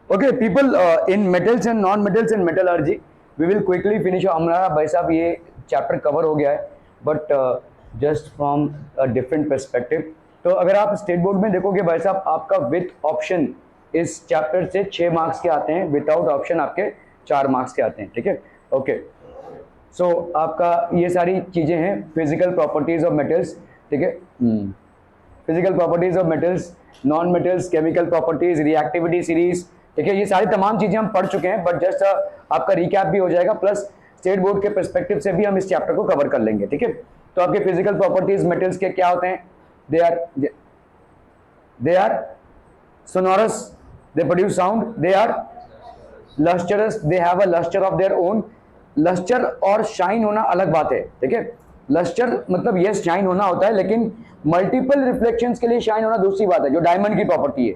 Okay, people, in metals and non-metals and metallurgy, we will quickly finish. हमारा भाई साहब ये चैप्टर कवर हो गया है, but just from a different perspective. तो अगर आप स्टेट बोर्ड में देखोगे भाई साहब, आपका विथ ऑप्शन इस चैप्टर से 6 मार्क्स के आते हैं, विदाउट ऑप्शन आपके 4 मार्क्स के आते हैं. ठीक है, ओके. सो आपका ये सारी चीज़ें हैं, फिजिकल प्रॉपर्टीज ऑफ मेटल्स. ठीक है, physical properties of metals, non metals, chemical properties, reactivity series. ठीक है, ये सारी तमाम चीजें हम पढ़ चुके हैं, बट जस्ट आपका रिकैप भी हो जाएगा, प्लस स्टेट बोर्ड के पर्सपेक्टिव से भी हम इस चैप्टर को कवर कर लेंगे. ठीक है, तो आपके फिजिकल प्रॉपर्टीज मेटल्स के क्या होते हैं? They are sonorous, they produce sound, they are lustrous, they have a lustre of their own. Lustre और शाइन होना अलग बात है. ठीक है, लस्टर मतलब यस शाइन होना होता है, लेकिन मल्टीपल रिफ्लेक्शंस के लिए शाइन होना दूसरी बात है, जो डायमंड की प्रॉपर्टी है.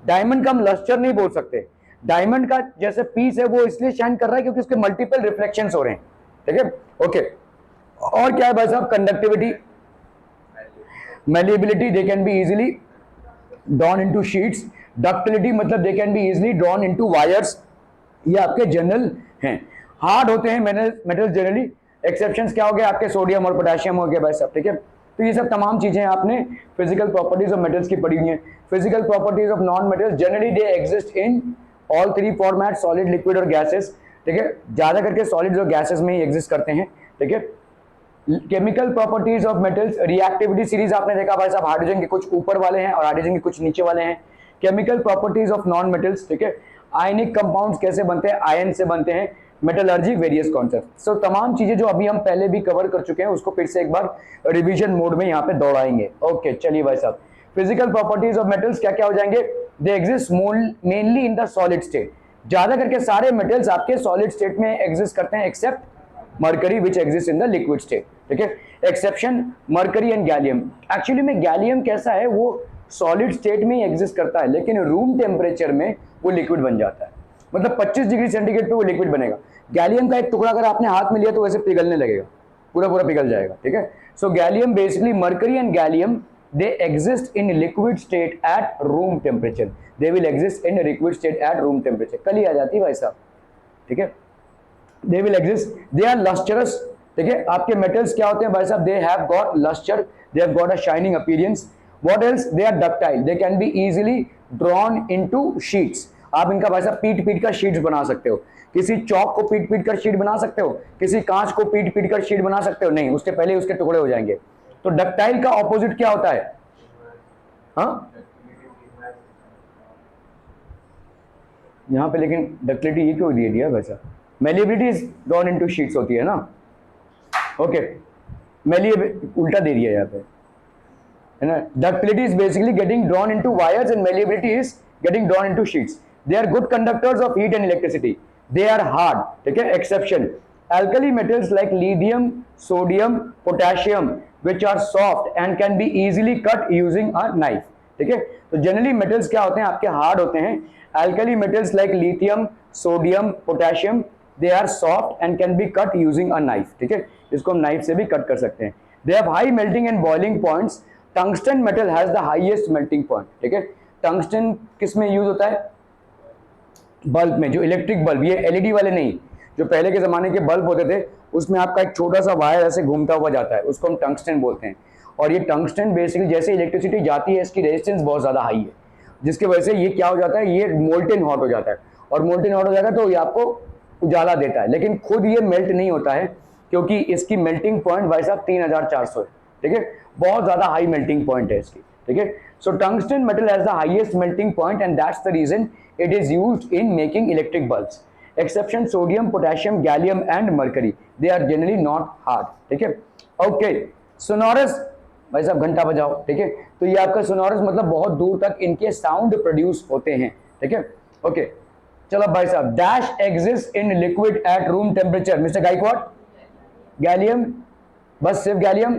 डायमंड का हम लस्टर नहीं बोल सकते. डायमंड का जैसे पीस है वो इसलिए शाइन कर रहा है क्योंकि उसके मल्टीपल रिफ्लेक्शंस हो रहे हैं. ठीक है, ओके. और क्या है भाई साहब? Conductivity, malleability, they can be easily drawn into sheets. Ductility मतलब they can be easily drawn into wires. ये आपके जनरल हैं. हार्ड होते हैं मेटल जनरली. एक्सेप्शंस क्या हो गए? आपके सोडियम और पोटेशियम हो गए भाई साहब. ठीक है, तो ये सब तमाम चीजें आपने फिजिकल प्रॉपर्टीज ऑफ मेटल्स की पढ़ी हुई हैं. Physical properties of non metals, generally they exist in all 3 format, solid, liquid और गैसेस. ठीक है, ज्यादा करके सॉलिड्स और गैसेस में ही एग्जिस्ट करते हैं. ठीक है, chemical properties of metals, reactivity series आपने देखा भाई साहब, हाइड्रोजन के कुछ ऊपर वाले हैं और हाइड्रोजन के कुछ नीचे वाले हैं. Chemical properties of non metals. ठीक है, आयनिक कंपाउंड्स कैसे बनते हैं? आयन से बनते हैं. Metallurgy, various concept. सो तमाम चीजें जो अभी हम पहले भी कवर कर चुके हैं उसको फिर से एक बार रिवीजन मोड में यहाँ पे दौड़ाएंगे. ओके, चलिए भाई साहब, फिजिकल प्रॉपर्टीज ऑफ मेटल्स क्या क्या हो जाएंगे? They exist mainly in the solid state. ज्यादा करके सारे मेटल्स आपके सॉलिड स्टेट में एग्जिस्ट करते हैं, except mercury which exist in the liquid state. ठीक है, exception mercury and gallium. Actually में गैलियम कैसा है, वो सॉलिड स्टेट में ही एग्जिस्ट करता है, लेकिन रूम टेम्परेचर में वो लिक्विड बन जाता है. मतलब 25 डिग्री सेंटीग्रेड पे वो लिक्विड बनेगा. गैलियम का एक टुकड़ा अगर आपने हाथ में लिया तो वैसे पिघलने लगेगा, पूरा पूरा पिघल जाएगा. ठीक है, so gallium basically, mercury and gallium, they exist in liquid state at room temperature. They will exist in liquid state at room temperature. कल ही आ जाती है भाई साहब. ठीक है, they will exist, they are lustrous. ठीक है, आपके मेटल्स क्या होते हैं भाई साहब? They have got lustre, they have got a shining appearance. What else? They are ductile, they can be easily drawn into sheets. आप इनका भाई साहब पीट पीट कर शीट्स बना सकते हो. किसी चौक को पीट पीट कर शीट बना सकते हो, किसी कांच को पीट पीट कर शीट बना सकते हो? नहीं, उसके पहले उसके टुकड़े हो जाएंगे. तो डक्टाइल का ऑपोजिट क्या होता है? हाँ, यहाँ पे लेकिन डक्टिलिटी ये क्यों दे दिया वैसा? Malleability is drawn into sheets होती है ना. ओके, मेलिएबिलिटी उल्टा दे दिया यहाँ पे, है ना. Ductility is basically getting drawn into wires and malleability is getting drawn into sheets. They are good conductors of heat and electricity. They are hard. ठीक है, exception alkali metals like lithium, sodium, potassium, which are soft and can be easily cut using a knife. ठीक है, तो generally metals क्या होते हैं आपके? hard होते हैं. alkali metals like lithium, sodium, potassium, they are soft and can be cut using a knife. ठीक है, इसको हम knife से भी cut कर सकते हैं. They have high melting and boiling points. Tungsten metal has the highest melting point. ठीक है, टंगस्टन किस में यूज होता है? बल्ब में, जो इलेक्ट्रिक बल्ब, ये एलईडी वाले नहीं, जो पहले के जमाने के बल्ब होते थे उसमें आपका एक छोटा सा वायर ऐसे घूमता हुआ जाता है, उसको हम टंगस्टन बोलते हैं. और ये टंगस्टन बेसिकली जैसे इलेक्ट्रिसिटी जाती है इसकी रेजिस्टेंस बहुत ज्यादा हाई है, जिसकी वजह से ये क्या हो जाता है? ये मोल्टेन हॉट हो जाता है. और मोल्टेन हॉट हो जाएगा तो ये आपको उजाला देता है, लेकिन खुद ये मेल्ट नहीं होता है क्योंकि इसकी मेल्टिंग पॉइंट भाई साहब 3400 है. ठीक है, बहुत ज्यादा हाई मेल्टिंग पॉइंट है इसकी. ठीक है, so tungsten metal has the highest melting point and that's the reason it is used in making electric bulbs. Exception sodium, potassium, gallium and mercury. They are generally not hard. ठीक है, okay. Sonorous, भाई साहब घंटा बजाओ. ठीक है, तो ये आपका sonorous मतलब बहुत दूर तक इनके साउंड प्रोड्यूस होते हैं. ठीक है, ओके. चलो भाई साहब, dash exists in liquid at room temperature. Mr. Gaikwad, gallium, बस सिर्फ गैलियम.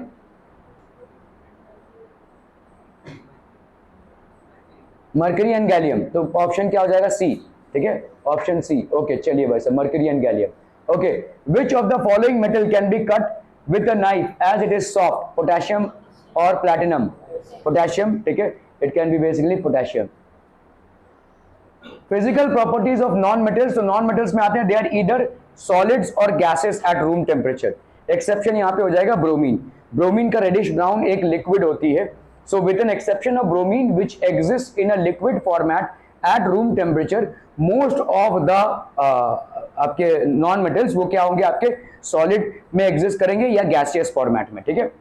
मर्करी एंड गैलियम, तो ऑप्शन क्या हो जाएगा? सी. ठीक है, ऑप्शन सी. ओके, चलिए भाई साहब, mercury and gallium. Okay, which of the following metal can be cut with a knife edge it is soft? Potassium और प्लैटिनम? पोटेशियम. ठीक है, it can be basically potassium. Physical properties of non metals, तो non metals में आते हैं they are either solids और gases at room temperature. Exception यहाँ पे हो जाएगा ब्रोमीन। ब्रोमीन का रेडिश ब्राउन एक लिक्विड होती है। So with an exception of bromine which exist in a liquid format eight room temperature, most of the आपके नॉन मेटल्स वो क्या होंगे, आपके सॉलिड में एग्जिस्ट करेंगे या गैसियस फॉर्मेट में, ठीक है।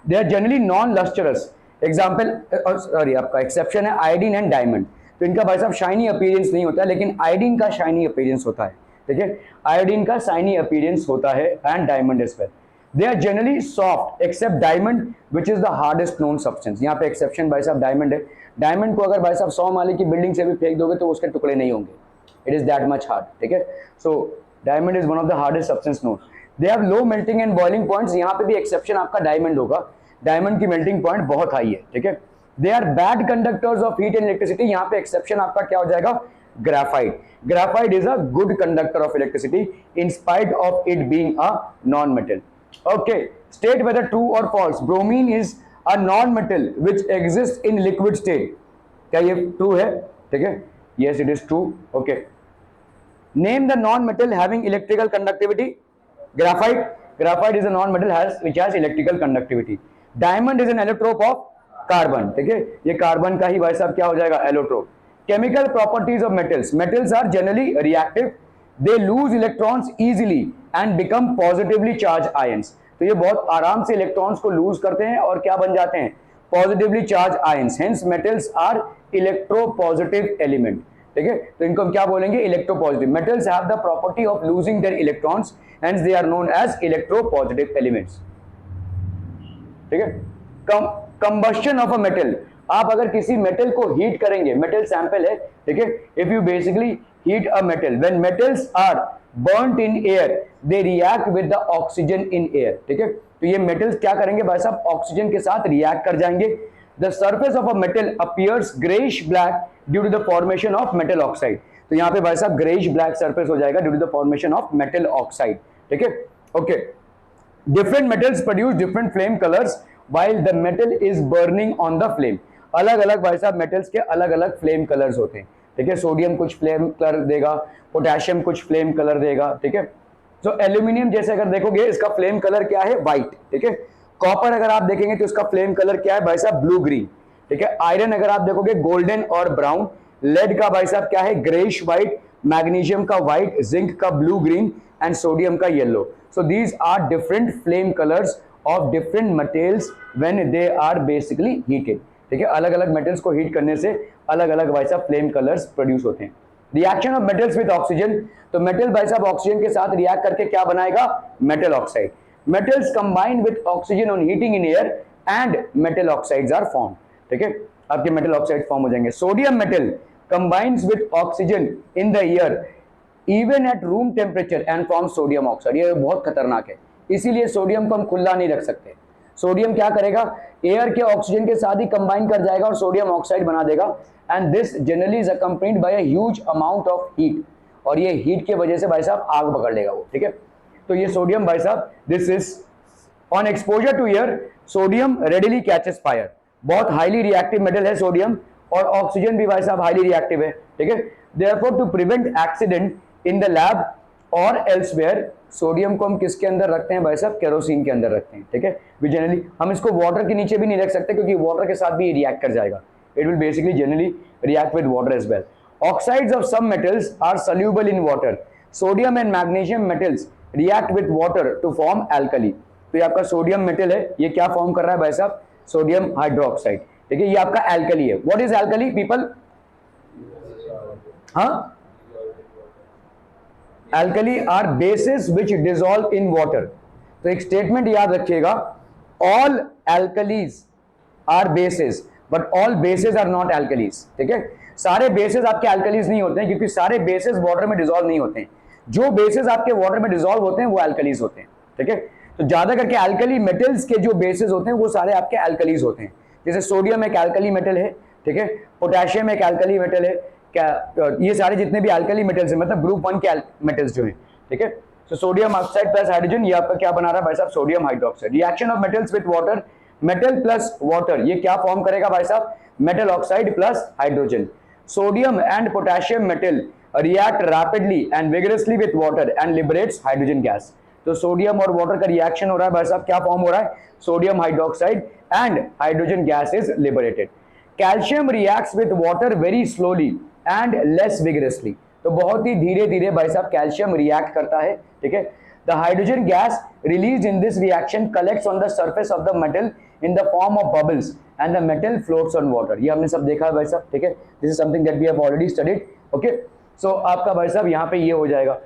They are generally non lustrous. Example sorry आपका एक्सेप्शन है आयोडीन एंड डायमंड। तो इनका भाई साहब शाइनी अपीयरेंस नहीं होता है, लेकिन आयोडीन का शाइनी अपीयरेंस होता है, ठीक है। आयोडीन का शाइनी अपीयरेंस होता है and diamond as well. They are generally soft except diamond which is the hardest known substance. यहाँ पे एक्सेप्शन भाई साहब डायमंड है। डायमंड को अगर भाई साहब 100 माले की बिल्डिंग से भी फेंक दोगे तो उसके टुकड़े नहीं होंगे, it is that much hard, ठीक है। So diamond is one of the hardest substance known. They have low melting and boiling points. यहाँ पे भी एक्सेप्शन आपका डायमंड होगा, डायमंड की मेल्टिंग पॉइंट बहुत हाई है, ठीक है। They are bad conductors of heat and electricity. यहाँ पे एक्सेप्शन आपका क्या हो जाएगा, graphite. Graphite is a good conductor of electricity in spite of it being a non metal. Okay, state whether true और false. Bromine is a non metal which exist in liquid state. क्या ये true है, ठीक है, yes it is true. Okay, name the non metal having electrical conductivity. Graphite, graphite is a non metal which has electrical conductivity. Diamond is an allotrope of carbon, ठीक है, ये carbon का ही भाई साहब क्या हो जाएगा, allotrope. Chemical properties of metals. Metals are generally reactive, they lose electrons easily and become positively charge ions. तो ये बहुत आराम से इलेक्ट्रॉन्स को लूज करते हैं और क्या बन जाते हैं, positively charge ions. Hence metals are electropositive element, ठीक है। तो इनको हम क्या बोलेंगे, electropositive. Metals have the property of losing their electrons, hence they are known as electropositive elements, ठीक है। Combustion of a metal. आप अगर किसी मेटल को हीट करेंगे, मेटल सैंपल है, ठीक है, if you basically heat a metal, when metals are burnt in air they react with the oxygen in air, ठीक है। तो ये मेटल्स क्या करेंगे भाई साहब, ऑक्सीजन के साथ रिएक्ट कर जाएंगे। The surface of a metal appears greyish black due to the formation of metal oxide. तो यहाँ पे भाई साहब ग्रेइश ब्लैक सर्फेस हो जाएगा due to the formation of metal oxide, ठीक है। Okay, different metals produce different flame colours while the metal is burning on the flame। अलग अलग भाई साहब मेटल्स के अलग अलग फ्लेम कलर्स होते हैं, ठीक है। सोडियम कुछ फ्लेम कलर देगा, पोटेशियम कुछ फ्लेम कलर देगा, ठीक है। तो एल्यूमिनियम जैसे अगर देखोगे इसका फ्लेम कलर क्या है, व्हाइट, ठीक है। कॉपर अगर आप देखेंगे तो इसका फ्लेम कलर क्या है भाई साहब, ब्लू ग्रीन, ठीक है। आयरन अगर आप देखोगे गोल्डन और ब्राउन। लेड का भाई साहब क्या है, ग्रेइश व्हाइट। मैग्नीशियम का व्हाइट, जिंक का ब्लू ग्रीन एंड सोडियम का yellow. So these are different flame colours of different metals when they are basically heated, ठीक है। अलग अलग मेटल्स को हीट करने से अलग अलग भाई साहब फ्लेम कलर्स प्रोड्यूस होते हैं। Reaction of metals with oxygen. तो मेटल भाई साहब ऑक्सीजन के साथ रिएक्ट करके क्या बनाएगा, metal oxide. Metals combine with oxygen on heating in air and metal oxides are form, ठीक है, आपके मेटल ऑक्साइड फॉर्म हो जाएंगे। Sodium metal combines with oxygen in the air even at room temperature and form sodium oxide. ये बहुत खतरनाक है, इसीलिए सोडियम को हम खुला नहीं रख सकते। सोडियम क्या करेगा, एयर के ऑक्सीजन के साथ ही कंबाइन कर जाएगा और सोडियम ऑक्साइड बना देगा। And this generally is accompanied by a huge amount of heat. और ये हीट की वजह से भाई साहब आग पकड़ लेगा वो, ठीक है। तो ये सोडियम भाई साहब, this is on exposure to air sodium readily catches fire. बहुत हाईली रिएक्टिव मेटल है सोडियम, और ऑक्सीजन भी भाई साहब हाईली रिएक्टिव है, ठीक है। Therefore to prevent accident in the lab और एल्सवेयर, सोडियम को हम किसके अंदर रखते हैं भाई साहब, केरोसिन के अंदर रखते हैं, ठीक है। वी जनरली हम इसको वाटर के नीचे भी नहीं रख सकते क्योंकि वाटर के साथ भी रिएक्ट कर जाएगा। It will basically generally react with water as well. Oxides of some metals are soluble in water. Sodium and magnesium metals react with water to form alkali. तो ये आपका सोडियम मेटल है, ये क्या फॉर्म कर रहा है भाई साहब, सोडियम हाइड्रोक्साइड, ठीक है। ये आपका एल्कली है। व्हाट इज एल्कली पीपल, हाँ, alkali are bases which dissolve in water. तो एक स्टेटमेंट याद रखिएगा, all alkalis are bases but all bases are not alkalis, ठीक है। सारे बेसिस आपके एल्कलीज नहीं होते हैं क्योंकि सारे बेसिस वाटर में डिसॉल्व नहीं होते हैं। जो बेसिस आपके वाटर में डिसॉल्व होते हैं वो एल्कलीज होते हैं, ठीक है। तो ज्यादा करके एल्कली मेटल्स के जो बेसिस होते हैं वो सारे आपके एल्कलीज होते हैं। जैसे सोडियम एक एल्कली मेटल है, ठीक है, पोटेशियम एक एल्कली मेटल है, क्या ये सारे जितने भी एल्कली मेटल्स हैं मतलब ग्रुप 1 के मेटल्स जो हैं, ठीक है। तो सोडियम ऑक्साइड प्लस हाइड्रोजन, ये आपका क्या बना रहा है भाई साहब, sodium hydroxide. Reaction of metals with water, metal plus water, ये क्या फॉर्म करेगा भाई साहब, metal oxide plus hydrogen. sodium and potassium metal react rapidly and vigorously with water and liberates hydrogen gas. तो सोडियम और वाटर का reaction हो रहा है भाई साहब, क्या फॉर्म हो रहा है, sodium hydroxide and hydrogen gas is liberated. Calcium reacts with water very slowly and less vigorously. तो बहुत ही धीरे धीरे भाई साहब कैल्शियम रिएक्ट करता है, ठीक है. The hydrogen gas release in this reaction collects on the surface of the metal in the form of bubbles and the metal floats on water. ये हमने सब देखा है भाई साहब, ठीक है. This is something that we have already studied. Okay, so आपका भाई साहब यहाँ पे ये हो जाएगा.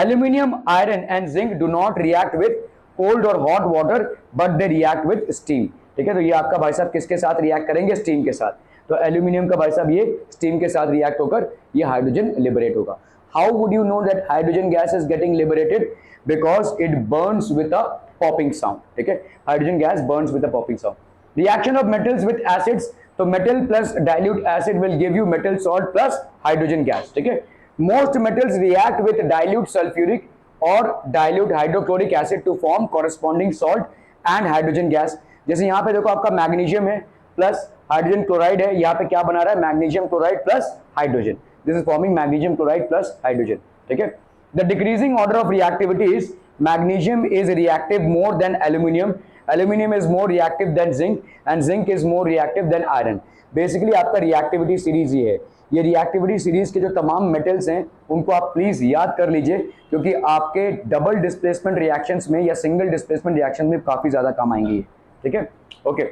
Aluminium, iron and zinc do not react with cold or hot water but they react with steam. ठीक है, तो ये आपका भाई साहब किसके साथ रिएक्ट करेंगे, स्टीम के साथ. तो एल्यूमिनियम का भाई साहब ये स्टीम के साथ रिएक्ट होकर ये हाइड्रोजन लिबरेट होगा. How would you know that hydrogen gas is getting liberated? Because it burns with a popping sound. ठीक है, hydrogen gas burns with a popping sound. Reaction of metals with acids, तो metal plus dilute acid will give you metal salt plus hydrogen gas. ठीक है, most metals react with dilute sulfuric or dilute hydrochloric acid to form corresponding salt and hydrogen gas. जैसे यहाँ पे देखो आपका magnesium है plus hydrogen chloride है, यहाँ पे क्या बना रहा है, magnesium chloride plus hydrogen. This is forming magnesium chloride plus hydrogen. ठीक है, the decreasing order of reactivity is magnesium is reactive more than aluminium, aluminium is more reactive then zinc and zinc is more reactive then iron. Basically आपका reactivity series ये है. ये reactivity series के जो तमाम metals हैं उनको आप प्लीज याद कर लीजिए, क्योंकि आपके डबल डिस्प्लेसमेंट रिएक्शंस में या सिंगल डिस्प्लेसमेंट रिएक्शन में काफी ज्यादा काम आएंगी. ठीक है, okay.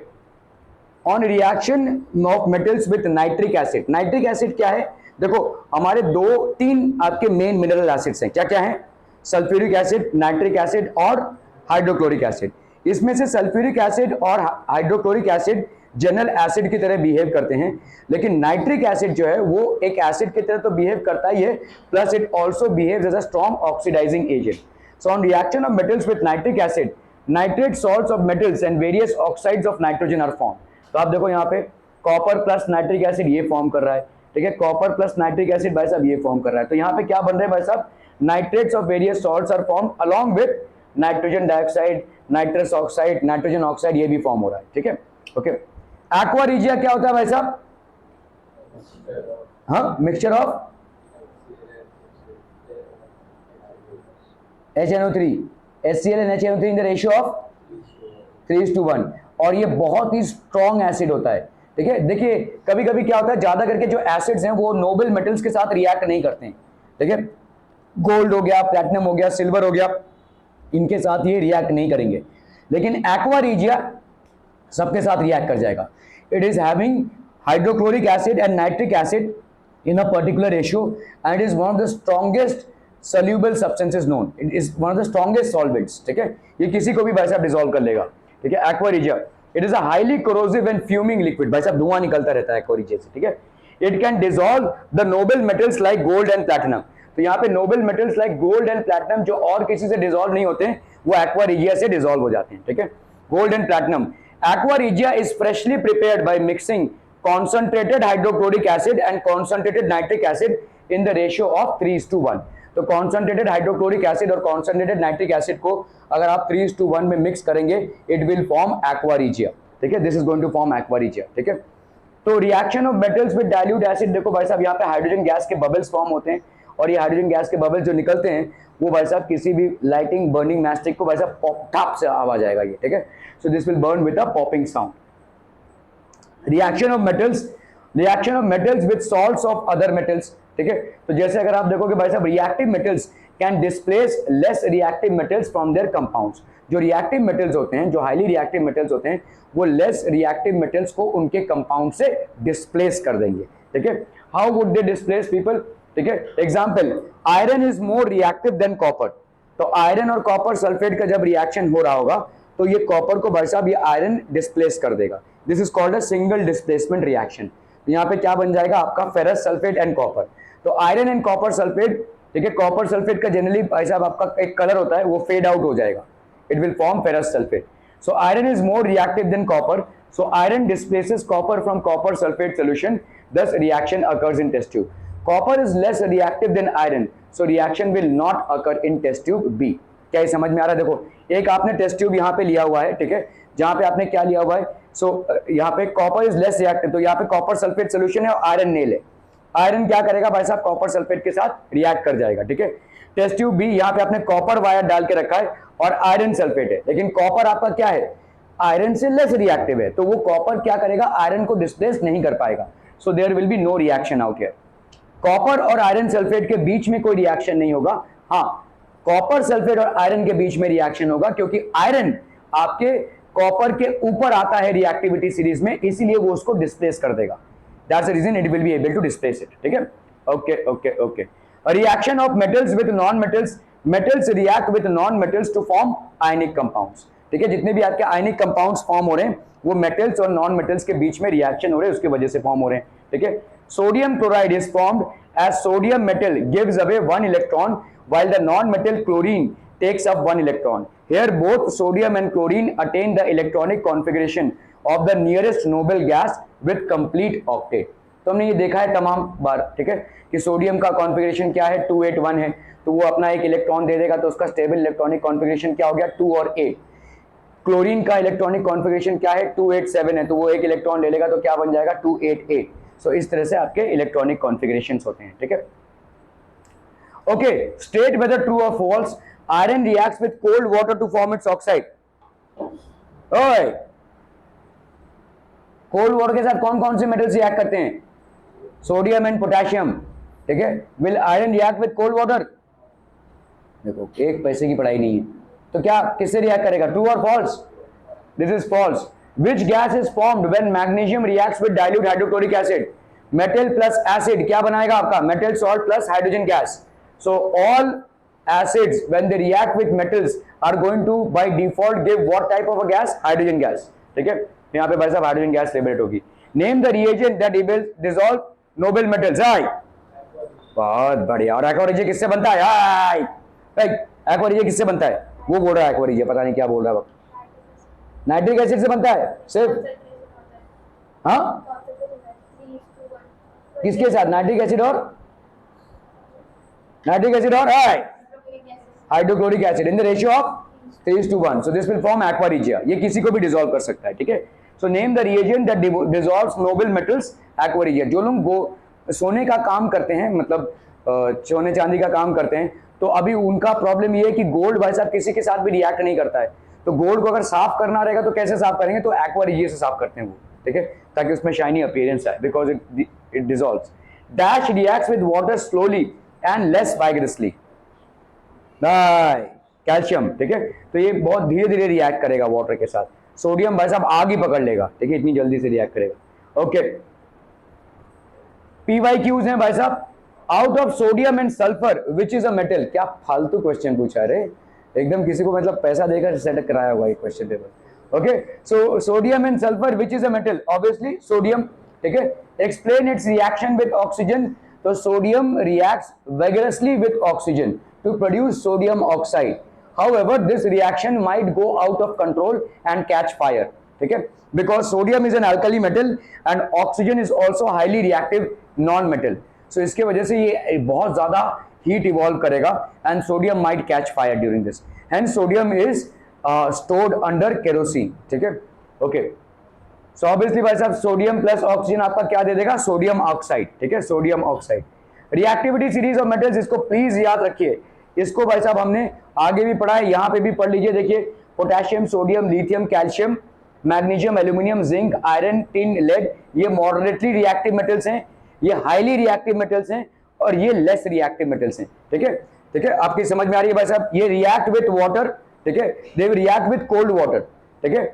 On reaction of metals with nitric acid. Nitric acid क्या है, देखो हमारे 2-3 आपके मेन मिनरल एसिड्स हैं. क्या क्या है, सल्फ्यूरिक एसिड, नाइट्रिक एसिड और हाइड्रोक्लोरिक एसिड. इसमें से सल्फ्यूरिक एसिड और हाइड्रोक्लोरिक एसिड जनरल एसिड की तरह बिहेव करते हैं, लेकिन नाइट्रिक एसिड जो है वो एक एसिड की तरह तो बिहेव करता ही है, plus it also behaves as a strong oxidising agent. So on reaction of metals with nitric acid, nitrate salts of metals and various oxides of nitrogen are form. तो आप देखो यहाँ पे कॉपर प्लस नाइट्रिक एसिड ये form कर रहा है. ठीक है, कॉपर प्लस नाइट्रिक एसिड भाई साहब ये फॉर्म कर रहा है. तो यहाँ पे क्या बन रहे हैं भाई साहब, nitrates of various salts are form along with nitrogen dioxide, nitrous oxide, nitrogen oxide ये भी फॉर्म हो रहा है. ठीक है, ओके. एक्वा रिजिया क्या होता है भाई साहब, हाँ, mixture of HNO3, HCl and HNO3 in the ratio of 3:1. और ये बहुत ही स्ट्रॉन्ग एसिड होता है. ठीक है, देखिए कभी कभी क्या होता है, ज्यादा करके जो एसिड्स हैं वो नोबल मेटल्स के साथ रिएक्ट नहीं करते हैं. ठीक है, गोल्ड हो गया, प्लैटिनम हो गया, सिल्वर हो गया, इनके साथ ये रिएक्ट नहीं करेंगे, लेकिन एक्वा रिजिया सबके साथ रिएक्ट कर जाएगा. It is having hydrochloric acid and nitric acid in a particular ratio and is one of the strongest soluble substances known. It is one of the strongest solvents. ठीक है, ये किसी को भी भाई साहब डिसॉल्व कर लेगा. ठीक है, aqua regia, it is a highly corrosive and fuming liquid. भाई साहब धुआं निकलता रहता है एक्वा रिजिया से. ठीक है, it can dissolve the noble metals like gold and platinum. तो यहाँ पे noble metals like gold and platinum जो और किसी से डिसॉल्व नहीं होते हैं वो एक्वा रिजिया से डिसॉल्व हो जाते हैं. ठीक है, gold and platinum. Aqua regia is freshly prepared by mixing concentrated hydrochloric acid and concentrated nitric acid in the ratio of 3:1. तो कॉन्सेंट्रेटेड हाइड्रोक्लोरिक एसिड और कॉन्सेंट्रेटेड नाइट्रिक एसिड को अगर आप 3:1 में मिक्स करेंगे it will form aqua regia. ठीक है, this is going to form aqua regia. ठीक है, तो reaction of metals with dilute acid, देखो भाई साहब यहाँ पे हाइड्रोजन गैस के बबल्स फॉर्म होते हैं और ये हाइड्रोजन गैस के बबल्स जो निकलते हैं वो भाई साहब किसी भी लाइटिंग बर्निंग मैस्टिक को भाई साहब पॉप से आवाज आएगा ये. ठीक है, so this will burn with a popping sound. Reaction of metals with salts of other metals. ठीक है, तो जैसे अगर आप देखोगे भाई साहब reactive metals can displace less reactive metals from there compounds. जो रिएक्टिव मेटल्स होते हैं, जो हाईली रिएक्टिव मेटल्स होते हैं वो लेस रिएक्टिव मेटल्स को उनके कंपाउंड से डिस्प्लेस कर देंगे. ठीक है, how would they displace people. ठीक है, example, iron is more reactive than copper. तो आयरन और कॉपर सल्फेट का जब रिएक्शन हो रहा होगा तो ये कॉपर को भाई साहब ये आयरन डिस्प्लेस कर देगा. This is called a single displacement reaction. यहाँ पे क्या बन जाएगा आपका फेरस सल्फेट एंड कॉपर. तो आयरन एंड कॉपर सल्फेट, ठीक है, कॉपर सल्फेट का जनरली भाई साहब आपका एक कलर होता है वो फेड आउट हो जाएगा, it will form ferrous sulphate. So iron is more reactive than copper, so iron displaces copper from copper sulphate solution, thus reaction occurs in test tube. Copper is less reactive than iron, so reaction will not occur in test tube B. क्या ये समझ में आ रहा है. देखो एक आपने test tube यहाँ पे लिया हुआ है, ठीक है, जहाँ पे आपने क्या लिया हुआ है, सो यहाँ पे कॉपर इज लेस रिएक्टिव, तो यहाँ पे कॉपर सल्फेट सोल्यूशन है और आयरन नेल है। आयरन क्या करेगा भाई साहब, कॉपर सल्फेट के साथ रिएक्ट कर जाएगा, ठीक है। टेस्ट ट्यूब बी, यहाँ पे आपने कॉपर वायर डाल के रखा है और आयरन सल्फेट है, लेकिन कॉपर आपका क्या है, आयरन से लेस रिएक्टिव है, तो वो कॉपर क्या करेगा, आयरन को डिस्प्लेस नहीं कर पाएगा। So there will be no reaction out here. Copper और आयरन सल्फेट के बीच में कोई रिएक्शन नहीं होगा। हाँ, कॉपर सल्फेट और आयरन के बीच में रिएक्शन होगा, क्योंकि आयरन आपके कॉपर के ऊपर आता है रिएक्टिविटी सीरीज में, इसीलिए वो उसको डिस्प्लेस कर देगा। That's the reason it will be able to displace it, ठीक है। Okay okay okay. A reaction of metals with non-metals, metals react with non-metals to form ionic compounds, ठीक है। जितने भी आपके आयनिक कंपाउंड्स फॉर्म हो रहे हैं वो मेटल्स और नॉन मेटल्स के बीच में रिएक्शन हो रहे हैं, उसकी वजह से फॉर्म हो रहे हैं, ठीक है। Sodium chloride is formed as sodium metal gives away 1 electron while the non-metal chlorine takes up 1 electron. Here both sodium and chlorine attain the electronic configuration of the nearest noble gas with complete octet. तो हमने ये देखा है तमाम बार, ठीक है, कि sodium का कॉन्फ़िगरेशन क्या है, 281 है, तो वो अपना एक इलेक्ट्रॉन दे देगा, तो उसका स्टेबल इलेक्ट्रॉनिक कॉन्फ़िगरेशन क्या हो गया, 2 और 8। क्लोरीन का इलेक्ट्रॉनिक कॉन्फ़िगरेशन क्या है, 287 है, तो वो एक इलेक्ट्रॉन ले लेगा तो क्या बन जाएगा, 288। सो इस तरह से आपके इलेक्ट्रॉनिक कॉन्फ़िगरेशंस होते हैं, ठीक है। ओके, स्टेट वेदर ट्रू और false, iron reacts with cold water to form its oxide. ओए, कोल्ड वाटर के साथ कौन कौन से मेटल्स रिएक्ट करते हैं, सोडियम एंड पोटेशियम, ठीक है। Will iron react with cold water, देखो एक पैसे की पढ़ाई नहीं है, तो क्या किससे रिएक्ट करेगा, ट्रू और false, this is false. Which gas is formed when magnesium reacts with dilute hydrochloric acid, metal plus acid क्या बनाएगा आपका, metal salt plus hydrogen gas. So all acids when they react with metals are going to by default give what type of a gas, hydrogen gas, ठीक है। यहाँ पे भाई साहब hydrogen gas liberate होगी। Name the reagent that dissolve noble metals, hi बहुत बढ़िया। और एक्वा रिजिड किससे बनता है, हाय एक्वा रिजिड किससे बनता है, वो बोल रहा है एक्वा रिजिड, पता नहीं क्या बोल रहा है, नाइट्रिक एसिड से बनता है सिर्फ, हाँ किसके साथ, नाइट्रिक एसिड और hydrochloric acid in the ratio of 3:1, so this will form aqua regia, ये किसी को भी डिसॉल्व कर सकता है, ठीक है। So name the reagent that dissolves noble metals, aqua regia. जो लोग सोने का काम करते हैं, मतलब सोने चांदी का काम करते हैं, तो अभी उनका प्रॉब्लम ये है कि गोल्ड भाई साहब किसी के साथ भी रिएक्ट नहीं करता है, तो गोल्ड को अगर साफ करना रहेगा तो कैसे साफ करेंगे, तो एक्वा रिजिया से साफ करते हैं वो, ठीक है, ताकि उसमें शाइनी अपीयरेंस आए, because it dissolves. Dash reacts with water slowly and less vigorously, calcium, ठीक है, तो ये बहुत धीरे धीरे रिएक्ट करेगा वाटर के साथ। सोडियम भाई साहब आग ही पकड़ लेगा, ठीक है, इतनी जल्दी से रिएक्ट करेगा। ओके, PYQs हैं भाई साहब, out of sodium and sulphur which is a metal. क्या फालतू क्वेश्चन पूछा रे, एकदम किसी को मतलब पैसा देकर सेट कराया हुआ question paper. Okay, so sodium and sulphur which is a metal, obviously sodium, ठीक है। Explain its reaction with oxygen, तो sodium reacts vigorously with oxygen to produce sodium oxide. However, this reaction might go out of control and catch fire, ठीक है, because sodium is an alkali metal and oxygen is also highly reactive non-metal. So इसके वजह से ये बहुत ज़्यादा heat evolve करेगा and sodium might catch fire during this. Hence sodium is stored under kerosene, ठीक है। Okay. सो ऑब्वियसली भाई साहब सोडियम प्लस ऑक्सीजन आपका क्या दे देगा, सोडियम ऑक्साइड, ठीक है, sodium oxide. Reactivity series of metals, इसको प्लीज याद रखिए, इसको भाई साहब हमने आगे भी पढ़ा है, यहाँ पे भी पढ़ लीजिए। देखिए, potassium, sodium, lithium, calcium, magnesium, aluminium, zinc, iron, tin, lead, ये मॉडरेटली रिएक्टिव मेटल्स हैं, ये हाईली रिएक्टिव मेटल्स हैं और ये लेस रिएक्टिव मेटल्स हैं, ठीक है, ठीक है। आपकी समझ में आ रही है भाई साहब, ये रिएक्ट विथ वाटर, ठीक है, they will react with cold water, ठीक है,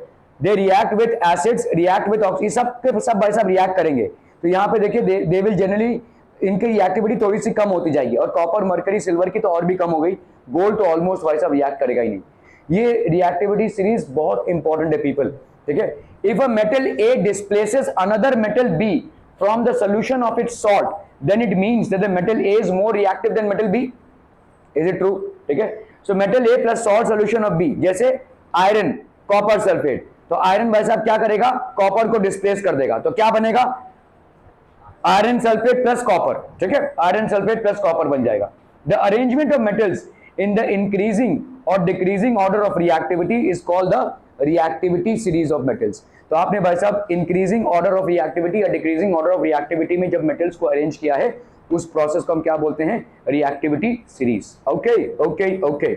they react with acids, react with oxygen, सब के सब भाई साहब रिएक्ट करेंगे। तो यहाँ पे देखिए दे विल जनरली, इनकी रिएक्टिविटी थोड़ी सी कम होती जाएगी, और कॉपर, मरकरी, सिल्वर की तो और भी कम हो गई, गोल्ड तो ऑलमोस्ट भाई साहब रिएक्ट करेगा ही नहीं। ये रिएक्टिविटी सीरीज बहुत इंपॉर्टेंट है पीपल, ठीक है। If a metal A displaces another metal B from the solution of its salt, then it means that the metal A is more reactive than metal B, is it true, ठीक है। So metal A plus salt solution of B, जैसे iron, copper sulphate, तो iron भाई साहब क्या करेगा, copper को displace कर देगा, तो क्या बनेगा, आयरन सल्फेट प्लस कॉपर, ठीक है, आयरन सल्फेट प्लस कॉपर बन जाएगा। The arrangement of metals in the increasing or decreasing order of reactivity is called the reactivity series of metals. तो आपने भाई साहब इंक्रीजिंग ऑर्डर ऑफ रिएक्टिविटी या decreasing order of reactivity में जब metals को अरेंज किया है उस प्रोसेस को हम क्या बोलते हैं, reactivity series. Okay okay okay.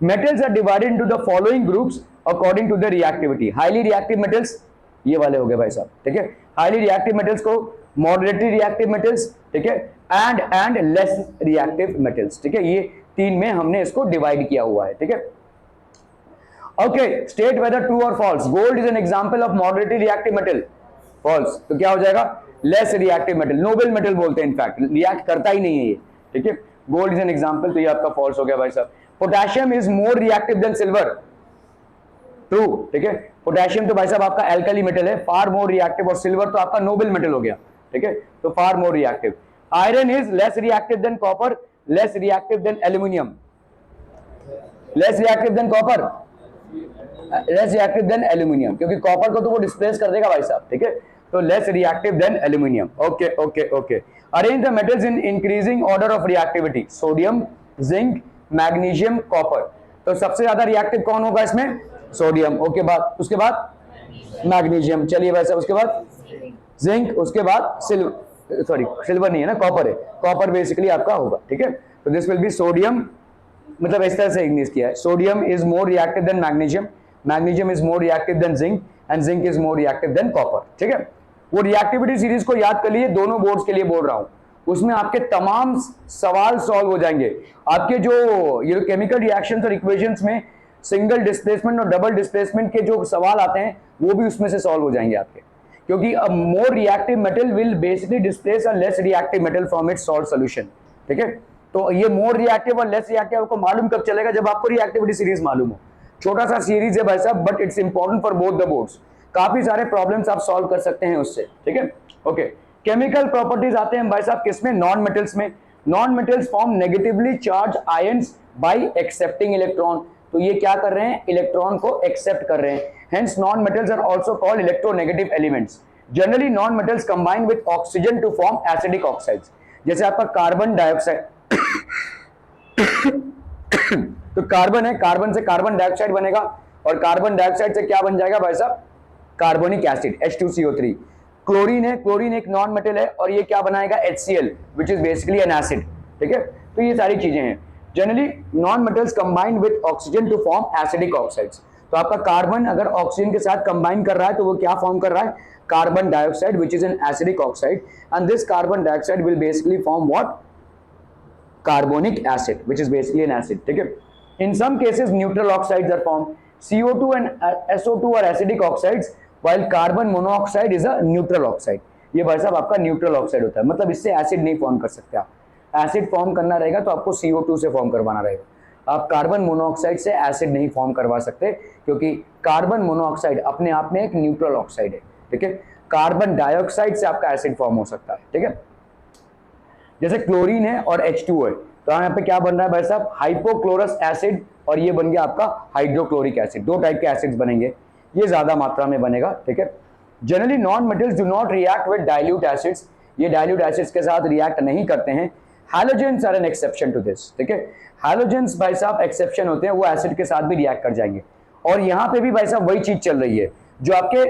Metals are divided into the following groups according to the reactivity. Highly reactive metals ये वाले हो गए भाई साहब, ठीक है। हाईली रिएक्टिव मेटल्स को मॉडरेटली रिएक्टिव मेटल्स, ठीक है, एंड लेस रिएक्टिव मेटल्स, ठीक है। ये तीन में हमने इसको डिवाइड किया हुआ है, ठीक है। ओके, स्टेट वेदर ट्रू और false. Gold is an example of moderately reactive metal. False, तो क्या हो जाएगा, less reactive metal, noble metal बोलते हैं, इनफैक्ट रिएक्ट करता ही नहीं है ये, ठीक है। गोल्ड इज एन एग्जांपल, तो ये आपका फॉल्स हो गया भाई साहब। Potassium is more reactive then silver. True, ठीक है। पोटेशियम तो भाई साहब आपका एल्कली मेटल है, फार मोर रिएक्टिव, और सिल्वर तो आपका नोबल मेटल हो गया, ठीक है, तो far more reactive. Iron is less reactive than copper, less reactive than aluminium. Less reactive than copper, less reactive than aluminium, क्योंकि कॉपर को तो वो डिस्प्लेस कर देगा भाई साहब, ठीक है, तो less reactive than aluminium. Okay okay okay. Arrange the metals in increasing order of reactivity. Sodium, zinc, magnesium, copper. तो सबसे ज्यादा रिएक्टिव कौन होगा इसमें, सोडियम। ओके, बाद उसके बाद मैग्नीशियम, चलिए भाई साहब, उसके बाद जिंक, उसके बाद सिल्वर, सॉरी सिल्वर नहीं है ना, कॉपर है, कॉपर बेसिकली आपका होगा, ठीक है। तो दिस विल बी सोडियम, मतलब इस तरह से इंग्लिश किया है, sodium is more reactive then magnesium, magnesium is more reactive then zinc, and zinc is more reactive than copper, ठीक है। वो रिएक्टिविटी सीरीज को याद कर लिए, दोनों बोर्ड्स के लिए बोल रहा हूं, उसमें आपके तमाम सवाल सॉल्व हो जाएंगे। आपके जो ये केमिकल रिएक्शंस और इक्वेशंस में सिंगल डिस्प्लेसमेंट और डबल डिस्प्लेसमेंट के जो सवाल आते हैं वो भी उसमें से सॉल्व हो जाएंगे आपके, क्योंकि a more reactive metal will basically displace a less reactive metal from its salt solution, ठीक है। तो ये मोर रिएक्टिव और लेस रिएक्टिव आपको मालूम कब चलेगा, जब आपको रिएक्टिविटी सीरीज मालूम हो। छोटा सा सीरीज है भाई साहब, but it's important for both the boards. काफी सारे प्रॉब्लम्स आप सॉल्व कर सकते हैं उससे, ठीक है। ओके, केमिकल प्रॉपर्टीज आते हैं भाई साहब किसमें, नॉन मेटल्स में। Non metals form negatively charge ions bye accepting electron. तो ये क्या कर रहे हैं, इलेक्ट्रॉन को एक्सेप्ट कर रहे हैं, hence non metals are also called electronegative elements. Generally non metals combine with oxygen to form acidic oxides. जैसे आपका कार्बन डाइऑक्साइड तो कार्बन है, कार्बन से कार्बन डाइऑक्साइड बनेगा, और कार्बन डाइऑक्साइड से क्या बन जाएगा भाई साहब, कार्बोनिक एसिड H2CO3। क्लोरीन है, क्लोरीन एक नॉन मेटल है, और ये क्या बनाएगा, HCl which is basically an acid, ठीक है। तो ये सारी चीजें हैं। Generally non metals combine with oxygen to form acidic oxides. तो आपका कार्बन अगर ऑक्सीजन के साथ कंबाइन कर रहा है तो वो क्या फॉर्म कर रहा है, carbon dioxide which is an acidic oxide, and this carbon dioxide will basically form what, carbonic acid which is basically an acid, ठीक है। In some cases neutral oxides are formed. CO2 and SO2 are acidic oxides while carbon monoxide is a neutral oxide. ये भाई साहब आपका neutral oxide होता है, मतलब इससे एसिड नहीं फॉर्म कर सकते आप। एसिड फॉर्म करना रहेगा तो आपको CO2 से फॉर्म करवाना रहेगा। आप कार्बन मोनोऑक्साइड से एसिड नहीं फॉर्म करवा सकते, क्योंकि कार्बन मोनोऑक्साइड अपने आप में एक न्यूट्रल ऑक्साइड है, ठीक है। कार्बन डाइऑक्साइड से आपका एसिड फॉर्म हो सकता है, ठीक है। जैसे क्लोरीन है और H2O है, तो यहाँ पे क्या बन रहा है भाई साहब, हाइपोक्लोरस एसिड, और ये बन गया आपका हाइड्रोक्लोरिक एसिड। दो टाइप के एसिड्स बनेंगे, ये ज्यादा मात्रा में बनेगा, ठीक है। Generally non metals do not react with dilute acids, ये डाइल्यूट एसिड्स के साथ रिएक्ट नहीं करते हैं। Halogens are an exception to this, ठीक है। हैलोजेंस भाई साहब एक्सेप्शन होते हैं, वो एसिड के साथ भी रिएक्ट कर जाएंगे। और यहाँ पे भी भाई साहब वही चीज चल रही है जो आपके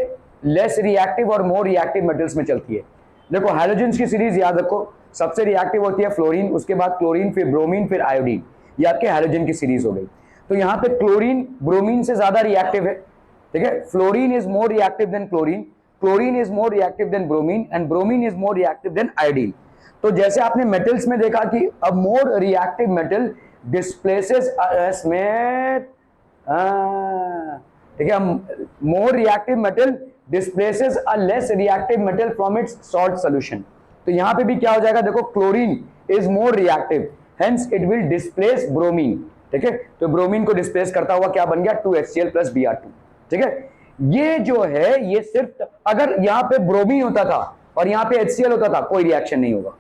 लेस रिएक्टिव और मोर रिएक्टिव मेटल्स में चलती है। देखो हैलोजेंस की सीरीज याद रखो, सबसे रिएक्टिव होती है फ्लोरीन, उसके बाद क्लोरीन, फिर ब्रोमीन, फिर आयोडीन। ये आपके हैलोजन की सीरीज हो गई। तो यहाँ पे क्लोरीन ब्रोमीन से ज्यादा रिएक्टिव है, ठीक है। Fluorine is more reactive than chlorine, chlorine is more reactive than bromine, and bromine is more reactive then iodine. तो जैसे आपने मेटल्स में देखा कि अब मोर रिएक्टिव मेटल डिस्प्लेसेस ठीक है, मोर reactive metal displaces a less reactive metal from its salt solution. तो यहां पे भी क्या हो जाएगा, देखो chlorine is more reactive, hence it will displace bromine, ठीक है। तो ब्रोमीन को डिस्प्लेस करता हुआ क्या बन गया, 2HCl + Br2, ठीक है। ये जो है ये सिर्फ अगर यहां पे ब्रोमीन होता था और यहां पे HCl होता था, कोई रिएक्शन नहीं होगा।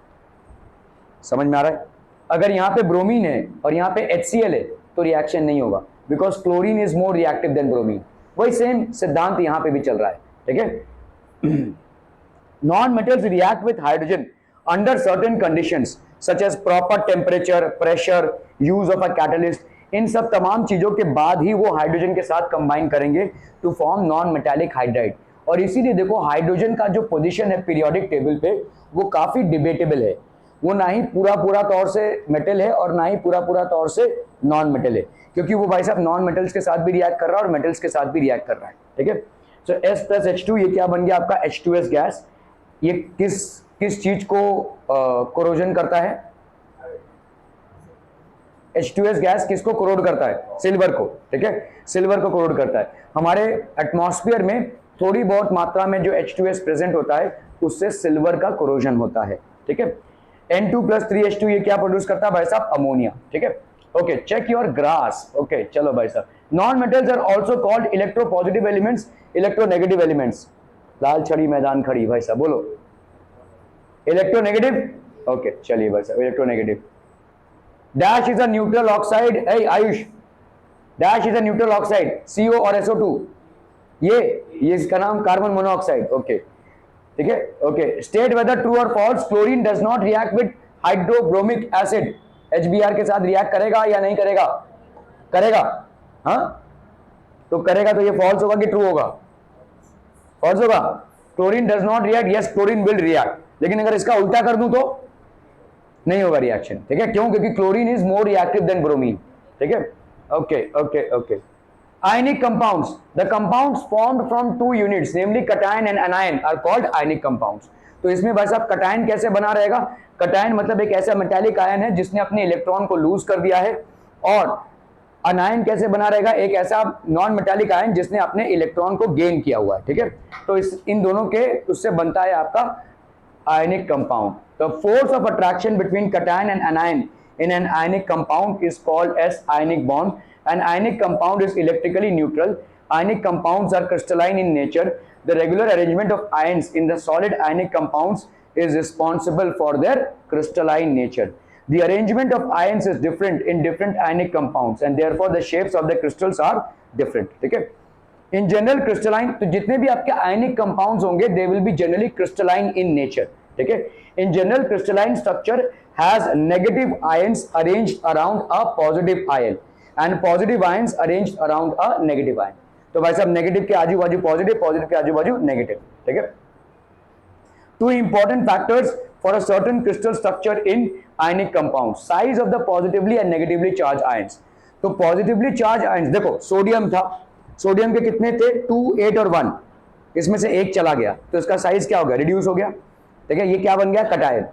समझ में आ रहा है? अगर यहां पे ब्रोमीन है और यहां पे HCl है तो रिएक्शन नहीं होगा, because chlorine is more reactive than bromine. वही सेम सिद्धांत यहां पे भी चल रहा है, ठीक है। Non-metals react with hydrogen under certain conditions such as proper temperature, pressure, use of a catalyst. इन सब तमाम चीजों के बाद ही वो हाइड्रोजन के साथ कंबाइन करेंगे to form non metallic hydride. और इसीलिए देखो हाइड्रोजन का जो पोजीशन है पीरियोडिक टेबल पे वो काफी डिबेटेबल है, वो ना ही पूरा पूरा तौर से मेटल है और ना ही पूरा पूरा तौर से नॉन मेटल है, क्योंकि वो भाई साहब नॉन मेटल्स के साथ भी रिएक्ट कर रहा है और मेटल्स के साथ भी रिएक्ट कर रहा है, ठीक है। सो S+H2 ये क्या बन गया आपका H2S गैस, ये किस चीज को कोरोजन करता है, H2S गैस किसको कोरोड करता है, सिल्वर को, ठीक है, सिल्वर को कोरोड करता है। हमारे एटमॉस्फेयर में थोड़ी बहुत मात्रा में जो H2S प्रेजेंट होता है उससे सिल्वर का कोरोजन होता है, ठीक है। N2+3H2 ये क्या प्रोड्यूस करता है भाई साहब, अमोनिया, ठीक है। Okay, check your grass. Okay चलो भाई साहब, non metals are also called electropositive elements, electronegative elements. लाल छड़ी मैदान खड़ी भाई साहब, बोलो इलेक्ट्रोनेगेटिव। ओके चलिए भाई साहब, electronegative. Dash is a neutral oxide, A Ayush, dash is a neutral oxide, CO और SO2, ये इसका नाम कार्बन मोनोऑक्साइड, ओके ठीक है। ओके, स्टेट वेदर ट्रू और false, chlorine does not react with hydrobromic acid, HBr के साथ रिएक्ट करेगा या नहीं करेगा, करेगा, हाँ तो करेगा, तो ये फॉल्स होगा कि ट्रू होगा, फॉल्स होगा। Chlorine does not react, yes chlorine will react, लेकिन अगर इसका उल्टा कर दूं तो नहीं होगा रिएक्शन, ठीक है, क्यों, क्योंकि chlorine is more reactive than bromine, ठीक है। Okay okay okay, ionic compounds, the compounds formed from two units namely cation and anion are called ionic compounds। तो इसमें भाई साहब cation कैसे बना रहेगा, cation मतलब एक ऐसा मेटालिक आयन है जिसने अपने इलेक्ट्रॉन को लूज कर दिया है, और अनायन कैसे बना रहेगा, एक ऐसा नॉन मेटालिक आयन जिसने अपने इलेक्ट्रॉन को गेन किया हुआ है, ठीक है। तो इन दोनों के उससे बनता है आपका ionic compound। The force of attraction between cation and anion in an ionic compound is called as ionic bond। An ionic compound is electrically neutral। Ionic compounds are crystalline in nature। The regular arrangement of ions in the solid ionic compounds is responsible for their crystalline nature। The arrangement of ions is different in different ionic compounds and therefore the shapes of the crystals are different, ठीक है। In general crystalline, तो जितने भी आपके ionic compounds होंगे they will be generally crystalline in nature, ठीक है। In general crystalline structure has negative ions arranged around a positive ion and positive ions arranged around a negative ion। तो भाई साहब नेगेटिव के आजू बाजू पॉजिटिव, पॉजिटिव के आजू बाजू नेगेटिव, ठीक है। Two important factors for a certain crystal structure in ionic compound, size of the positively and negatively charged ions। तो पॉजिटिवली चार्ज आयंस, देखो सोडियम था, सोडियम के कितने थे, 2, 8 और 1, इसमें से एक चला गया तो इसका साइज क्या हो गया, रिड्यूस हो गया, ठीक है, ये क्या बन गया, कटायन।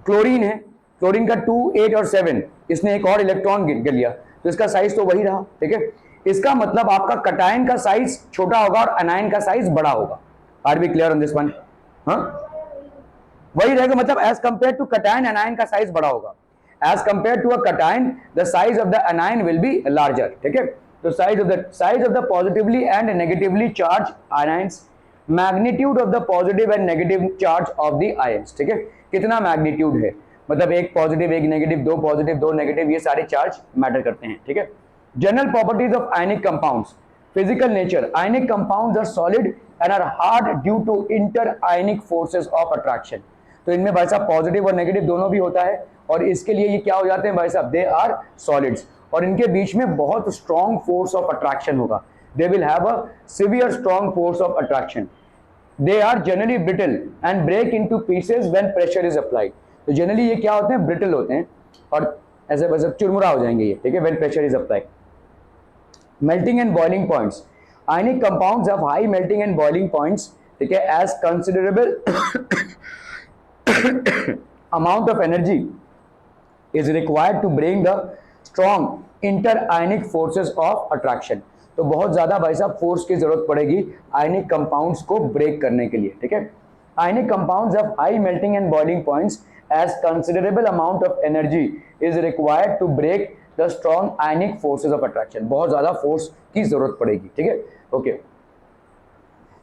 क्लोरीन है, क्लोरीन का 2, 8 और 7, इसने एक और इलेक्ट्रॉन गिर लिया तो इसका साइज तो वही रहा, ठीक है। इसका मतलब आपका कटायन का साइज छोटा होगा और अनायन का साइज बड़ा होगा। Are we clear on this one, हाँ वही रहेगा, मतलब as compare to cation anion का साइज बड़ा होगा, as compare to a cation the size of the anion will be larger, ठीक है। तो size of the positively and negatively charge ions, magnitude of the positive and negative charge of the ions, ठीक है, कितना magnitude है, मतलब एक positive एक नेगेटिव, दो पॉजिटिव दो नेगेटिव, ये सारे चार्ज मैटर करते हैं, ठीक है। General properties of ionic compounds, physical nature, ionic compounds are solid and are hard due to inter ionic forces of attraction. तो इनमें भाई साहब पॉजिटिव और नेगेटिव दोनों भी होता है, और इसके लिए ये क्या हो जाते हैं भाई साहब, दे आर सॉलिड्स, और इनके बीच में बहुत स्ट्रॉन्ग फोर्स ऑफ अट्रैक्शन होगा, they will have a severe strong force of attraction. They are generally brittle and break into pieces when pressure is applied. तो जनरली ये क्या होते हैं, ब्रिटल होते हैं और ऐसे बस चुरमुरा हो जाएंगे ये, ठीक है, when pressure is applied. Melting and boiling points, ionic compounds have high melting and boiling points, ठीक है, as considerable amount of energy is required to bring the strong inter-ionic forces of attraction। तो बहुत ज्यादा भाई साहब force की जरूरत पड़ेगी आयनिक कंपाउंड्स को ब्रेक करने के लिए, ठीक है। Ionic compounds have high melting and boiling points as considerable amount of energy is required to break the strong ionic forces of attraction। बहुत ज्यादा फोर्स की जरूरत पड़ेगी, ठीक है, okay.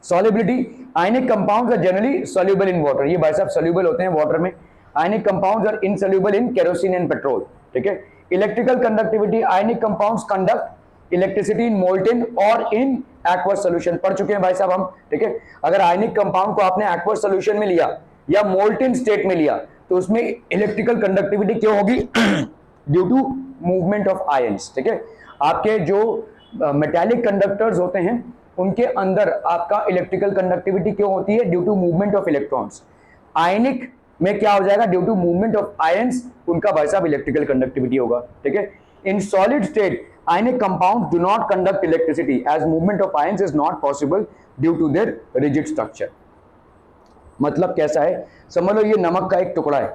Solubility, ionic compounds are generally soluble in water। ये भाई साहब soluble होते हैं वाटर में। Ionic compounds are insoluble in kerosene and petrol, ठीक है। Electrical conductivity, ionic compounds conduct electricity in molten or in aqueous solution। पढ़ चुके हैं भाई साहब हम, ठीक है। अगर ionic compound को आपने aqueous solution में लिया या molten state में लिया तो उसमें इलेक्ट्रिकल कंडक्टिविटी क्यों होगी, due to movement of ions, ठीक है। आपके जो मेटालिक कंडक्टर्स होते हैं उनके अंदर आपका इलेक्ट्रिकल कंडक्टिविटी क्यों होती है? Due to movement of electrons. Ionic में क्या हो जाएगा? Due to movement of ions उनका भाई साहब इलेक्ट्रिकल कंडक्टिविटी होगा, ठीक है। In solid state ionic compound do not conduct electricity as movement of ions is not possible due to their rigid structure. मतलब कैसा है? समझ लो ये नमक का एक टुकड़ा है,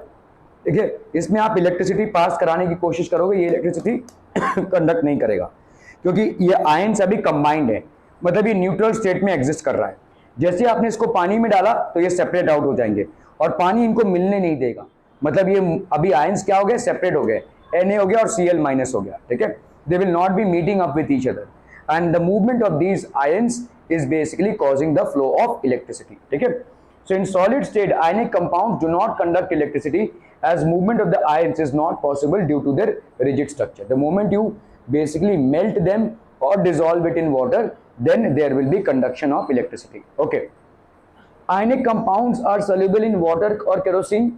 ठीक है, इसमें आप इलेक्ट्रिसिटी पास कराने की कोशिश करोगे, ये इलेक्ट्रिसिटी कंडक्ट नहीं करेगा क्योंकि ये आयंस अभी कंबाइंड है, मतलब ये न्यूट्रल स्टेट में एग्जिस्ट कर रहा है। जैसे आपने इसको पानी में डाला तो ये सेपरेट आउट हो जाएंगे और पानी इनको मिलने नहीं देगा, मतलब ये अभी आयंस क्या हो गए? सेपरेट हो गए, Na हो गया और Cl माइनस हो गया, ठीक है। They will not be meeting up with each other and the movement of these ions is basically causing the flow of electricity, ठीक है। So in solid state, ionic compounds do not conduct electricity as movement of the ions is not possible due to their rigid structure. The moment you basically melt them or dissolve it in water, then there will be conduction of electricity. Okay. Ionic compounds are soluble in water or kerosene.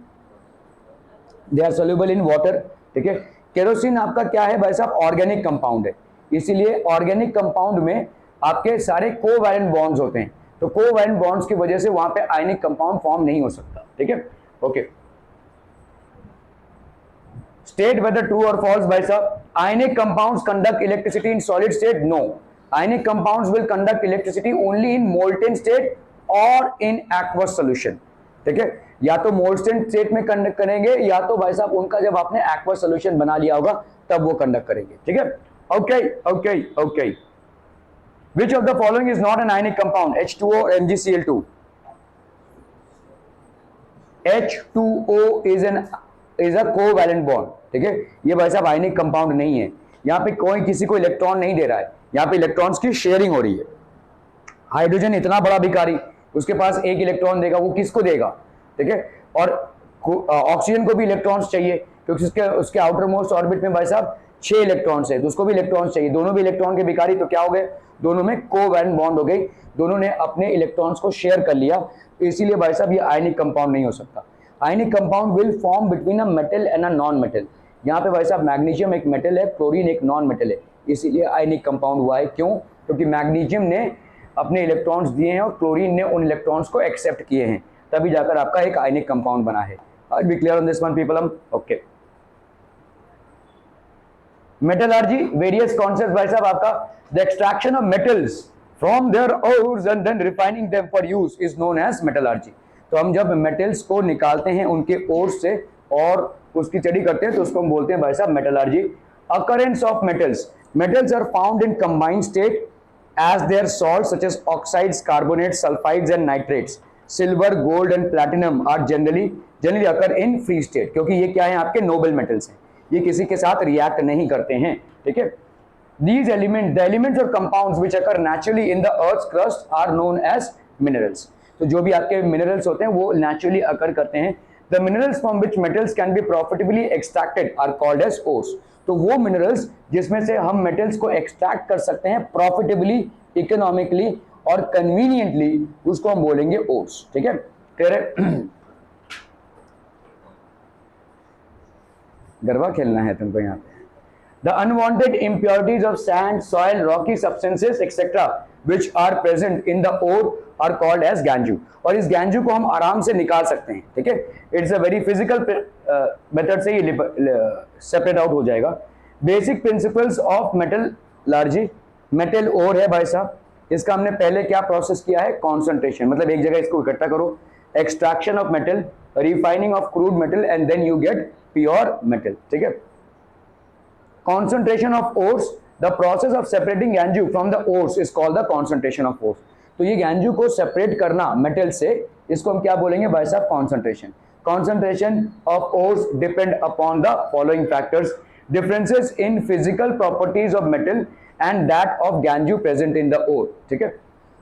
They are soluble in water. ठीक है। Kerosene आपका क्या है भाई साहब? Organic compound है, इसीलिए organic compound में आपके सारे कोवैलेंट बॉन्ड्स होते हैं, तो कोवैलेंट बॉन्ड्स की वजह से वहां पे आयनिक कंपाउंड फॉर्म नहीं हो सकता, ठीक है। ओके, स्टेट वेदर ट्रू और फॉल्स भाई साहब। Ionic compounds conduct electricity in solid state? No, ionic compounds will conduct electricity only in molten state और इन एक्वस सोल्यूशन, ठीक है। या तो मोल्टेन स्टेट में कंडक्ट करेंगे या तो भाई साहब उनका जब आपने एक्वस सोल्यूशन बना लिया होगा तब वो कंडक्ट करेंगे, ठीक है। Okay okay okay, which of the following is not an ionic compound? H2O or MgCl2? H2O is a covalent bond, ठीक है। ये भाई साहब आयनिक कंपाउंड नहीं है, यहाँ पे कोई किसी को इलेक्ट्रॉन नहीं दे रहा है, यहाँ पे इलेक्ट्रॉन्स की शेयरिंग हो रही है। हाइड्रोजन इतना बड़ा भिखारी, उसके पास एक इलेक्ट्रॉन देगा, वो किसको देगा, ठीक है। और ऑक्सीजन को भी इलेक्ट्रॉन्स चाहिए क्योंकि उसके आउटर मोस्ट ऑर्बिट में भाई साहब 6 इलेक्ट्रॉन्स है, तो उसको भी इलेक्ट्रॉन्स चाहिए। दोनों भी इलेक्ट्रॉन के भिखारी, तो क्या हो गए? दोनों में कोवैलेंट बॉन्ड हो गई, दोनों ने अपने इलेक्ट्रॉन्स को शेयर कर लिया, तो इसीलिए भाई साहब ये आयनिक कंपाउंड नहीं हो सकता। Ionic compound will form between a metal and a non metal. यहाँ पे भाई साहब मैग्नीशियम एक मेटल है, क्लोरीन एक नॉन मेटल है, इसीलिए आयनिक कंपाउंड हुआ है। क्यों? क्योंकि मैग्नीशियम ने अपने इलेक्ट्रॉन्स दिए हैं और क्लोरीन ने उन इलेक्ट्रॉन्स को एक्सेप्ट किए हैं, तभी जाकर आपका एक आयनिक कंपाउंड बना है। Are be clear on this one people? Okay. Metallurgy, various concept भाई साहब आपका। The extraction of metals from their ores and then refining them for use is known as metallurgy. तो हम जब मेटल्स को निकालते हैं उनके ओर्स से और उसकी स्टडी करते हैं तो उसको हम बोलते हैं भाई साहब metallurgy. Occurrence of metals, metals are found in combined state as their salts such as oxides, carbonates, sulfides and nitrates. Silver, gold and platinum are generally occur in free state, क्योंकि ये क्या है? आपके नोबल मेटल्स हैं, ये किसी के साथ रिएक्ट नहीं करते हैं, ठीक है। These elements, the elements or compounds which occur naturally in the earth's crust are known as minerals. तो जो भी आपके मिनरल्स होते हैं वो नेचुरली अकर करते हैं। The minerals from which metals can be profitably extracted are called as ores. तो वो मिनरल्स जिसमें से हम मेटल्स को एक्सट्रैक्ट कर सकते हैं प्रॉफिटेबली, इकोनॉमिकली और कन्वीनियंटली, उसको हम बोलेंगे ओर्स, ठीक है। क्लियर है? गरबा खेलना है तुमको यहाँ पे। The unwanted impurities of sand, soil, rocky substances, etc., which are present in the ore are called as ganju. और इस ganju को हम आराम से निकाल सकते हैं, ठीक है। It's a very physical method से ये separate out हो जाएगा। Basic principles of metallurgy, metal ore है भाई साहब, इसका हमने पहले क्या प्रोसेस किया है? कॉन्सेंट्रेशन, मतलब एक जगह इसको इकट्ठा करो, extraction of metal, refining of crude metal and then you get pure metal, ठीक है। Concentration of ores, the process of separating ganju from the ores is called the concentration of ores. तो ये ganju को separate करना metal से, इसको हम क्या बोलेंगे भाई साहब? concentration. Concentration of ores depend upon the following factors: differences in physical properties of metal and that of ganju present in the ore, ठीक है।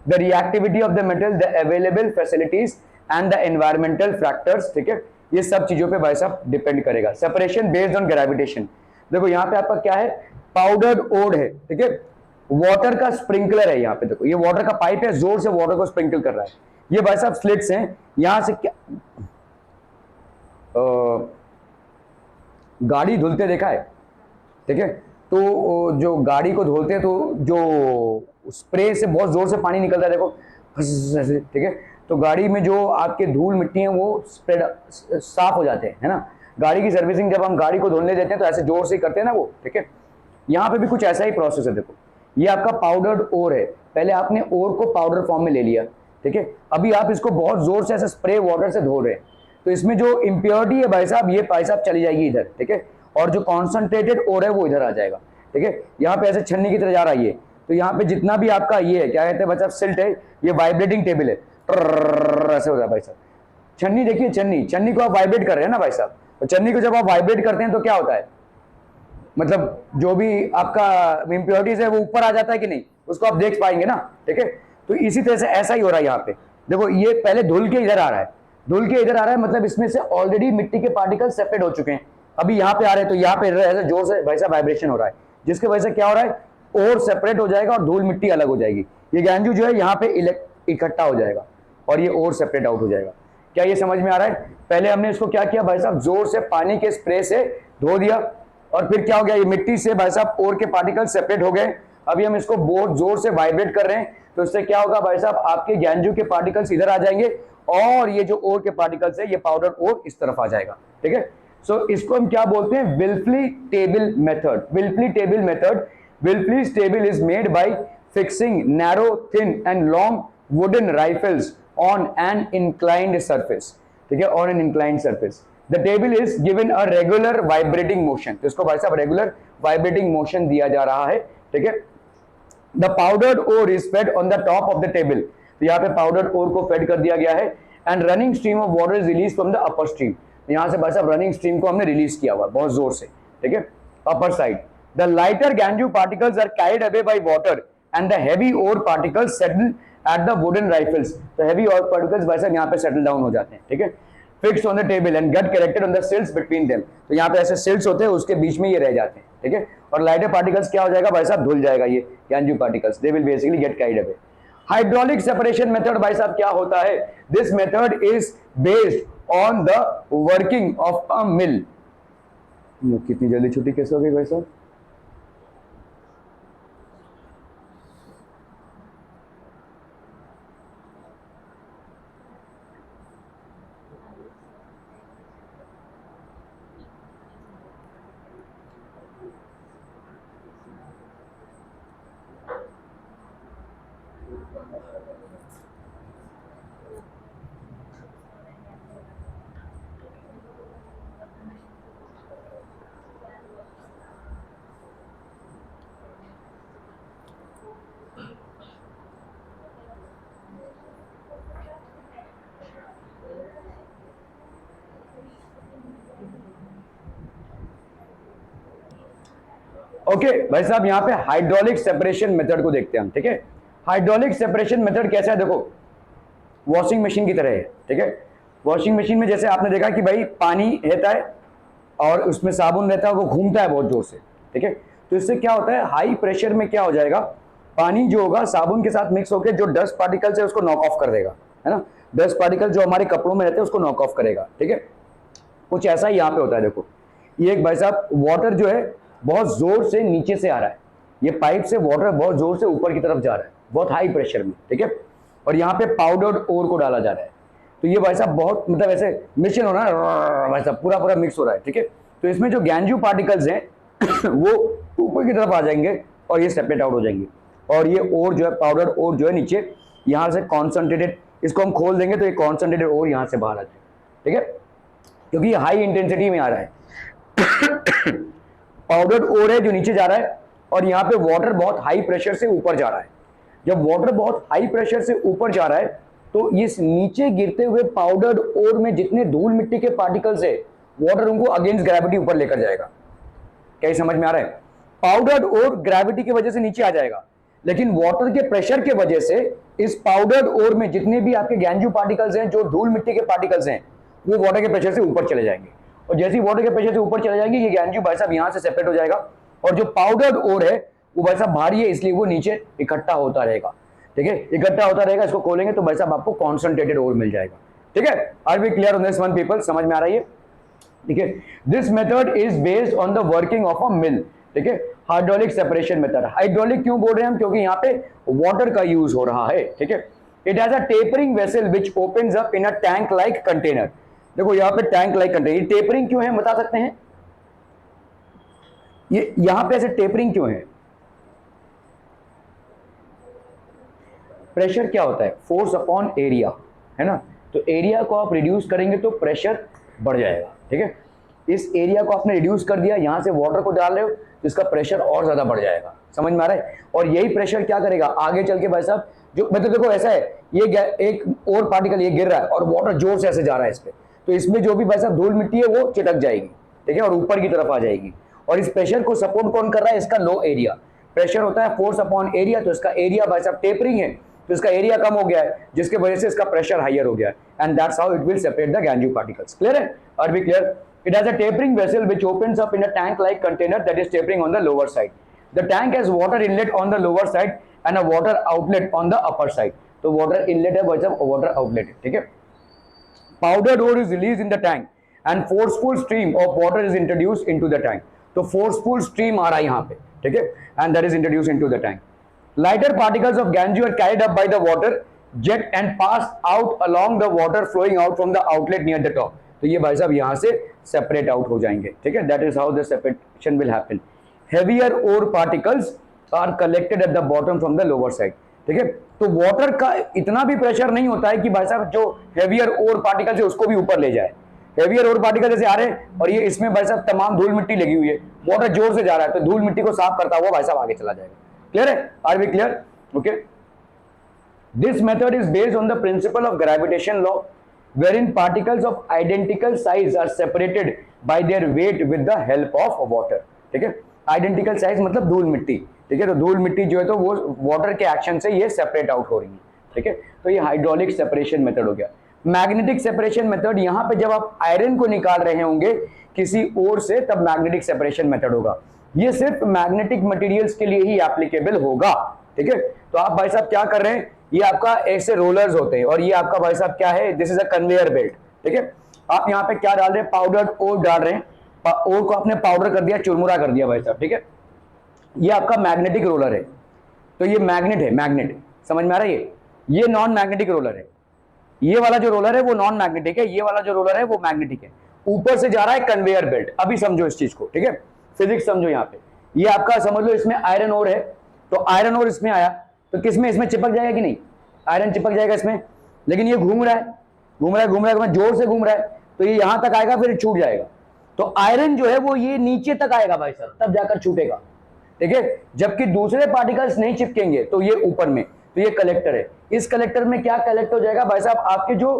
The reactivity of the metal, the available facilities and the environmental factors, ठीक है, ये सब चीजों पे भाई साहब डिपेंड करेगा। Separation based on gravitation, देखो यहाँ पे आपका क्या है? पाउडर्ड ओड है, ठीक है। वाटर का स्प्रिंकलर है, यहाँ पे देखो ये वाटर का पाइप है, जोर से वाटर को स्प्रिंकल कर रहा है। ये भाई साहब स्लिट्स हैं, यहां से क्या गाड़ी धुलते देखा है, ठीक है। तो जो गाड़ी को धुलते हैं तो जो स्प्रे से बहुत जोर से पानी निकलता है, देखो ऐसे, ठीक है। तो गाड़ी में जो आपके धूल मिट्टी है वो स्प्रेड साफ हो जाते हैं, है ना। गाड़ी की सर्विसिंग जब हम गाड़ी को धोने देते हैं तो ऐसे जोर से करते हैं ना वो, ठीक है। यहाँ पे भी कुछ ऐसा ही प्रोसेस है, देखो ये आपका पाउडर्ड ओर है, पहले आपने ओर को पाउडर फॉर्म में ले लिया, ठीक है। अभी आप इसको बहुत जोर से ऐसे स्प्रे वाटर से धो रहे हैं, तो इसमें जो इम्प्योरिटी है भाई साहब, ये भाई साहब चली जाएगी इधर, ठीक है। और जो कॉन्सेंट्रेटेड ओर है वो इधर आ जाएगा, ठीक है। यहाँ पे ऐसे छन्नी की तरह जा रहा है ये, तो यहाँ पे जितना भी आपका ये है, क्या कहते हैं भाई साहब, सिल्ट है, ये वाइब्रेटिंग टेबल है, ऐसे हो रहा है भाई साहब। छन्नी देखिए, छन्नी को आप वाइब्रेट कर रहे हैं ना भाई साहब, तो छन्नी को जब आप वाइब्रेट करते हैं तो क्या होता है, मतलब जो भी आपका इम्प्योरिटीज है वो ऊपर आ जाता है कि नहीं, उसको आप देख पाएंगे ना, ठीक है। तो इसी तरह से ऐसा ही हो रहा है यहाँ पे, देखो ये पहले धुल के इधर आ रहा है, धुल के इधर आ रहा है, मतलब इसमें से ऑलरेडी मिट्टी के पार्टिकल सेपरेट हो चुके हैं, अभी यहाँ पे आ रहे हैं, तो यहाँ पे ऐसे जोर से वैसा वाइब्रेशन हो रहा है, जिसके वजह से क्या हो रहा है, और सेपरेट हो जाएगा और धूल मिट्टी अलग हो जाएगी, ये गैंजू जो है यहाँ पे इकट्ठा हो जाएगा और ये और सेपरेट आउट हो जाएगा। क्या ये समझ में आ रहा है? पहले हमने इसको क्या किया भाई साहब, जोर से पानी के स्प्रे से धो दिया, और फिर क्या हो गया, ये मिट्टी से भाई साहब और के पार्टिकल सेपरेट हो गए। अभी हम इसको बहुत जोर से वाइब्रेट कर रहे हैं, तो इससे क्या होगा भाई साहब, आपके गैंजू के पार्टिकल्स इधर आ जाएंगे और ये जो ओर के पार्टिकल्स है ये पाउडर और इस तरफ आ जाएगा, ठीक है। सो इसको हम क्या बोलते हैं, Wilfley table method. Wilfley table method, Wilfley's table is made by fixing narrow, thin and long wooden rifles on an inclined surface, ठीक है, on an inclined surface. The table is given a regular vibrating motion, तो इसको भाई साहब regular vibrating motion दिया जा रहा है, ठीक है। The powdered ore is fed on the top of the table, तो यहाँ पे पाउडर्ड ओर को फेड कर दिया गया है, and running stream of water is release from the upper stream, यहाँ से भाई साहब रनिंग स्ट्रीम को हमने रिलीज किया हुआ बहुत जोर से, ठीक है, upper side. The lighter gangue particles are carried away by water and the heavy ore particles settle at the wooden rifles, तो हेवी ओर पार्टिकल्स भाई साहब यहाँ पे सेटल डाउन हो जाते हैं, ठीक है, fixed on the table and get collected on the silts between them, तो यहाँ पे ऐसे सिल्ट्स होते हैं, उसके बीच में ये रह जाते हैं, ठीक है। और लाइटर पार्टिकल्स क्या हो जाएगा भाई साहब, धुल जाएगा ये gangue particles, they will basically get carried away. Hydraulic separation method भाई साहब क्या होता है, this method is based on the working of a mill. कितनी जल्दी छुट्टी कैसे हो गई भाई साहब? ओके भाई साहब, यहाँ पे हाइड्रोलिक सेपरेशन मेथड को देखते हैं हम, ठीक है। हाइड्रोलिक सेपरेशन मेथड कैसा है, देखो वॉशिंग मशीन की तरह है, ठीक है। वॉशिंग मशीन में जैसे आपने देखा कि भाई पानी रहता है और उसमें साबुन रहता है, वो घूमता है बहुत जोर से, ठीक है। तो इससे क्या होता है, हाई प्रेशर में क्या हो जाएगा, पानी जो होगा साबुन के साथ मिक्स होकर जो डस्ट पार्टिकल्स है उसको नॉक ऑफ कर देगा, है ना। डस्ट पार्टिकल जो हमारे कपड़ों में रहते हैं उसको नॉक ऑफ करेगा, ठीक है। कुछ ऐसा ही यहाँ पे होता है, देखो ये एक भाई साहब वाटर जो है बहुत जोर से नीचे से आ रहा है, ये पाइप से वाटर बहुत जोर से ऊपर की तरफ जा रहा है बहुत हाई प्रेशर में, ठीक है। और यहाँ पे पाउडर्ड ओर को डाला जा रहा है, तो ये भाई साहब बहुत मतलब ऐसे मिश्रण हो रहा है भाई साहब, पूरा पूरा मिक्स हो रहा है, ठीक है। तो इसमें जो गैंजू पार्टिकल्स हैं वो ऊपर की तरफ आ जाएंगे और ये सेपरेट आउट हो जाएंगे, और ये ओर जो है पाउडर्ड ओर जो है नीचे यहाँ से कॉन्सेंट्रेटेड, इसको हम खोल देंगे तो ये कॉन्सेंट्रेटेड ओर यहाँ से बाहर आ जाएगा, ठीक है, क्योंकि ये हाई इंटेंसिटी में आ रहा है। पाउडर्ड ओर है जो नीचे जा रहा है और यहाँ पे वाटर बहुत हाई प्रेशर से ऊपर जा रहा है। जब वाटर बहुत हाई प्रेशर से ऊपर जा रहा है तो इस नीचे गिरते हुए पाउडर्ड ओर में जितने धूल मिट्टी के पार्टिकल्स है वाटर उनको अगेंस्ट ग्रेविटी ऊपर लेकर जाएगा। क्या समझ में आ रहा है? पाउडर्ड ओर ग्रेविटी की वजह से नीचे आ जाएगा, लेकिन वाटर के प्रेशर के वजह से इस पाउडर्ड ओर में जितने भी आपके गैंजू पार्टिकल्स हैं, जो धूल मिट्टी के पार्टिकल्स हैं, वो वाटर के प्रेशर से ऊपर चले जाएंगे, और जैसे ही वाटर के प्रेशर से ऊपर चले जाएंगे ये गैंजू भाई साहब यहाँ से सेपरेट हो जाएगा, और जो पाउडर्ड ओर है वो भाई साहब भारी है इसलिए वो नीचे इकट्ठा होता रहेगा, ठीक है, इकट्ठा होता रहेगा। इसको खोलेंगे तो भाई साहब आपको कॉन्सेंट्रेटेड ओर मिल जाएगा, ठीक है। Are we clear on this one people? समझ में आ रही है? ठीक है। This method is based on the working of a mill, ठीक है। Hydraulic separation method. हाइड्रोलिक क्यों बोल रहे हैं हम, क्योंकि यहाँ पे वाटर का यूज हो रहा है, ठीक है। It has a tapering vessel which opens up in a tank like container. देखो यहाँ पे टैंक लाइक कंटेनर, टेपरिंग क्यों है बता सकते हैं, ये यहां पे ऐसे टेपरिंग क्यों है? प्रेशर क्या होता है, फोर्स अपॉन एरिया, है ना। तो एरिया को आप रिड्यूस करेंगे तो प्रेशर बढ़ जाएगा, ठीक है। इस एरिया को आपने रिड्यूस कर दिया, यहां से वाटर को डाल रहे हो तो इसका प्रेशर और ज्यादा बढ़ जाएगा, समझ में आ रहा है। और यही प्रेशर क्या करेगा आगे चल के भाई साहब, जो मतलब देखो ऐसा है, ये एक और पार्टिकल ये गिर रहा है और वाटर जोर से ऐसे जा रहा है इस पे, तो इसमें जो भी भाई साहब धूल मिट्टी है वो चिटक जाएगी, ठीक है, और ऊपर की तरफ आ जाएगी। और इस प्रेशर को सपोर्ट कौन कर रहा है, इसका लो एरिया। प्रेशर होता है फोर्स अपॉन एरिया, तो इसका एरिया भाई साहब टेपरिंग है तो इसका एरिया कम हो गया है, जिसके वजह से इसका प्रेशर हायर हो गया है, and that's how it will separate the gangue particles. Clear है, are we clear? It has a tapering vessel which opens up in a tank-like container that is tapering on the lower side. The tank has water inlet on the lower side and a water outlet on the upper side. तो water inlet है भाई साहब, water outlet है, ठीक है। Powdered ore is released in the tank and forceful stream of water is introduced into the tank. तो forceful stream आ रहा है यहाँ पे, ठीक है, and that is introduced into the tank. Lighter particles of Ganju are carried up by the water jet and passed out along the water flowing out from the outlet near the top. तो ये भाई साहब यहाँ से separate out हो जाएंगे, ठीक है। That is how the separation will happen. Heavier ore particles are collected at the bottom from the lower side, ठीक है। तो वाटर का इतना भी प्रेशर नहीं होता है कि भाई साहब जो हेवियर ओर पार्टिकल्स है उसको भी ऊपर ले जाए। हेवियर ओर पार्टिकल जैसे आ रहे हैं और ये इसमें भाई साहब तमाम धूल मिट्टी लगी हुई है, वाटर जोर से जा रहा है तो धूल मिट्टी को साफ करता हुआ भाई साहब आगे चला जाएगा। क्लियर है, are we clear? Okay, this method is based on the principle of gravitation law wherein particles of identical size are separated by their weight with the help of water, ठीक है। आइडेंटिकल साइज मतलब धूल मिट्टी, ठीक है। तो धूल मिट्टी जो है तो वो वाटर के एक्शन से ये सेपरेट आउट हो रही है, ठीक है। तो ये हाइड्रोलिक सेपरेशन मेथड हो गया। मैग्नेटिक सेपरेशन मेथड, यहाँ पे जब आप आयरन को निकाल रहे होंगे किसी ओर से तब मैग्नेटिक सेपरेशन मेथड होगा। ये सिर्फ मैग्नेटिक मटेरियल्स के लिए ही एप्लीकेबल होगा, ठीक है। तो आप भाई साहब क्या कर रहे हैं, ये आपका ऐसे रोलर्स होते हैं और ये आपका भाई साहब क्या है, this is a conveyor belt, ठीक है। आप यहाँ पे क्या डाल रहे हैं, पाउडर्ड ओर डाल रहे हैं, ओर को आपने पाउडर कर दिया, चुरमुरा कर दिया भाई साहब, ठीक है। ये आपका मैग्नेटिक रोलर है, तो ये मैग्नेट है, मैग्नेट समझ में आ रहा है। ये नॉन मैग्नेटिक रोलर है, ये वाला जो रोलर है वो नॉन मैग्नेटिक है, ये वाला जो रोलर है वो मैग्नेटिक है। ऊपर से जा रहा है कन्वेयर बेल्ट। अभी समझो इस चीज को, ठीक है, फिजिक्स समझो। यहाँ पे ये आपका समझ लो, इसमें आयरन ओर है तो आयरन ओर इसमें आया तो किसमें, इसमें चिपक जाएगा कि नहीं, आयरन चिपक जाएगा इसमें। लेकिन ये घूम रहा है, घूम रहा है, घूम रहा है, जोर से घूम रहा है तो ये यहां तक आएगा फिर छूट जाएगा। तो आयरन जो है वो ये नीचे तक आएगा भाई साहब, तब जाकर छूटेगा, ठीक है। जबकि दूसरे पार्टिकल्स नहीं चिपकेंगे तो ये ऊपर में, तो ये कलेक्टर है। इस कलेक्टर में क्या कलेक्ट हो जाएगा भाई साहब, आपके जो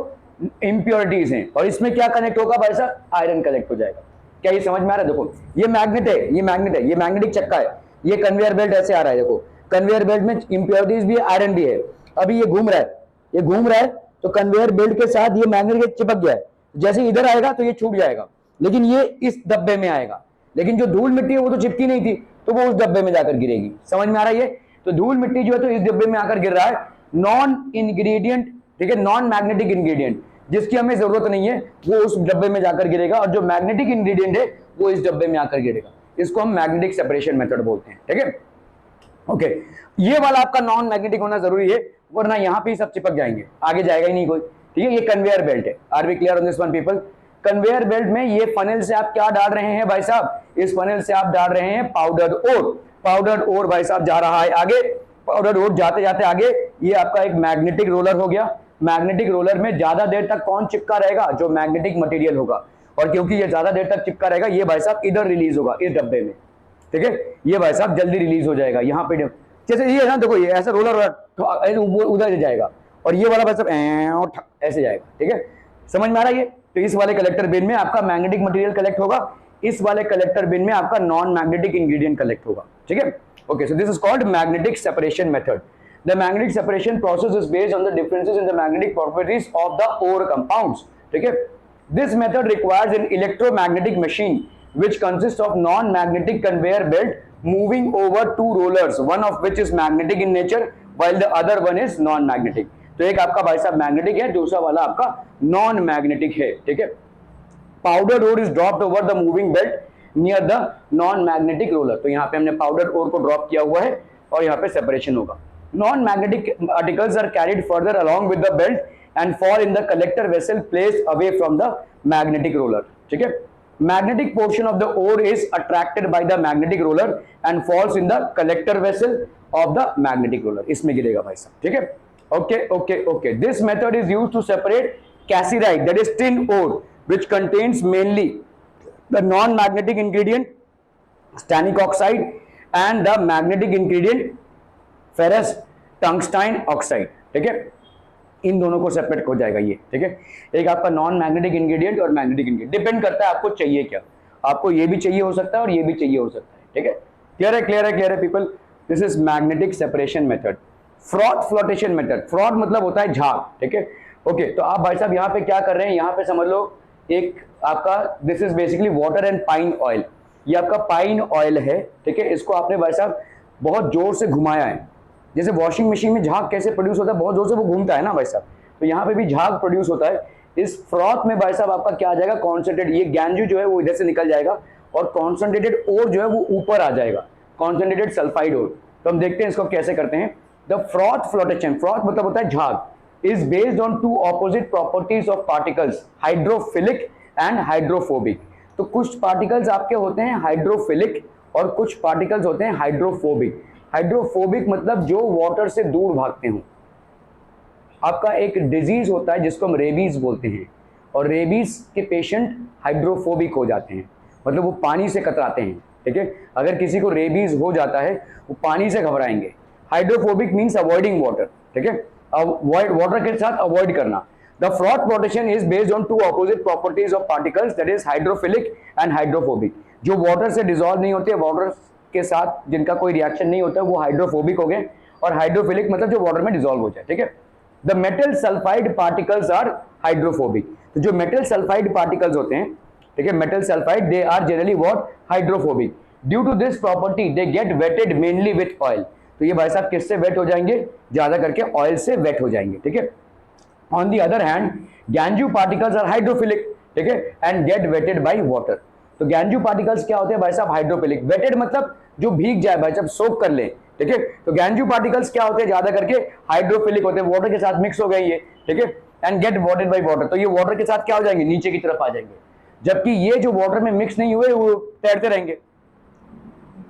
इंप्योरिटीज हैं, और इसमें क्या कनेक्ट होगा भाई साहब, आयरन कलेक्ट हो जाएगा। क्या ये समझ में आ रहा है? देखो ये मैग्नेट है, ये मैग्नेट है, ये मैग्नेटिक चक्का है, ये कन्वेयर बेल्ट ऐसे आ रहा है। देखो कन्वेयर बेल्ट में इंप्योरिटीज भी है, आयरन भी है। अभी ये घूम रहा है, ये घूम रहा है तो कन्वेयर बेल्ट के साथ ये मैग्नेट के चिपक गया है। जैसे इधर आएगा तो ये छूट जाएगा, लेकिन ये इस डब्बे में आएगा। लेकिन जो धूल मिट्टी है वो तो चिपकी नहीं थी, तो वो उस डब्बे में जाकर गिरेगी। समझ में आ रहा है ये? तो धूल मिट्टी जो है तो इस डब्बे में आकर गिर रहा है, नॉन इंग्रेडिएंट, ठीक है, नॉन मैग्नेटिक इंग्रेडिएंट जिसकी हमें जरूरत नहीं है वो उस डब्बे में जाकर गिरेगा, और जो मैग्नेटिक इंग्रेडिएंट है वो इस डब्बे में आकर गिरेगा। इसको हम मैग्नेटिक सेपरेशन मेथड बोलते हैं, ठीक है। ओके, ये वाला आपका नॉन मैग्नेटिक होना जरूरी है, वरना यहाँ पे सब चिपक जाएंगे, आगे जाएगा ही नहीं कोई, ठीक है। ये कन्वेयर बेल्ट है, are we clear on this one people? Conveyor belt में ये फनल से आप क्या डाल रहे हैं भाई साहब, इस फनल से आप डाल रहे हैं पाउडर्ड ओर। पाउडर्ड ओर भाई साहब जा रहा है आगे, पाउडर्ड ओर जाते जाते आगे ये आपका एक मैग्नेटिक रोलर हो गया। मैग्नेटिक रोलर में ज्यादा देर तक कौन चिपका रहेगा, जो मैग्नेटिक मटेरियल होगा, और क्योंकि ये ज्यादा देर तक चिपका रहेगा ये भाई साहब इधर रिलीज होगा इस डब्बे में, ठीक है। ये भाई साहब जल्दी रिलीज हो जाएगा यहाँ पे, जैसे ये ना देखो, ये ऐसा रोलर उधर जाएगा और ये वाला भाई साहब ऐसे जाएगा, ठीक है। समझ में आ रहा है ये? तो इस वाले कलेक्टर बिन में आपका मैग्नेटिक मटेरियल कलेक्ट होगा, इस वाले कलेक्टर बिन में आपका नॉन मैग्नेटिक इंग्रेडिएंट कलेक्ट होगा, ठीक है। Okay, so this is called magnetic separation method. The magnetic separation process is based on the differences in the magnetic properties of the ore compounds, ठीक है। This method requires an electromagnetic machine which consists of non-magnetic conveyor belt moving over two rollers, one of which is magnetic in nature while the other one is non-magnetic. तो एक आपका भाई साहब magnetic है, दूसरा वाला आपका नॉन मैग्नेटिक है, ठीक है। Powdered ore is dropped over the moving belt near the non magnetic roller. तो यहाँ पे हमने पाउडर ओर को ड्रॉप किया हुआ है और यहाँ पे सेपरेशन होगा। Non magnetic particles are carried further along with the belt and fall in the collector vessel placed away from the magnetic roller. ठीक है, magnetic portion of the ore is attracted by the magnetic roller and falls in the collector vessel of the magnetic roller. इसमें गिरेगा भाई साहब। ठीक है, okay okay okay. This method is used to separate cassiterite that is tin ore which contains mainly the non-magnetic ingredient stannic oxide and the magnetic ingredient ferrous tungsten oxide। ठीक है, इन दोनों को सेपरेट हो जाएगा ये। ठीक है, एक आपका नॉन मैग्नेटिक इंग्रेडिएंट और मैग्नेटिक इंग्रेडिएंट, डिपेंड करता है आपको चाहिए क्या। आपको ये भी चाहिए हो सकता है और ये भी चाहिए हो सकता है। ठीक है, क्लियर है क्लियर है क्लियर है people. This is magnetic separation method. Fraud flotation method, fraud मतलब होता है झाग। ठीक है, ओके। तो आप भाई साहब यहाँ पे क्या कर रहे हैं, यहाँ पे समझ लो एक आपका this is basically water and pine oil. ये आपका पाइन ऑयल है। ठीक है, इसको आपने भाई साहब बहुत जोर से घुमाया है। जैसे वॉशिंग मशीन में झाग कैसे प्रोड्यूस होता है, बहुत जोर से वो घूमता है ना भाई साहब, तो यहाँ पे भी झाग प्रोड्यूस होता है। इस फ्रॉथ में भाई साहब आपका क्या आ जाएगा, कॉन्सेंट्रेटेड ये गैंजू जो है वो इधर से निकल जाएगा और कॉन्सेंट्रेटेड ओर जो है वो ऊपर आ जाएगा, कॉन्सेंट्रेटेड सल्फाइड ओर। तो हम देखते हैं इसको कैसे करते हैं। द फ्रॉथ फ्लोटेशन, फ्रॉथ मतलब होता है झाग, is based on two opposite properties of particles, hydrophilic and hydrophobic. तो कुछ पार्टिकल्स आपके होते हैं हाइड्रोफिलिक और कुछ पार्टिकल्स होते हैं हाइड्रोफोबिक। हाइड्रोफोबिक मतलब जो वाटर से दूर भागते हो। आपका एक डिजीज होता है जिसको हम रेबीज बोलते हैं, और रेबीज के पेशेंट हाइड्रोफोबिक हो जाते हैं, मतलब वो पानी से कतराते हैं। ठीक है, अगर किसी को रेबीज हो जाता है वो पानी से घबराएंगे। Hydrophobic means avoiding water. ठीक है, अवॉइड वाटर के साथ अवॉइड करना। The froth flotation is based on two opposite properties of particles that is hydrophilic and hydrophobic. जो वाटर से डिसॉल्व नहीं होते, वाटर के साथ जिनका कोई रिएक्शन नहीं होता, वो हाइड्रोफोबिक हो गए, और हाइड्रोफिलिक मतलब जो वाटर में डिसॉल्व हो जाए। ठीक है, the metal sulphide particles are hydrophobic. तो जो मेटल सल्फाइड पार्टिकल्स होते हैं, ठीक है, metal sulphide, they are generally what, hydrophobic. Due to this property they get wetted mainly with oil. तो ये भाई साहब किससे वेट हो जाएंगे, ज्यादा करके ऑयल से वेट हो जाएंगे। ठीक है, on the other hand gangue particles are hydrophilic. ठीक है, and get wetted by water. तो गैंजू पार्टिकल्स क्या होते हैं भाई साहब, हाइड्रोफिलिक। वेटेड मतलब जो भीग जाए भाई साहब, सोक कर ले। ठीक है, तो गैंजू पार्टिकल्स क्या होते हैं, ज्यादा करके हाइड्रोफिलिक होते हैं, वाटर के साथ मिक्स हो गए ये। ठीक है, and get wetted by water. तो ये वाटर के साथ क्या हो जाएंगे, नीचे की तरफ आ जाएंगे, जबकि ये जो वाटर में मिक्स नहीं हुए वो तैरते रहेंगे।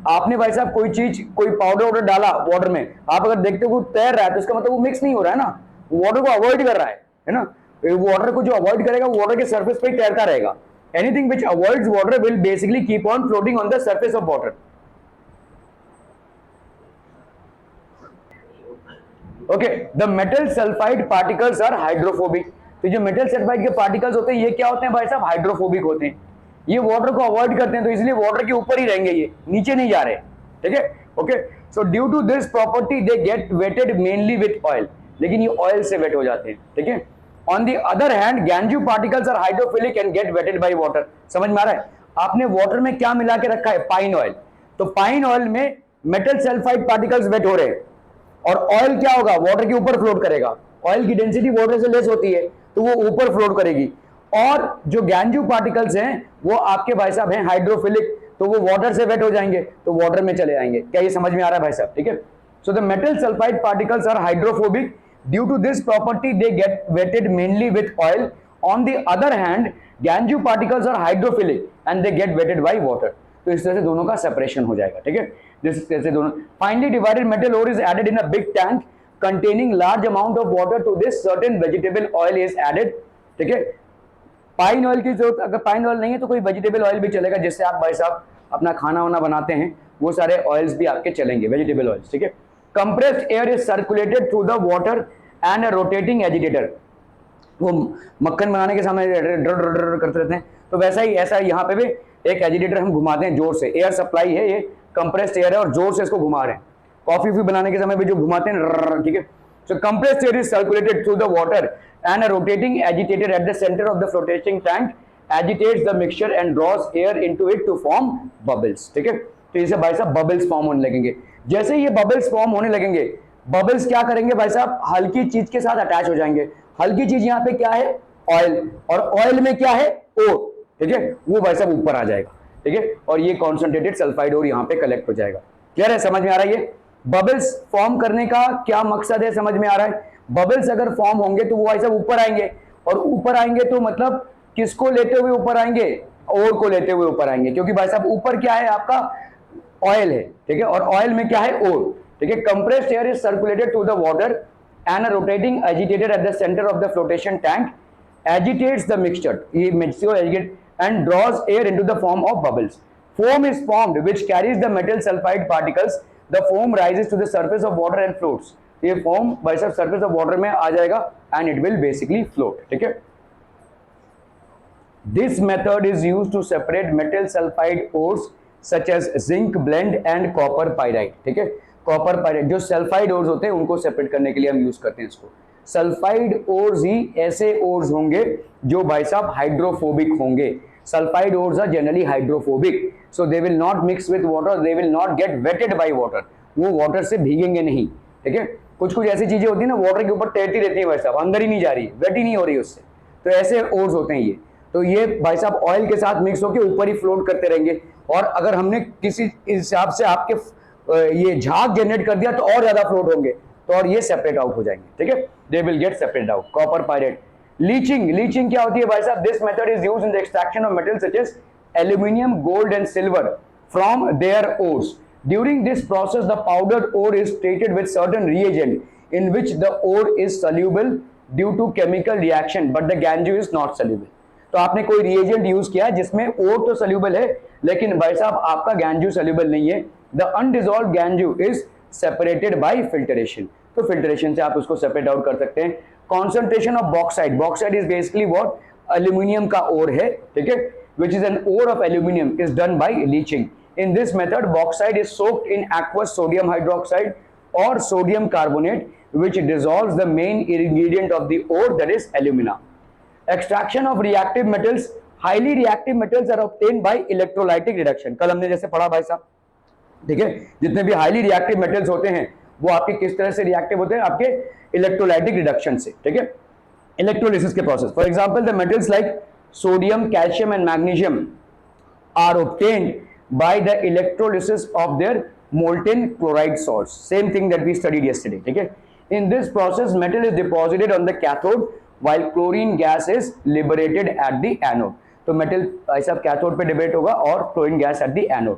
आपने भाई साहब कोई चीज, कोई पाउडर वाउडर डाला वाटर में, आप अगर देखते हो वो तैर रहा है तो इसका मतलब वो मिक्स नहीं हो रहा है ना, वाटर को अवॉइड कर रहा है ना। वाटर को जो अवॉइड करेगा वो वाटर के सरफेस पे ही तैरता रहेगा। Anything which avoids water will basically keep on floating on the surface of water. Okay, the metal sulphide particles are hydrophobic. तो जो मेटल सल्फाइड के पार्टिकल्स होते हैं ये क्या होते हैं भाई साहब, हाइड्रोफोबिक होते हैं। ये वाटर को अवॉइड करते हैं, तो इसलिए वाटर के ऊपर ही रहेंगे, ये नीचे नहीं जा रहे। ठीक है, okay. So due to this property they get wetted mainly with oil, लेकिन ये ऑयल से वेट हो जाते हैं। ठीक है, on the other hand gangue particles are hydrophilic and get wetted by water. समझ में आ रहा है, आपने वाटर में क्या मिला के रखा है, पाइन ऑयल। तो पाइन ऑयल में मेटल सल्फाइड पार्टिकल्स वेट हो रहे हैं, और ऑयल क्या होगा, वाटर के ऊपर फ्लोट करेगा। ऑयल की डेंसिटी वाटर से लेस होती है तो वो ऊपर फ्लोट करेगी, और जो गैंजू पार्टिकल्स हैं वो आपके भाई साहब हैं हाइड्रोफिलिक, तो वो वाटर से वेट हो जाएंगे तो वाटर में चले जाएंगे। क्या ये समझ में आ रहा है भाई साहब? ठीक है, so the metal sulphide particles are hydrophobic, due to this property they get wetted mainly with oil. On the other hand gangue particles are hydrophilic and they get wetted by water. तो इस तरह से दोनों का separation हो जाएगा। ठीक है, जिस तरह से दोनों finely divided metal ore is added in a big tank containing large amount of water to this certain vegetable oil is added। ठीक है, पाइन ऑयल की जरूरत, अगर पाइन ऑयल नहीं है तो कोई वेजिटेबल ऑयल भी चलेगा, जिससे आप भाई साहब अपना खाना वाना बनाते हैं, वो सारे ऑयल्स भी आपके चलेंगे, वेजिटेबल ऑयल्स। ठीक है, compressed air is circulated through the water and a rotating agitator. वो मक्खन बनाने के समय ड्र करते रहते हैं, तो वैसा ही ऐसा यहाँ पे भी एक एजिटेटर हम घुमाते हैं जोर से, एयर सप्लाई है, ये कंप्रेस्ड एयर है और जोर से इसको घुमा रहे हैं। कॉफी भी बनाने के समय भी जो घुमाते हैं, ठीक है। So compressed air is circulated through the water and a rotating agitator at the centre of the floating tank agitates the mixture and draws air into it to form bubbles. ठीक है, तो इसे भाई साहब बबल्स फॉर्म होने लगेंगे। जैसे ये बबल्स फॉर्म होने लगेंगे, बबल्स क्या करेंगे भाई साहब, हल्की चीज के साथ अटैच हो जाएंगे। हल्की चीज यहाँ पे क्या है, ऑयल, और ऑयल में क्या है, ओर। ठीक है, वो भाई साहब ऊपर आ जाएगा। ठीक है, और ये कॉन्सेंट्रेटेड सल्फाइड और यहाँ पे कलेक्ट हो जाएगा। क्लियर है, समझ में आ रहा है? ये बबल्स फॉर्म करने का क्या मकसद है, समझ में आ रहा है? बबल्स अगर फॉर्म होंगे तो वो भाई साहब ऊपर आएंगे, और ऊपर आएंगे तो मतलब किसको लेते हुए ऊपर आएंगे? और को लेते हुए ऊपर आएंगे, क्योंकि भाई साहब ऊपर क्या है आपका? ऑयल है, ठीक है, और ऑयल में क्या है? और, ठीक है। Compressed air is circulated through the water and a rotating agitator at the centre of the flotation tank agitates the mixture, ये mixture agitate and draws air into the form of bubbles. Foam is formed which carries the metal sulfide particles. The foam rises to the surface of water and floats. ये foam by surface of water में आ जाएगा and it will basically float, ठीक है। This method is used to separate metal sulfide ores such as zinc blende and copper pyrite, ठीक है। Copper pyrite जो sulphide ores होते हैं उनको सेपरेट करने के लिए हम यूज करते हैं इसको। सल्फाइड ओर्स ही ऐसे ओर्स होंगे जो भाई साहब हाइड्रोफोबिक होंगे। Sulphide ores are generally hydrophobic, so they will not mix with water, they will not get wetted by water, वो वाटर से भीगेंगे नहीं, ठीक है। कुछ कुछ ऐसी चीजें होती है ना वाटर के ऊपर तैरती रहती है भाई साहब, अंदर ही नहीं जा रही, वेट ही नहीं हो रही उससे, तो ऐसे ओर्स होते हैं ये। तो ये भाई साहब ऑयल के साथ मिक्स होकर ऊपर ही फ्लोट करते रहेंगे, और अगर हमने किसी हिसाब से आपके ये झाग जनरेट कर दिया तो और ज्यादा फ्लोट होंगे, तो और ये सेपरेट आउट हो जाएंगे, ठीक है। They will get separate out. Copper pyrite. Leaching, leaching क्या होती है भाई साहब? This method is used in the extraction of metal such as aluminium, gold and silver from their ores. During this process the powdered ore is treated with certain reagent in which the ore is soluble due to chemical reaction but the gangue is not soluble. तो आपने कोई reagent use किया जिसमें ओर तो soluble है लेकिन भाई साहब आपका गैंजू सॉल्यूबल नहीं है। The undissolved ganju is separated by filtration. तो filtration से आप उसको separate out कर सकते हैं। Concentration of bauxite. Bauxite is basically what? Aluminium का ore है, ठीक है? Which is an ore of aluminium is done by leaching. In this method, bauxite is soaked in aqueous sodium hydroxide or sodium carbonate, which dissolves the main ingredient of the ore, that is alumina. Extraction of reactive metals. Highly reactive metals are obtained by electrolytic reduction. कल हमने जैसे पढ़ा भाई साहब, ठीक है, जितने भी हाईली रिएक्टिव मेटल्स होते हैं वो आपके किस तरह से रिएक्टिव होते हैं? आपके इलेक्ट्रोलाइटिक रिडक्शन से, ठीक है, इलेक्ट्रोलिसिस के process. For example the metals like sodium, calcium and magnesium are obtained by the electrolysis of their molten chloride salts. Same thing that we studied yesterday, ठीक है। In this process metal is deposited on the cathode while chlorine gas is liberated at the anode. तो metal ऐसा cathode पे debate होगा और chlorine gas at the anode.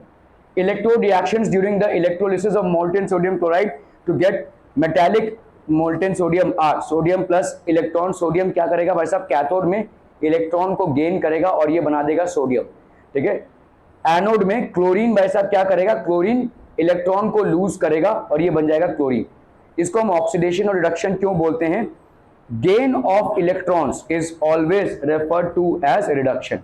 Electrode reactions during the electrolysis of molten sodium chloride to get metallic molten sodium are sodium plus electron। Sodium क्या करेगा भाई साहब? Cathode में इलेक्ट्रॉन को गेन करेगा और ये बना देगा सोडियम, ठीक है। एनोड में क्लोरीन भाई साहब क्या करेगा? क्लोरीन इलेक्ट्रॉन को लूज करेगा और ये बन जाएगा क्लोरीन। इसको हम ऑक्सीडेशन और रिडक्शन क्यों बोलते हैं? Gain of electrons is always referred to as reduction,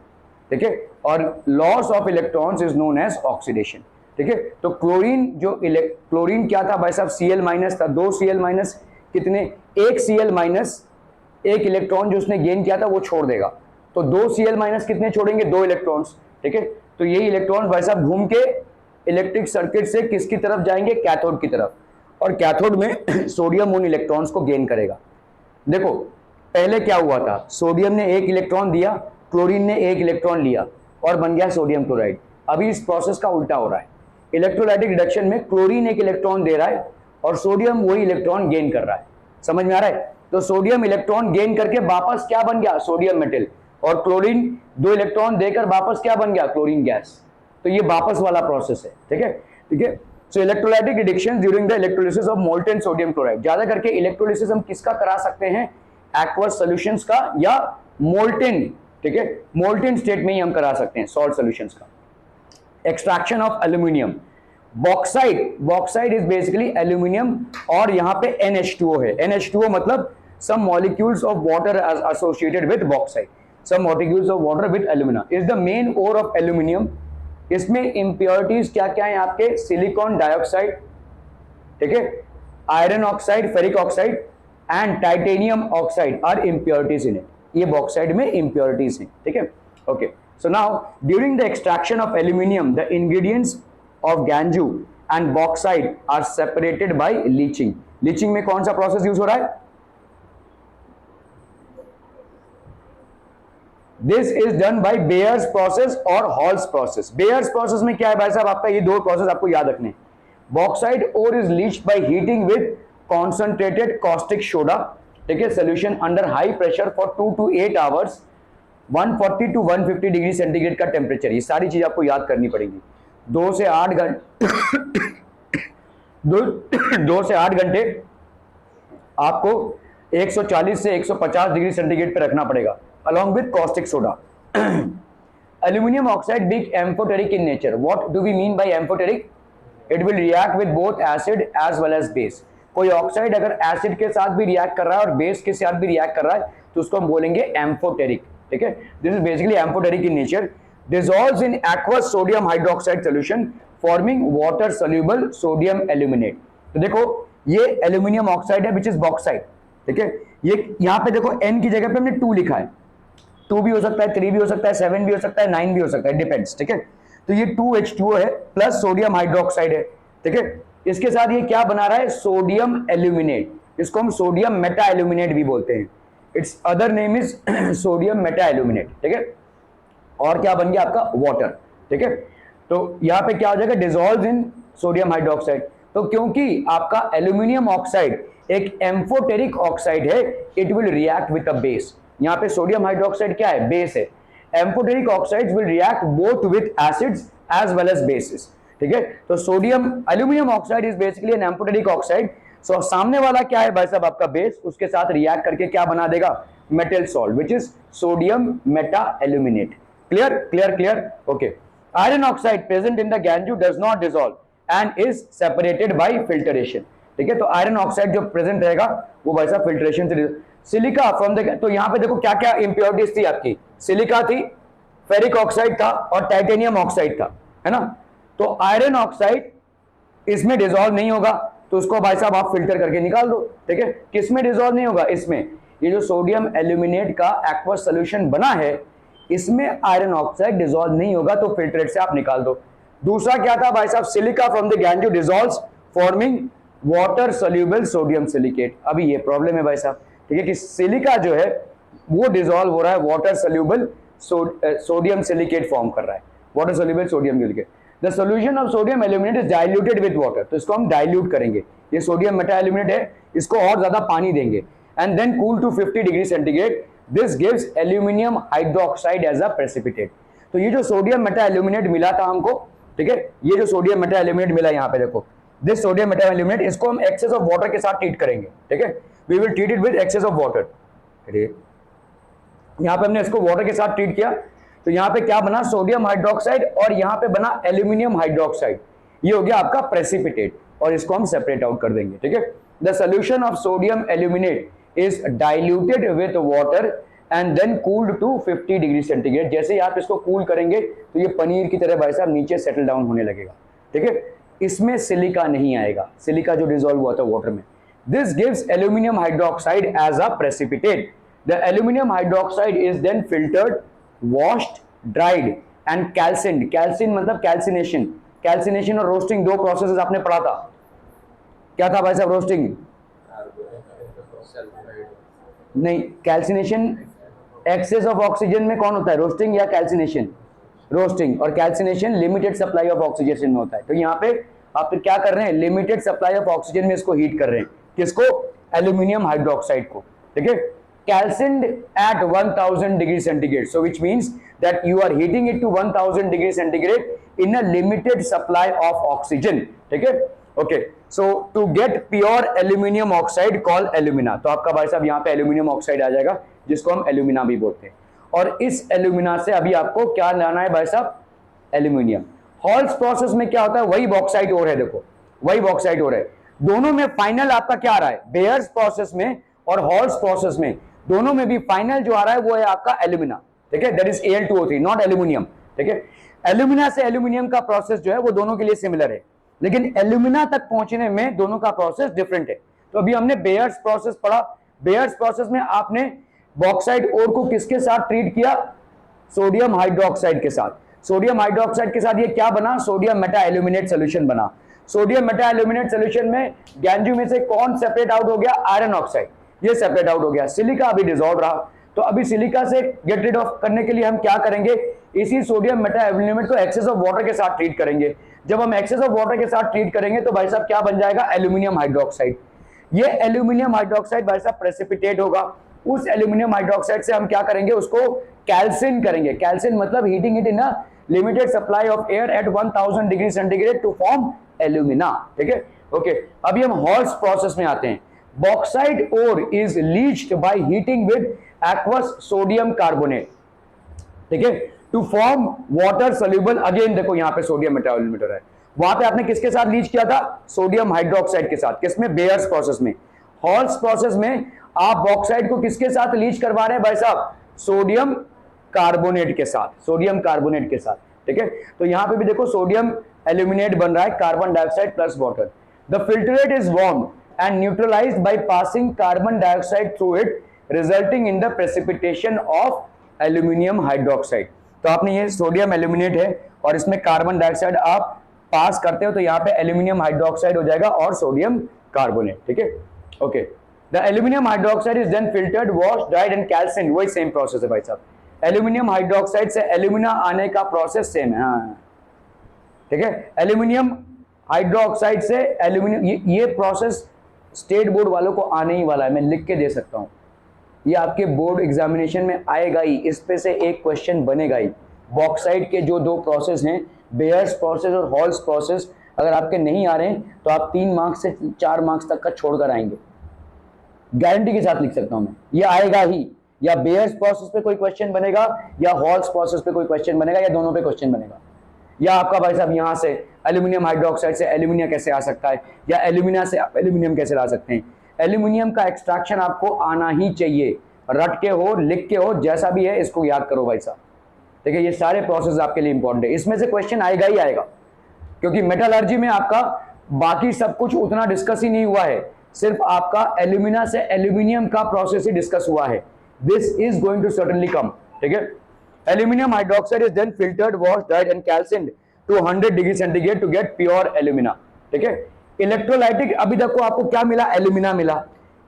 ठीक है, और loss of electrons is known as oxidation, ठीक है। तो क्लोरीन जो क्लोरीन क्या था भाई साहब? Cl माइनस था। 2 Cl माइनस कितने? 1 Cl माइनस, एक इलेक्ट्रॉन जो उसने गेन किया था वो छोड़ देगा, तो 2 Cl माइनस कितने छोड़ेंगे? 2 इलेक्ट्रॉन्स, ठीक है। तो यही इलेक्ट्रॉन्स भाई साहब घूम के इलेक्ट्रिक सर्किट से किसकी तरफ जाएंगे? कैथोड की तरफ, और कैथोड में सोडियम उन इलेक्ट्रॉन्स को गेन करेगा। देखो पहले क्या हुआ था? सोडियम ने 1 इलेक्ट्रॉन दिया, क्लोरीन ने 1 इलेक्ट्रॉन लिया और बन गया सोडियम क्लोराइड। अभी इस प्रोसेस का उल्टा हो रहा है। इलेक्ट्रोलाइटिक रिडक्शन में क्लोरीन 1 इलेक्ट्रॉन दे रहा है और सोडियम वही इलेक्ट्रॉन गेन कर रहा है। समझ में आ रहा है? तो सोडियम इलेक्ट्रॉन गेन करके वापस क्या बन गया? सोडियम मेटल, और क्लोरीन 2 इलेक्ट्रॉन देकर वापस क्या बन गया? Chlorine gas. तो ये वापस वाला प्रोसेस है, ठीक है, ठीक है। So electrolytic reduction during the electrolysis of molten sodium chloride. ज्यादा करके इलेक्ट्रोलिसिस हम किसका करा सकते हैं? एक्वस सॉल्यूशंस का या मोल्टेन, ठीक है, मोल्टेन स्टेट में ही हम करा सकते हैं सॉल्ट सॉल्यूशंस का। Extraction of aluminium. Bauxite, bauxite is basically aluminium और यहाँ पे NH2O है। NH2O मतलब some molecules of water as associated with bauxite, some molecules of water with alumina is the main ore of aluminium। इसमें impurities क्या क्या है आपके? सिलिकॉन डाइऑक्साइड, ठीक है, iron oxide, ferric oxide and titanium oxide are impurities in it। ये bauxite में impurities हैं, ठीक है, okay. So now during the extraction of aluminium the ingredients of ganju and bauxite are separated by leaching। leaching में कौन सा process use हो रहा है? This is done by bears process और हॉल्स प्रोसेस। बेयर्स प्रोसेस में क्या है भाई साहब, आपका ये दो प्रोसेस आपको याद रखने। Bauxite ore is leached by heating with concentrated caustic soda, ठीक है, solution under high pressure for 2 to 8 hours, 140 to 150 degree centigrade का टेम्परेचर। ये सारी चीज आपको याद करनी पड़ेगी। 2 से 8 घंटे 2 से 8 घंटे आपको 140 से 150 डिग्री सेंटीग्रेड पे रखना पड़ेगा along with caustic soda. Aluminum oxide being amphoteric in nature. What do we mean by amphoteric? It will react with both acid as well as base. कोई ऑक्साइड अगर एसिड के साथ भी रिएक्ट कर रहा है और बेस के साथ भी रिएक्ट कर रहा है तो उसको हम बोलेंगे एम्फोटेरिक, ठीक है। This is basically amphoteric in nature, dissolves in aqueous sodium hydroxide solution forming water soluble sodium aluminate. तो देखो ये एल्यूमिनियम ऑक्साइड है विच इज बॉक्साइड, ठीक है। ये यहाँ पे देखो N की जगह पे हमने 2 लिखा है, 2 भी हो सकता है, 3 भी हो सकता है, 7 भी हो सकता है, 9 भी हो सकता है, डिपेंड्स, ठीक है। तो ये 2H2O है प्लस सोडियम हाइड्रोक्साइड है, ठीक है। इसके साथ ये क्या बना रहा है, सोडियम एल्यूमिनेट, इसको हम सोडियम मेटा एल्यूमिनेट भी बोलते हैं। It's other name is sodium meta aluminate, ठीक है। और क्या बन गया आपका, वाटर, ठीक है। तो यहाँ पे क्या हो जाएगा, डिसॉल्व इन सोडियम हाइड्रोक्साइड। तो क्योंकि आपका एल्यूमिनियम ऑक्साइड एक एम्फोटेरिक ऑक्साइड है, it will react with a base. यहाँ पे सोडियम हाइड्रोक्साइड क्या है, बेस है। Amphoteric oxides will react both with acids as well as bases, ठीक है। तो sodium aluminium oxide is basically an amphoteric oxide. So सामने वाला क्या है भाई साहब, आपका बेस, उसके साथ रिएक्ट करके क्या बना देगा, metal salt which is sodium meta aluminate. Clear clear clear, okay. Iron oxide present in the gangue does not dissolve and is separated by filtration, ठीक है। तो आयरन ऑक्साइड जो प्रेजेंट रहेगा वो भाई साहब फिल्ट्रेशन से। सिलिका फ्रॉम द, तो यहां पे देखो क्या क्या इंप्योरिटीज थी आपकी, सिलिका थी, फेरिक ऑक्साइड था और टाइटेनियम ऑक्साइड था, है ना। तो आयरन ऑक्साइड इसमें डिसॉल्व नहीं होगा, तो उसको भाई साहब आप फिल्टर करके निकाल दो, ठीक है। किसमें डिसॉल्व नहीं होगा, इसमें। ये जो सोडियम एल्यूमिनेट का एक्वस सोल्यूशन बना है, इसमें आयरन ऑक्साइड डिसॉल्व नहीं होगा, तो फिल्ट्रेट से आप निकाल दो। दूसरा क्या था भाई साहब, silica from the gangue dissolves forming water soluble sodium silicate. अभी ये प्रॉब्लम है भाई साहब, ठीक है, कि सिलिका जो है वो डिसॉल्व हो रहा है, water soluble sodium silicate form कर रहा है, water soluble sodium silicate. The solution of sodium aluminate is diluted with water. तो इसको हम डाइल्यूट करेंगे, ये सोडियम मेटा एल्यूमिनेट है, इसको और ज्यादा पानी देंगे and then cool to 50 degree centigrade. This gives aluminium hydroxide as a precipitate. तो ये जो सोडियम मेटा एल्यूमिनेट मिला था हमको, ठीक है, ये जो सोडियम मेटा एल्यूमिनेट मिला यहाँ पे देखो, दिस सोडियम मेटा एल्यूमिनेट, इसको हम एक्सेस ऑफ वाटर के साथ ट्रीट करेंगे, ठीक है। We will treat it with excess of water. यहाँ पे हमने इसको वाटर के साथ ट्रीट किया, तो यहाँ पे क्या बना, सोडियम हाइड्रोक्साइड, और यहाँ पे बना एल्यूमिनियम हाइड्रोक्साइड। ये हो गया आपका प्रेसिपिटेट, और इसको हम सेपरेट आउट कर देंगे, ठीक है। The solution of sodium aluminate is diluted with water and then cooled to 50 degree centigrade. जैसे ही आप इसको कूल करेंगे तो ये पनीर की तरह भाई साहब नीचे सेटल डाउन होने लगेगा, ठीक है। इसमें सिलिका नहीं आएगा, सिलिका जो डिसॉल्व हुआ था वाटर में। This gives aluminium hydroxide as a precipitate. The aluminium hydroxide is then filtered, washed, dried and calcined. Calcine मतलब कैल्सिनेशन। कैल्सिनेशन और रोस्टिंग दो प्रोसेस आपने पढ़ा था, क्या था भाई साहब, रोस्टिंग नहीं, कैल्सिनेशन एक्सेस ऑफ ऑक्सीजन में कौन होता है, रोस्टिंग या कैल्सिनेशन, रोस्टिंग। और calcination limited supply of oxygen में होता है। तो यहाँ पे आप फिर क्या कर रहे हैं, लिमिटेड सप्लाई ऑफ ऑक्सीजन में इसको हीट कर रहे हैं, किसको, एल्यूमिनियम हाइड्रोक्साइड को, ठीक है। Calcined at 1000 degree centigrade, so which means that you are heating it to 1000 degree centigrade in a limited supply of oxygen, ठीक है, okay. So to get pure aluminium oxide call alumina. तो आपका भाई साहब यहाँ पे एल्यूमिनियम ऑक्साइड आ जाएगा, जिसको हम एल्यूमिना भी बोलते हैं। और इस एल्यूमिना से अभी आपको क्या लाना है भाई साहब, एल्यूमिनियम। हॉल्स प्रोसेस में क्या होता है, वही बॉक्साइट ओर है, देखो वही बॉक्साइट ओर है। दोनों में फाइनल आपका क्या आ रहा है, बेयर्स प्रोसेस में और हॉल्स प्रोसेस में, दोनों में भी फाइनल जो आ रहा है वो है आपका एल्यूमिना, ठीक है, that is Al2O3 not aluminium, ठीक है। एल्यूमिना से एल्यूमिनियम का प्रोसेस जो है वो दोनों के लिए सिमिलर है, लेकिन एल्यूमिना तक पहुंचने में दोनों का प्रोसेस डिफरेंट है। तो अभी हमने बेयर्स प्रोसेस पढ़ा, बेयर्स प्रोसेस में आपने बॉक्साइट ओर को किसके साथ ट्रीट किया, सोडियम हाइड्रोक्साइड के साथ। सोडियम हाइड्रोक्साइड के साथ ये क्या बना, सोडियम मेटा एल्यूमिनेट सोल्यूशन बना। सोडियम मेटा एल्यूमिनेट सोल्यूशन में गैंजू में से कौन सेपरेट आउट हो गया, आयरन ऑक्साइड, ये सेपरेट आउट हो गया। सिलिका अभी डिसॉल्व रहा, तो अभी सिलिका से गेट रिड ऑफ करने के लिए हम क्या करेंगे, इसी सोडियम मेटाएल्यूमिनेट को एक्सेस ऑफ वाटर के साथ ट्रीट करेंगे। जब हम एक्सेस ऑफ वाटर के साथ ट्रीट करेंगे तो भाई साहब क्या बन जाएगा, एल्यूमिनियम हाइड्रोक्साइड। ये एल्यूमिनियम हाइड्रोक्साइड भाई साहब प्रेसिपिटेट होगा। उस एल्यूमिनियम हाइड्रोक्साइड से हम क्या करेंगे, उसको कैल्सिन करेंगे। कैल्सिन मतलब heating it in a limited supply of air at 1000 degree centigrade to form alumina. ठीक है, ओके। अभी हम हॉल्स प्रोसेस में आते हैं। Bauxite ore is leached by heating with aqueous sodium carbonate, ठीक है, to form water soluble. Again देखो यहाँ पे सोडियम मेटाएल्यूमिनेट है, वहां पे आपने किसके साथ लीच किया था, सोडियम हाइड्रोक्साइड के साथ। किसमें, बेयर्स प्रोसेस में। हॉल्स प्रोसेस में आप बॉक्साइड को किसके साथ लीच करवा रहे हैं भाई साहब, सोडियम कार्बोनेट के साथ, सोडियम कार्बोनेट के साथ। ठीक है, तो यहां पे भी देखो सोडियम एल्यूमिनेट बन रहा है, carbon dioxide plus water. The filtrate is warm and neutralised by passing carbon dioxide through it, resulting in the precipitation of aluminium hydroxide. तो आपने ये सोडियम एल्यूमिनेट है और इसमें कार्बन डाइऑक्साइड आप पास करते हो, तो यहाँ पे एल्यूमिनियम हाइड्रोक्साइड हो जाएगा और सोडियम कार्बोनेट। ठीक है, okay. The aluminium hydroxide is then filtered, wash, dried and calcine. वही सेम प्रोसेस है भाई साहब, एल्यूमिनियम हाइड्रोक्साइड से एल्यूमिना आने का प्रोसेस सेम है। हाँ, ठीक है, एल्यूमिनियम हाइड्रोक्साइड से एल्यूमिनियम, ये प्रोसेस स्टेट बोर्ड वालों को आने ही वाला है, मैं लिख के दे सकता हूँ। ये आपके बोर्ड एग्जामिनेशन में आएगा ही, इस पे से एक क्वेश्चन बनेगा ही। बॉक्साइड के जो दो प्रोसेस हैं, बेयर्स प्रोसेस और हॉल्स प्रोसेस, अगर आपके नहीं आ रहे हैं तो आप 3 मार्क्स से 4 मार्क्स तक का छोड़कर आएंगे, गारंटी के साथ लिख सकता हूं मैं, ये आएगा ही। या बेयर्स प्रोसेस पे कोई क्वेश्चन बनेगा, या हॉल्स प्रोसेस पे कोई क्वेश्चन बनेगा, या दोनों पे क्वेश्चन बनेगा। या आपका भाई साहब यहां से एल्यूमिनियम हाइड्रोक्साइड से एल्यूमिनिया कैसे आ सकता है, या एल्यूमिनिया से आप एल्यूमिनियम कैसे ला सकते हैं। एल्यूमिनियम का एक्सट्रैक्शन आपको आना ही चाहिए, रट के हो, लिख के हो, जैसा भी है, इसको याद करो भाई साहब। ठीक है, ये सारे प्रोसेस आपके लिए इंपॉर्टेंट है, इसमें से क्वेश्चन आएगा ही आएगा, क्योंकि मेटलर्जी में आपका बाकी सब कुछ उतना डिस्कस ही नहीं हुआ है, सिर्फ आपका एल्यूमिना से एल्यूमिनियम का प्रोसेस ही डिस्कस हुआ है। This is going to certainly come. ठीक है, aluminium hydroxide is then filtered, wash, dried and calcined to 100 degree centigrade to get pure alumina. ठीक है, इलेक्ट्रोलाइटिक, अभी देखो आपको क्या मिला, एल्यूमिना मिला।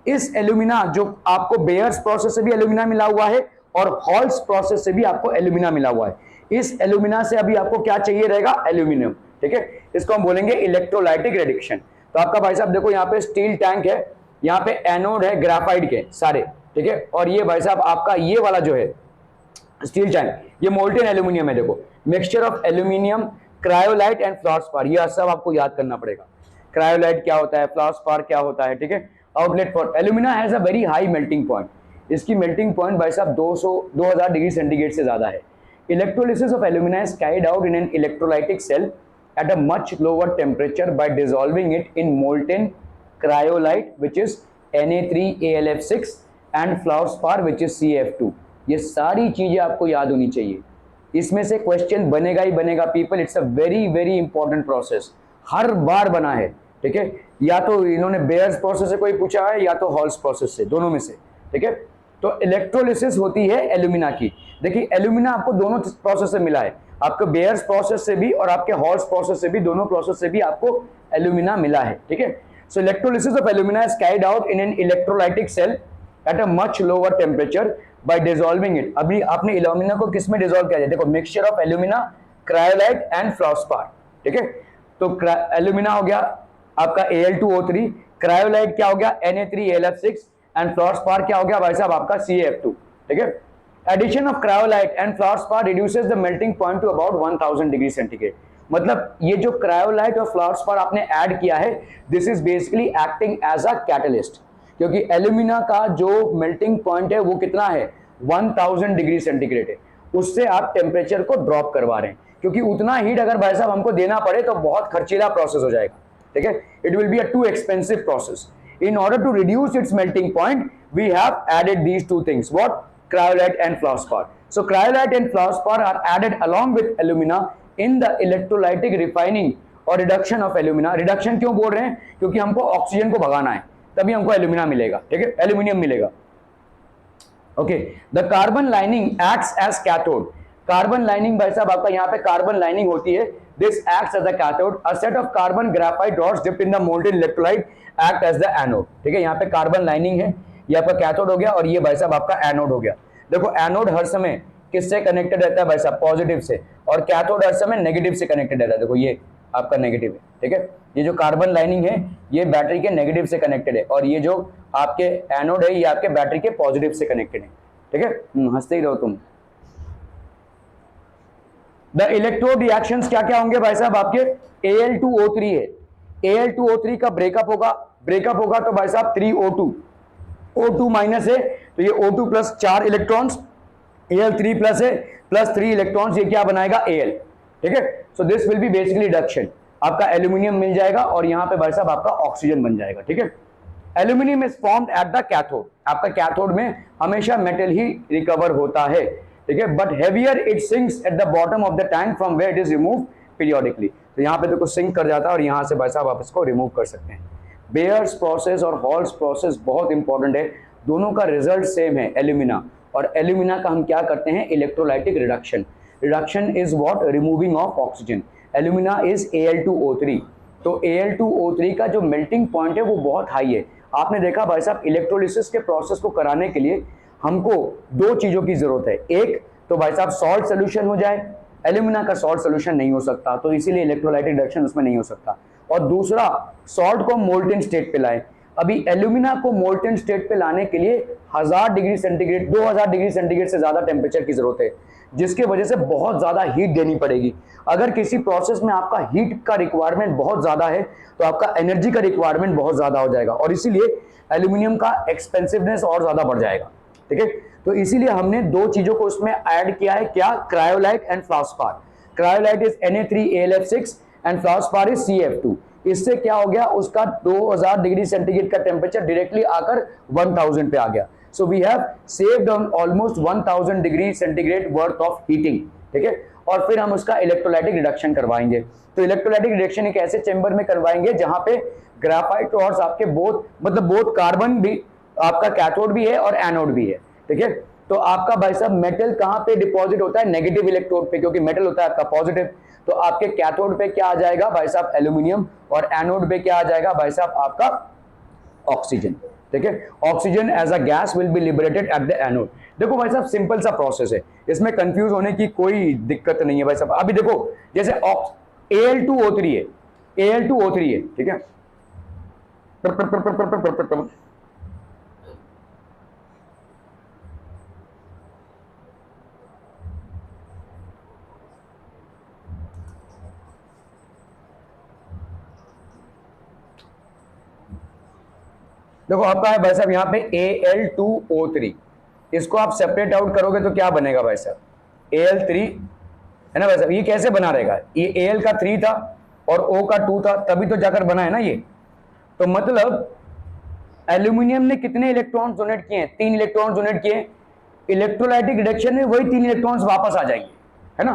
इस एल्यूमिना जो आपको बेयर्स प्रोसेस से भी एल्यूमिना मिला हुआ है और हॉल्स प्रोसेस से भी आपको एल्यूमिना मिला हुआ है। इस एल्यूमिना से अभी आपको क्या चाहिए रहेगा, एल्यूमिनियम। ठीक है, इसको हम बोलेंगे इलेक्ट्रोलाइटिक रिडक्शन। तो आपका भाई साहब देखो यहाँ पे स्टील टैंक है, यहाँ पे एनोड है ग्राफाइट के सारे। ठीक है, और ये भाई साहब आपका ये वाला जो है स्टील टैंक, ये मोल्टेन एल्यूमिनियम है। देखो, mixture of aluminium, cryolite and fluorspar, ये सब आपको याद करना पड़ेगा। क्रायोलाइट क्या होता है, फ्लोरस्पार क्या होता है। ठीक है, outlet for alumina has a very high melting point, इसकी मेल्टिंग पॉइंट भाई साहब 2000 डिग्री सेंटीग्रेड से ज्यादा है। Electrolysis of alumina is carried out in an electrolytic cell at a much lower temperature by dissolving it in molten cryolite which is Na3AlF6 and fluorspar which is CF2। ये सारी चीजें आपको याद होनी चाहिए, इसमें से क्वेश्चन बनेगा ही बनेगा people. It's a very very important process, हर बार बना है। ठीक है, या तो इन्होंने बेयर्स प्रोसेस से कोई पूछा है या तो हॉल्स प्रोसेस से, दोनों में से। ठीक है, तो इलेक्ट्रोलिसिस होती है एल्यूमिना की। देखिए एल्यूमिना आपको दोनों प्रोसेस से मिला है, आपको बेयर्स प्रोसेस से भी और आपके हॉल्स प्रोसेस से भी, दोनों प्रोसेस से भी आपको एल्यूमिना मिला है। ठीक है, so electrolysis of alumina is carried out in an electrolytic cell at a much lower temperature by dissolving it. अभी आपने एल्यूमिना को किस में डिसॉल्व किया है, देखो mixture of alumina, cryolite and fluorspar. ठीक है, तो एल्यूमिना हो गया आपका Al2O3, क्रायोलाइट क्या हो गया Na3AlF6 एंड फ्लोरस्पार क्या हो गया भाई साहब आपका CF2। ठीक है, addition of cryolite and fluorspar reduces the melting point to about 1000 degree centigrade. मतलब ये जो क्रायोलाइट और फ्लोरस्पार आपने ऐड किया है, this is basically acting as a catalyst, क्योंकि एल्यूमिना का जो मेल्टिंग पॉइंट है वो कितना है, 1000 डिग्री सेंटीग्रेड है, उससे आप टेम्परेचर को ड्रॉप करवा रहे हैं, क्योंकि उतना हीट अगर भाई साहब हमको देना पड़े तो बहुत खर्चीला प्रोसेस हो जाएगा। ठीक है, it will be a too expensive process. In order to reduce its melting point, we have added these two things. What? Cryolite and fluorspar. So cryolite and fluorspar are added along with alumina in the electrolytic refining or reduction of alumina. Reduction क्यों बोल रहे हैं? क्योंकि हमको oxygen को भगाना है, तभी हमको एल्यूमिना मिलेगा। ठीक है, एल्यूमिनियम मिलेगा। Okay, the carbon lining acts as cathode. Carbon lining भाई साहब आपका यहाँ पे कार्बन लाइनिंग होती है, this acts as a cathode. A set of carbon graphite rods dipped in the molten electrolyte act as the anode. ठीक है, यहाँ पे कार्बन लाइनिंग है, ये आपका कैथोड हो गया और ये भाई साहब आपका एनोड हो गया। देखो एनोड हर समय किससे कनेक्टेड रहता है भाई साहब, पॉजिटिव से, और कैथोड हर समय नेगेटिव से कनेक्टेड रहता है। देखो ये आपका नेगेटिव है, ठीक है, ये जो कार्बन लाइनिंग है ये बैटरी के नेगेटिव से कनेक्टेड है, और ये जो आपके एनोड है ये आपके बैटरी के पॉजिटिव से कनेक्टेड है, ठीक है। हंसते ही रहो तुम। द इलेक्ट्रोड रिएक्शंस क्या क्या होंगे भाई साहब, आपके Al2O3 है, Al2O3 का ब्रेकअप होगा तो भाई साहब 3O2, O2 माइनस है तो ये O2 plus 4 electrons, Al3 plus है प्लस 3 इलेक्ट्रॉन्स, ये क्या बनाएगा Al, ठीक है। So this will be basically reduction, आपका एल्यूमिनियम मिल जाएगा और यहां पे भाई साहब आपका ऑक्सीजन बन जाएगा, ठीक है। Aluminium is formed at the cathode, आपका कैथोड में हमेशा मेटल ही रिकवर होता है, ठीक है, but heavier it sinks at the bottom of the tank from where it is remove periodically, तो यहाँ पे देखो सिंक कर जाता है और यहाँ से भाई साहब आप इसको रिमूव कर सकते हैं। बेयर्स प्रोसेस और हॉल्स प्रोसेस बहुत इंपॉर्टेंट है, दोनों का रिजल्ट सेम है एल्यूमिना, और एल्यूमिना का हम क्या करते हैं, electrolytic reduction. Reduction is what, removing of oxygen, alumina is Al2O3, तो Al2O3 का जो मेल्टिंग पॉइंट है वो बहुत हाई है। आपने देखा भाई साहब इलेक्ट्रोलिसिस के प्रोसेस को कराने के लिए हमको दो चीजों की जरूरत है, एक तो भाई साहब सॉल्ट सोल्यूशन हो जाए, एल्यूमिना का सॉल्ट सोल्यूशन नहीं हो सकता तो इसीलिए इलेक्ट्रोलाइटिक रिडक्शन उसमें नहीं हो सकता, और दूसरा सॉल्ट को मोल्टेन स्टेट पे लाए। अभी एल्यूमिना को मोल्टेन स्टेट पे लाने के लिए 1000 डिग्री सेंटीग्रेड 2000 डिग्री सेंटीग्रेड से ज्यादा टेम्परेचर की जरूरत है, जिसके वजह से बहुत ज्यादा हीट देनी पड़ेगी। अगर किसी प्रोसेस में आपका हीट का रिक्वायरमेंट बहुत ज्यादा है तो आपका एनर्जी का रिक्वायरमेंट बहुत ज्यादा हो जाएगा, और इसीलिए एल्यूमिनियम का एक्सपेंसिवनेस और ज्यादा बढ़ जाएगा, ठीक है। तो इसीलिए हमने दो चीजों को उसमें ऐड किया है, क्या, cryolite and fluorspar. Cryolite is Na3AlF6 and fluorspar is CF2। इससे क्या हो गया, उसका 2000 डिग्री सेंटीग्रेड का टेम्परेचर डायरेक्टली आकर 1000 पे आ गया। So we have saved on almost 1000 degree centigrade worth of heating, ठीक है। और फिर हम उसका इलेक्ट्रोलाइटिक रिडक्शन करवाएंगे। तो इलेक्ट्रोलाइटिक रिडक्शन एक ऐसे चेंबर में करवाएंगे जहां पे ग्राफाइट रोड्स आपके बोथ कार्बन भी, आपका कैथोड भी है और एनोड भी है, ठीक है। तो आपका भाई साहब मेटल कहां पे डिपॉजिट होता है, नेगेटिव इलेक्ट्रोड पे, क्योंकि मेटल होता है आपका पॉजिटिव। तो आपके कैथोड पे क्या आ जाएगा भाई साहब, एल्यूमिनियम, और एनोड पे क्या आ जाएगा भाई साहब, आपका ऑक्सीजन, ठीक है। Oxygen as a gas will be liberated at the anode. देखो भाई साहब सिंपल सा प्रोसेस है, इसमें कंफ्यूज होने की कोई दिक्कत नहीं है भाई साहब। अभी देखो जैसे Al2O3 है, Al2O3 है, ठीक है। देखो आपका है भाई साहब यहाँ पे Al2O3, इसको आप सेपरेट आउट करोगे तो क्या बनेगा भाई साहब, Al3 है ना भाई साहब। ये कैसे बना रहेगा, ये Al का 3 था और O का 2 था, तभी तो जाकर बना है ना ये। तो मतलब एल्यूमिनियम ने कितने इलेक्ट्रॉन्स डोनेट किए हैं, 3 इलेक्ट्रॉन्स डोनेट किए। इलेक्ट्रोलाइटिक रिडक्शन में वही 3 इलेक्ट्रॉन्स वापस आ जाएंगे, है ना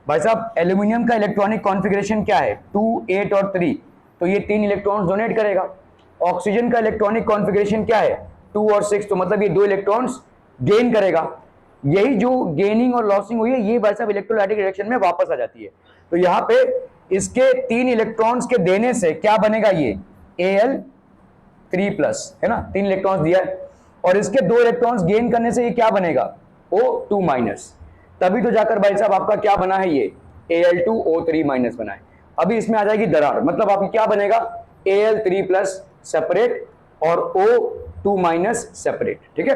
भाई साहब। एल्यूमिनियम का इलेक्ट्रॉनिक कॉन्फ़िगरेशन क्या है, 2, 8 और 3, तो ये 3 इलेक्ट्रॉन्स डोनेट करेगा। ऑक्सीजन का इलेक्ट्रॉनिक कॉन्फ़िगरेशन क्या है, 2 और 6, तो मतलब ये 2 इलेक्ट्रॉन्स गेन करेगा। यही जो गेनिंग और लॉसिंग हुई है ये भाई साहब इलेक्ट्रोलाइटिक रिडक्शन में वापस आ जाती है। तो यहाँ पे इसके 3 इलेक्ट्रॉन्स के देने से क्या बनेगा, ये Al3+, है ना, 3 इलेक्ट्रॉन्स दिया है, और इसके 2 इलेक्ट्रॉन्स गेन करने से ये क्या बनेगा, O2-, तभी तो जाकर भाई साहब आपका क्या बना है, ये Al2O3- बना है। अभी इसमें आ जाएगी दरार, मतलब आपकी क्या बनेगा, Al3+ सेपरेट और O2- सेपरेट, ठीक है।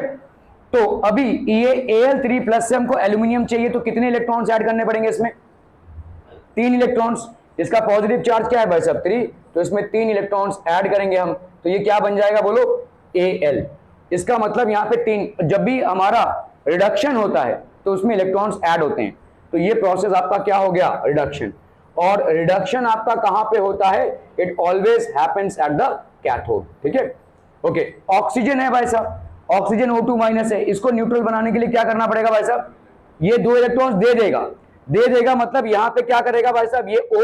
तो अभी ये Al3+ से हमको एल्यूमिनियम चाहिए, तो कितने इलेक्ट्रॉन्स ऐड करने पड़ेंगे इसमें, 3 इलेक्ट्रॉन्स। इसका पॉजिटिव चार्ज क्या है भाई साहब, 3, तो इसमें 3 इलेक्ट्रॉन्स ऐड करेंगे हम, तो ये क्या बन जाएगा बोलो, Al। इसका मतलब यहाँ पे 3, जब भी हमारा रिडक्शन होता है तो उसमें इलेक्ट्रॉन्स ऐड होते हैं, तो ये प्रोसेस आपका क्या हो गया, रिडक्शन। और रिडक्शन आपका कहां पे होता है, it always happens at the cathode, ठीक है। ओके, ऑक्सीजन है भाई साहब, ऑक्सीजन O2- है, इसको न्यूट्रल बनाने के लिए क्या करना पड़ेगा भाई साहब, ये 2 इलेक्ट्रॉन्स दे देगा, मतलब यहां पे क्या करेगा भाई साहब, ये O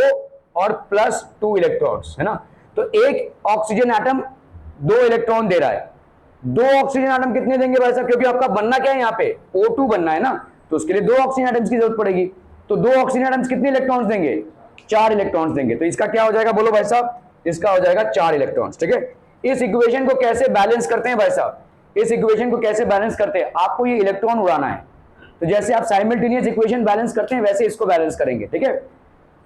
और +2 इलेक्ट्रॉन्स, है ना। तो एक ऑक्सीजन एटम 2 इलेक्ट्रॉन दे रहा है, 2 ऑक्सीजन एटम कितने देंगे भाई साहब, क्योंकि आपका बनना क्या है यहाँ पे, O2 बनना है ना, तो उसके लिए 2 ऑक्सीजन एटम्स की जरूरत पड़ेगी। तो 2 ऑक्सीजन एटम्स कितने इलेक्ट्रॉन्स देंगे, 4 इलेक्ट्रॉन्स देंगे। तो इसका क्या हो जाएगा बोलो भाई साहब, इसका हो जाएगा 4 इलेक्ट्रॉन्स, ठीक है। इस इक्वेशन को कैसे बैलेंस करते हैं भाई साहब, इस इक्वेशन को कैसे बैलेंस करते हैं, आपको ये इलेक्ट्रॉन उड़ाना है, तो जैसे आप साइमल्टेनियस इक्वेशन बैलेंस करते हैं वैसे इसको बैलेंस करेंगे, ठीक है।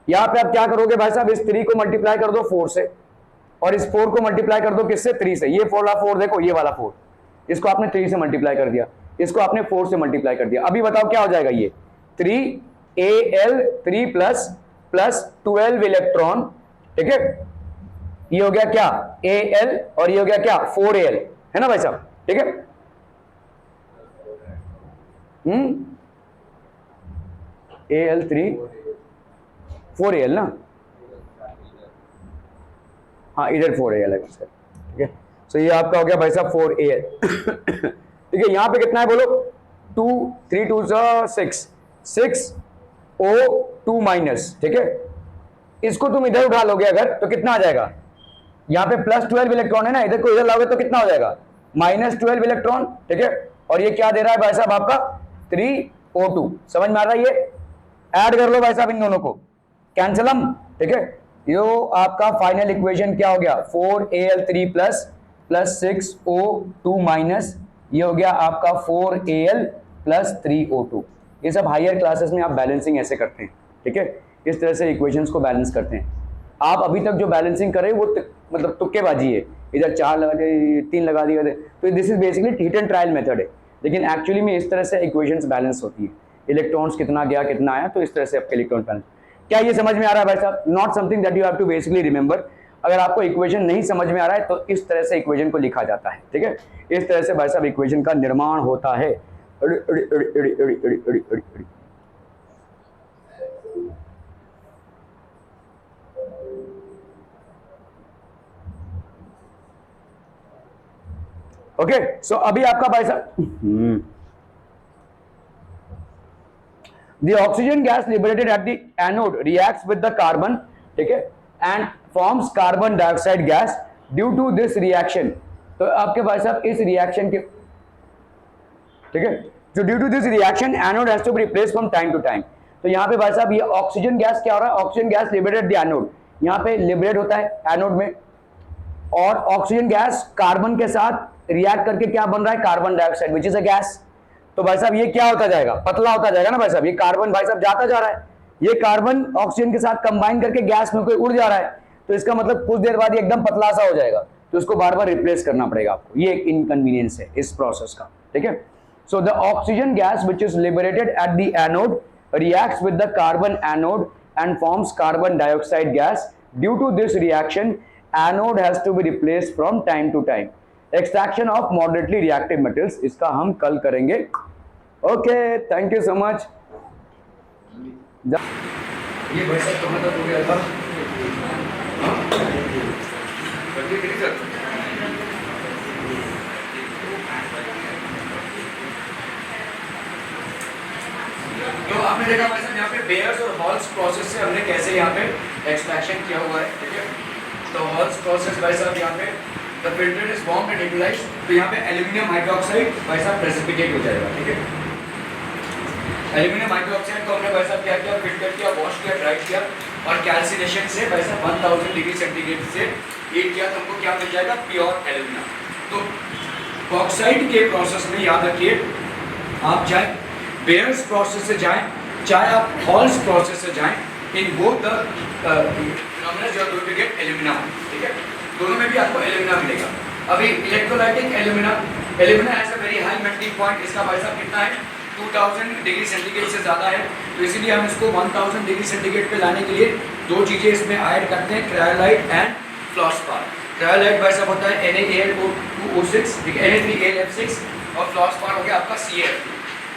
यहां पे आप क्या करोगे भाई साहब, इस 3 को मल्टीप्लाई कर दो 4 से, और इस 4 को मल्टीप्लाई कर दो किससे, 3 से। ये वाला 4 देखो, ये वाला 4, इसको आपने 3 से मल्टीप्लाई कर दिया, इसको आपने 4 से मल्टीप्लाई कर दिया। अभी बताओ क्या हो जाएगा, ये 3Al 3 प्लस 12 इलेक्ट्रॉन, ठीक है। ये हो गया क्या, Al, और ये हो गया क्या, 4Al, है ना भाई साहब, ठीक है। Al3 4Al ना, हाँ इधर 4Al है, ठीक है। सो ये आपका हो गया भाई साहब 4Al, ठीक है। यहां पे कितना है बोलो, 2 3 2 6O2 माइनस, ठीक है। इसको तुम इधर उठा लोगे अगर, तो कितना आ जाएगा, यहाँ पे +12 इलेक्ट्रॉन है ना, इधर को इधर लाओगे तो कितना हो जाएगा, -12 इलेक्ट्रॉन, ठीक है। और ये क्या दे रहा है भाई साहब आपका 3O2, समझ में आ रहा है। ये ऐड कर लो भाई साहब इन दोनों को, कैंसलम, ठीक है। यो आपका फाइनल इक्वेशन क्या हो गया, 4Al3 प्लस 6O2 माइनस, ये हो गया आपका 4Al प्लस 3O2। ये सब हायर क्लासेस में आप बैलेंसिंग ऐसे करते हैं, ठीक है। इस तरह से इक्वेशंस को बैलेंस करते हैं। आप अभी तक जो बैलेंसिंग कर रहे हैं वो मतलब तुक्केबाजी है, इधर 4 लगा दिए 3 लगा दिया, तो this is basically hit and trial method है। लेकिन एक्चुअली में इस तरह से इक्वेशंस बैलेंस होती है, इलेक्ट्रॉन्स कितना गया कितना आया, तो इस तरह से आपके इलेक्ट्रॉन बैलेंस। क्या ये समझ में आ रहा है भाई साहब, not something that you have to basically remember. अगर आपको इक्वेशन नहीं समझ में आ रहा है तो इस तरह से इक्वेशन को लिखा जाता है, ठीक है। इस तरह से भाई साहब इक्वेशन का निर्माण होता है। ओके, सो अभी आपका भाई साहब the oxygen gas liberated at the anode reacts with the carbon, ठीक है, and forms carbon dioxide gas due to this reaction। तो आपके भाई साहब इस रिएक्शन के, ठीक है, जो due to this reaction anode has to be replaced from time to time. तो यहाँ पे भाई साहब ये ऑक्सीजन गैस क्या हो रहा है, oxygen gas liberated the anode, यहाँ पे लिबरेट होता है एनोड में, और ऑक्सीजन गैस कार्बन के साथ रिएक्ट करके क्या बन रहा है, carbon dioxide which is a gas. तो भाई साहब ये क्या होता जाएगा, पतला होता जाएगा ना भाई साहब, ये कार्बन भाई साहब जाता जा रहा है, ये कार्बन ऑक्सीजन के साथ कंबाइन करके गैस में कोई उड़ जा रहा है, तो इसका मतलब कुछ देर बाद ये एकदम पतला सा हो जाएगा, तो इसको बार बार रिप्लेस करना पड़ेगा आपको। ये एक इनकन्वीनियंस है इस प्रोसेस का, ठीक है। So the oxygen gas which is liberated at the anode reacts with the carbon anode and forms carbon dioxide gas. Due to this reaction anode has to be replaced from time to time. Extraction of moderately reactive metals, इसका हम कल करेंगे। Okay, thank you so much. ये भाई साहब कहाँ तक हो गया था, तो आपने देखा भाई साहब यहाँ पे बेयर्स और हॉल्स प्रोसेस से हमने कैसे यहाँ पे एक्सट्रैक्शन किया हुआ है, ठीक है। तो हॉल्स प्रोसेस भाई साहब यहाँ पे the filter is warmed and utilised, तो यहाँ पे एल्यूमिनियम हाइड्रोक्साइड भाई साहब प्रेसिपिटेट हो जाएगा, ठीक है। एल्यूमिनियम हाइड्रोक्साइड को हमने भाई साहब क्या किया, फिल्टर किया, वॉश किया, ड्राई किया, और कैल्सिनेशन से भाई साहब 1000 डिग्री सेंटीग्रेड से हीट किया, तो हमको क्या मिल जाएगा, प्योर एल्यूमिना। तो बॉक्साइट के प्रोसेस में याद रखिए, आप चाहे बेयर्स प्रोसेस से जाएं, चाहे आप हॉल्स प्रोसेस से जाएं, in both the phenomena you are going to get alumina, ठीक है। दोनों में भी आपको एल्यूमिना मिलेगा। अभी electrolytic alumina, alumina has a very high melting point, इसका भाई साहब कितना है, 2000 डिग्री सेंटीग्रेड से ज़्यादा है, तो इसीलिए हम इसको 1000 डिग्री सेंटीग्रेड पे लाने के लिए दो चीज़ें इसमें ऐड करते हैं, क्रायोलाइट एंड फ्लोस्पार। क्रायोलाइट भाई साहब होता है NaAlO2O6, ठीक है, Na3AlF6, और फ्लोस्पार हो गया आपका Cl।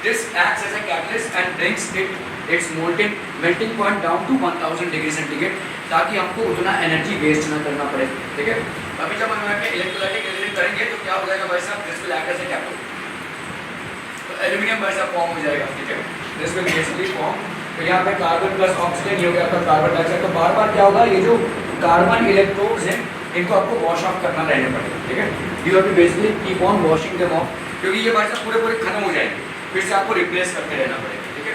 This acts as a catalyst and brings its melting point down to 1000 degree centigrade, ताकि हमको उतना एनर्जी वेस्ट ना करना पड़े, ठीक है। अभी जब हम यहाँ पे इलेक्ट्रोलाइटिक एल्यूमिनियम करेंगे तो क्या हो जाएगा भाई साहब, this will act as a cathode, तो एल्यूमिनियम भाई साहब फॉर्म हो जाएगा, ठीक है। दिस विल बेसिकली फॉर्म, तो यहाँ पे कार्बन प्लस ऑक्सीजन, ये हो गया आपका कार्बन डाइऑक्साइड। तो बार बार क्या होगा, ये जो कार्बन इलेक्ट्रोड्स हैं इनको आपको वॉश ऑफ करना रहने पड़ेगा, ठीक है। You have to basically keep on washing them off, क्योंकि ये भाई साहब पूरे खत्म हो जाएंगे, फिर से आपको रिप्लेस करते रहना पड़ेगा, ठीक है।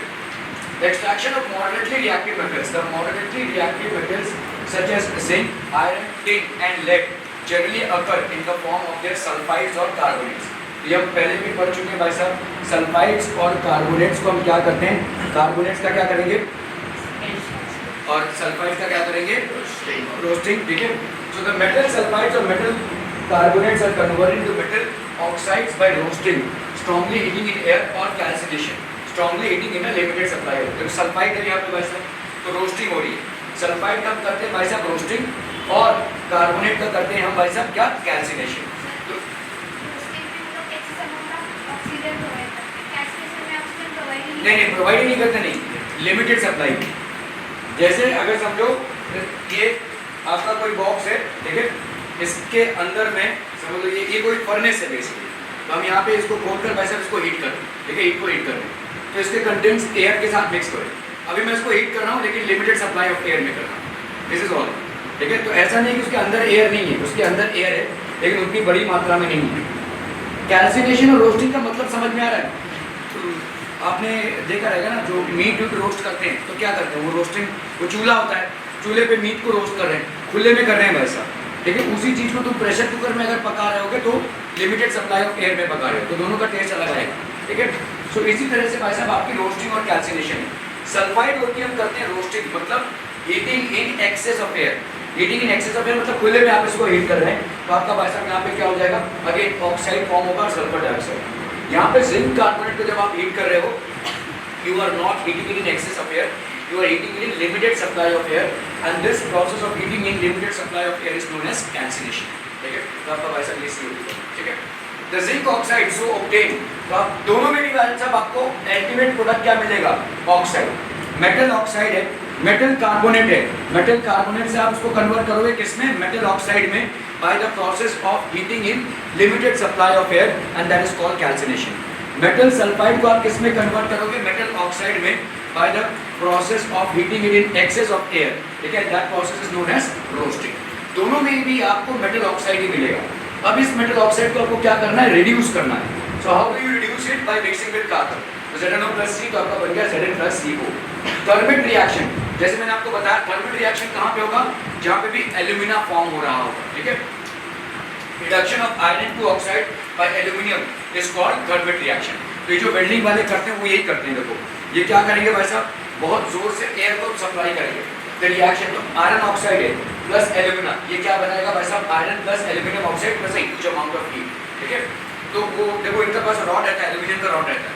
Extraction of moderately reactive metals, the moderately reactive metals such as zinc, iron, tin and lead generally occur in the form of their sulfides or carbonates। ये हम पहले भी पढ़ चुके हैं भाई साहब। सल्फाइड्स और कार्बोनेट्स को हम क्या करते हैं, कार्बोनेट्स का क्या करेंगे और सल्फाइड्स का क्या करेंगे, रोस्टिंग, ठीक है। सो द मेटल सल्फाइड्स और metal carbonates are converted into metal oxides by roasting, strongly heating in air और calcination, strongly heating in a limited supply. तो सल्फाइड है यहाँ पे भाई साहब, तो रोस्टिंग हो रही है। सल्फाइड का करते हैं भाई साहब रोस्टिंग, और कार्बोनेट का करते हैं हम भाई साहब क्या, कैल्सिनेशन। नहीं नहीं, प्रोवाइड नहीं करते, नहीं, लिमिटेड सप्लाई। जैसे अगर समझो ये आपका कोई बॉक्स है, ठीक है, इसके अंदर में समझ लो ये कोई फर्नेस है बेसिकली, तो हम यहाँ पे इसको खोल कर भाई साहब इसको हीट कर, ठीक है, हीट को हीट कर, तो इसके कंटेंट्स एयर के साथ मिक्स करें। अभी मैं इसको हीट कर रहा हूँ लेकिन लिमिटेड सप्लाई ऑफ एयर में कर रहा हूँ, दिस इज ऑल, ठीक है। तो ऐसा नहीं कि उसके अंदर एयर नहीं है, उसके अंदर एयर है लेकिन उतनी बड़ी मात्रा में नहीं है। कैल्सिनेशन और रोस्टिंग का मतलब समझ में आ रहा है? आपने देखा रहेगा ना, जो मीट रोस्ट करते हैं तो क्या करते हैं, वो रोस्टिंग, वो चूल्हा होता है, चूल्हे पे मीट को रोस्ट कर रहे हैं, खुले में कर रहे हैं भाई साहब, ठीक है। उसी चीज़ को तुम प्रेशर कुकर में अगर पका रहे होगे तो लिमिटेड सप्लाई ऑफ एयर में पका रहे हो, तो दोनों का टेस्ट अलग आएगा, ठीक है। सो इसी तरह से भाई साहब आपकी रोस्टिंग और कैल्सिनेशन है। सल्फाइड होती है, हम करते हैं रोस्टिंग, मतलब heating in excess of air, heating in excess of air मतलब खुले में आप इसको हीट कर रहे हैं, तो आपका भाई साहब यहाँ पे क्या हो जाएगा, अगेन ऑक्साइड फॉर्म होगा, सल्फर डाइऑक्साइड। यहाँ पे जिंक कार्बोनेट को जब आप हीट कर रहे हो, you are not heating it in excess of air, you are heating it in limited supply of air, and this process of heating in limited supply of air is known as calcination, ठीक है। तो आपका भाई साहब ये सी होगी, ठीक है। The zinc oxide so obtained, तो आप दोनों में भी भाई साहब आपको अल्टीमेट प्रोडक्ट क्या मिलेगा, ऑक्साइड। मेटल ऑक्साइड है, मेटल कार्बोनेट है, मेटल कार्बोनेट से आप उसको कन्वर्ट करोगे किसमें, मेटल ऑक्साइड में, by the process of heating in limited supply of air, and that is called calcination। Metal sulphide को आप किस में कन्वर्ट करोगे, मेटल ऑक्साइड में, by the process of heating it in excess of air, ठीक है, that process is known as roasting. दोनों में भी आपको मेटल ऑक्साइड ही मिलेगा। अब इस मेटल ऑक्साइड को आपको क्या करना है, रिड्यूस करना है। So how do you reduce it, by mixing with carbon, तो ZnO+C, तो आपका बन गया Zn+CO। थर्मिक रिएक्शन, जैसे मैंने आपको बताया, थर्मिक रिएक्शन कहाँ पे होगा, जहाँ पे भी एल्यूमिना फॉर्म हो रहा होगा, ठीक है। Reduction of iron to oxide by aluminium is called thermic reaction. तो ये जो वेल्डिंग वाले करते हैं वो यही करते हैं। देखो ये क्या करेंगे भाई साहब, बहुत जोर से एयर को सप्लाई करेंगे, तो रिएक्शन, तो आयरन ऑक्साइड है प्लस एल्यूमिना, ये क्या बनाएगा भाई साहब, iron plus aluminium oxide plus huge amount of heat, ठीक है। तो वो देखो इनके पास रॉड रहता है, एल्यूमिनियम का रॉड रहता है,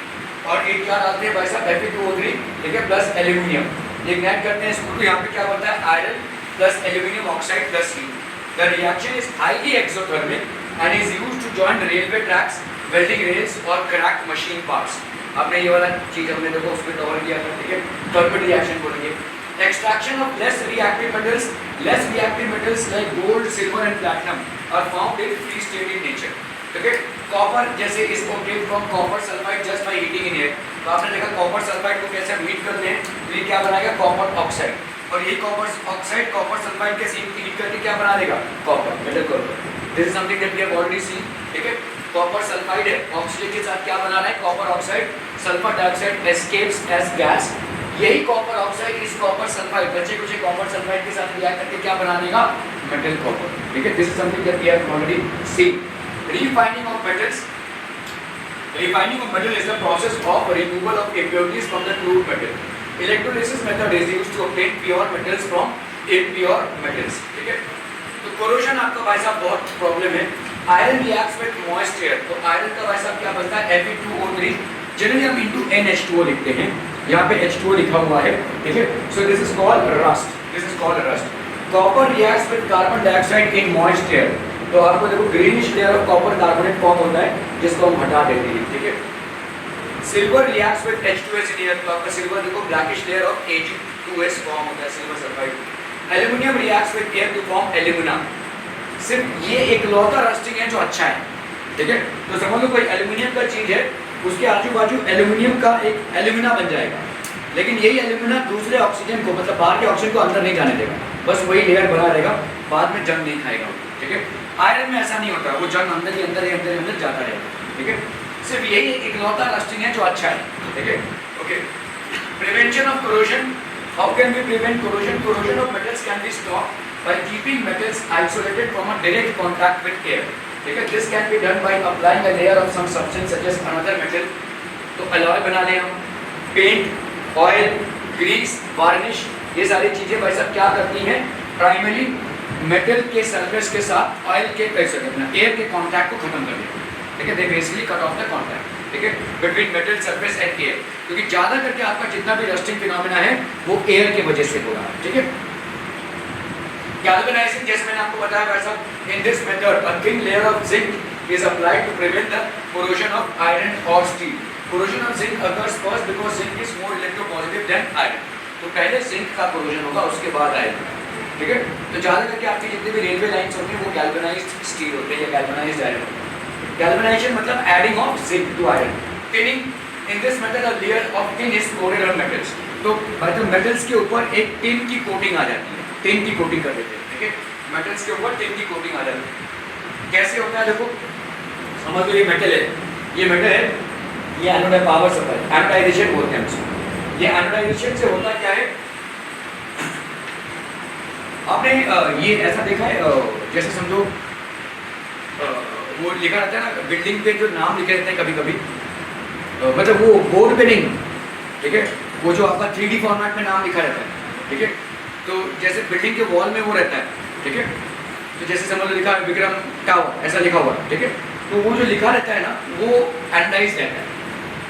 और ये क्या डालते हैं भाई साहब, Fe2O3, ठीक है, प्लस एल्यूमिनियम, ये इग्नाइट करते हैं इसको, तो यहाँ पे क्या बनता है, iron plus aluminium oxide plus heat. The reaction is highly exothermic and is used to join railway tracks, welding rails और cracked machine parts। आपने ये वाला चीज हमने देखो उसमें कवर किया था, ठीक है, थर्मिक रिएक्शन बोलेंगे। Extraction of less reactive metals like gold, silver and platinum are found in free state in nature, ठीक है। कॉपर जैसे इसको obtained from copper sulfide just by heating in air, तो आपने देखा कॉपर सल्फाइड को कैसे हीट करते हैं, तो ये क्या बनाएगा, कॉपर ऑक्साइड, और ये कॉपर ऑक्साइड कॉपर सल्फाइड के साथ हीट करके क्या बना देगा, copper, metal copper. This is something that we have already seen, ठीक है। कॉपर सल्फाइड है, ऑक्सीजन के साथ क्या बना रहा है, copper oxide, sulphur dioxide escapes as gas, यही कॉपर ऑक्साइड इस कॉपर सल्फाइड बचे कुछ कॉपर सल्फाइड के साथ रिएक्ट करके क्या बना देगा, मेटल कॉपर, ठीक है। This is something that we have already seen. Refining of metals, refining of metal is the process of removal of impurities from the crude metal. Electrolysis method is used to obtain pure metals from impure metals, ठीक है। तो corrosion आपका भाई साहब बहुत problem है। Iron reacts with moist air, तो iron का भाई साहब क्या बनता है, Fe2O3, जनरली हम इनटू NH2O लिखते हैं, यहाँ पे H2O लिखा हुआ है, ठीक है। So this is called rust, this is called rust. Copper reacts with carbon dioxide in moist air, तो आपको देखो greenish layer of copper carbonate form होता है जिसको हम हटा देते हैं, ठीक है। Silver reacts with H2S in air, तो आपका सिल्वर देखो blackish layer of Ag2S form होता है, silver sulphide. Aluminium reacts with air to form alumina, सिर्फ ये एक लौता रस्टिंग है जो अच्छा है, ठीक है। तो समझ लो कोई एल्यूमिनियम का चीज है, उसके आजू बाजू एल्यूमिनियम का एक एल्यूमिना बन जाएगा, लेकिन यही एल्यूमिना दूसरे ऑक्सीजन को, मतलब बाहर के ऑक्सीजन को अंदर नहीं जाने देगा, बस वही लेयर बना रहेगा, बाद में जंग नहीं खाएगा, ठीक है। आयरन में ऐसा नहीं होता, वो जंग अंदर ही अंदर जाता रहेगा, ठीक है। सिर्फ यही एक इकलौता रस्टिंग है जो अच्छा है, ठीक है। Okay, prevention of corrosion, how can we prevent corrosion? Corrosion of metals can be stopped by keeping metals isolated from a direct contact with air, ठीक है, this can be done by applying a layer of some substance such as another metal. तो alloy बना लें हम, paint, oil, Greece, varnish, ये सारी चीजें भाई साहब क्या करती हैं, प्राइमरी मेटल के सरफेस के साथ ऑयल के एयर के कॉन्टैक्ट को खत्म कर देते हैं। ठीक है, they basically cut off the contact, ठीक है, between metal surface and air, क्योंकि ज्यादा करके आपका जितना भी रस्टिंग फिनोमेना है वो एयर के वजह से हो रहा है। ठीक है, गैल्वेनाइजिंग, जैसे मैंने आपको बताया भाई साहब, in this method a thin layer of zinc is applied to prevent the corrosion of iron और steel. Corrosion of zinc occurs first because zinc is more electropositive than iron. तो पहले जिंक का कोरोजन होगा, उसके बाद iron. ठीक है, तो ज्यादा करके आपकी जितनी भी रेलवे लाइंस होती हैं वो गैल्वेनाइज्ड स्टील होते हैं या गैल्वेनाइज्ड आयरन होते हैं। गैल्वेनाइजेशन मतलब adding of zinc to iron. Tinning, in this method a layer of tin is coated on metals. तो मतलब मेटल्स के ऊपर एक टिन की कोटिंग आ जाती है, टिन की कोटिंग कर देते हैं। ठीक है, मेटल्स के ऊपर टिन की कोटिंग आ जाती है। कैसे होता है देखो, समझ लो ये मेटल है, ये मेटल है, ये एनोड पावर सप्लाई, एनोडाइजेशन बोलते हैं उसको। ये एनोडाइजेशन से होता क्या है, आपने ये ऐसा देखा है, जैसे समझो वो लिखा रहता है ना बिल्डिंग पे, जो नाम लिखे रहते हैं कभी कभी, मतलब वो बोर्ड पे नहीं, ठीक है, वो जो आपका 3D फॉर्मेट में नाम लिखा रहता है। ठीक है, तो जैसे बिल्डिंग के वॉल में वो रहता है। ठीक है, तो जैसे समझ लो लिखा है विक्रम टावर, ऐसा लिखा हुआ है। ठीक है, तो वो जो लिखा रहता है ना वो एनोडाइज रहता है।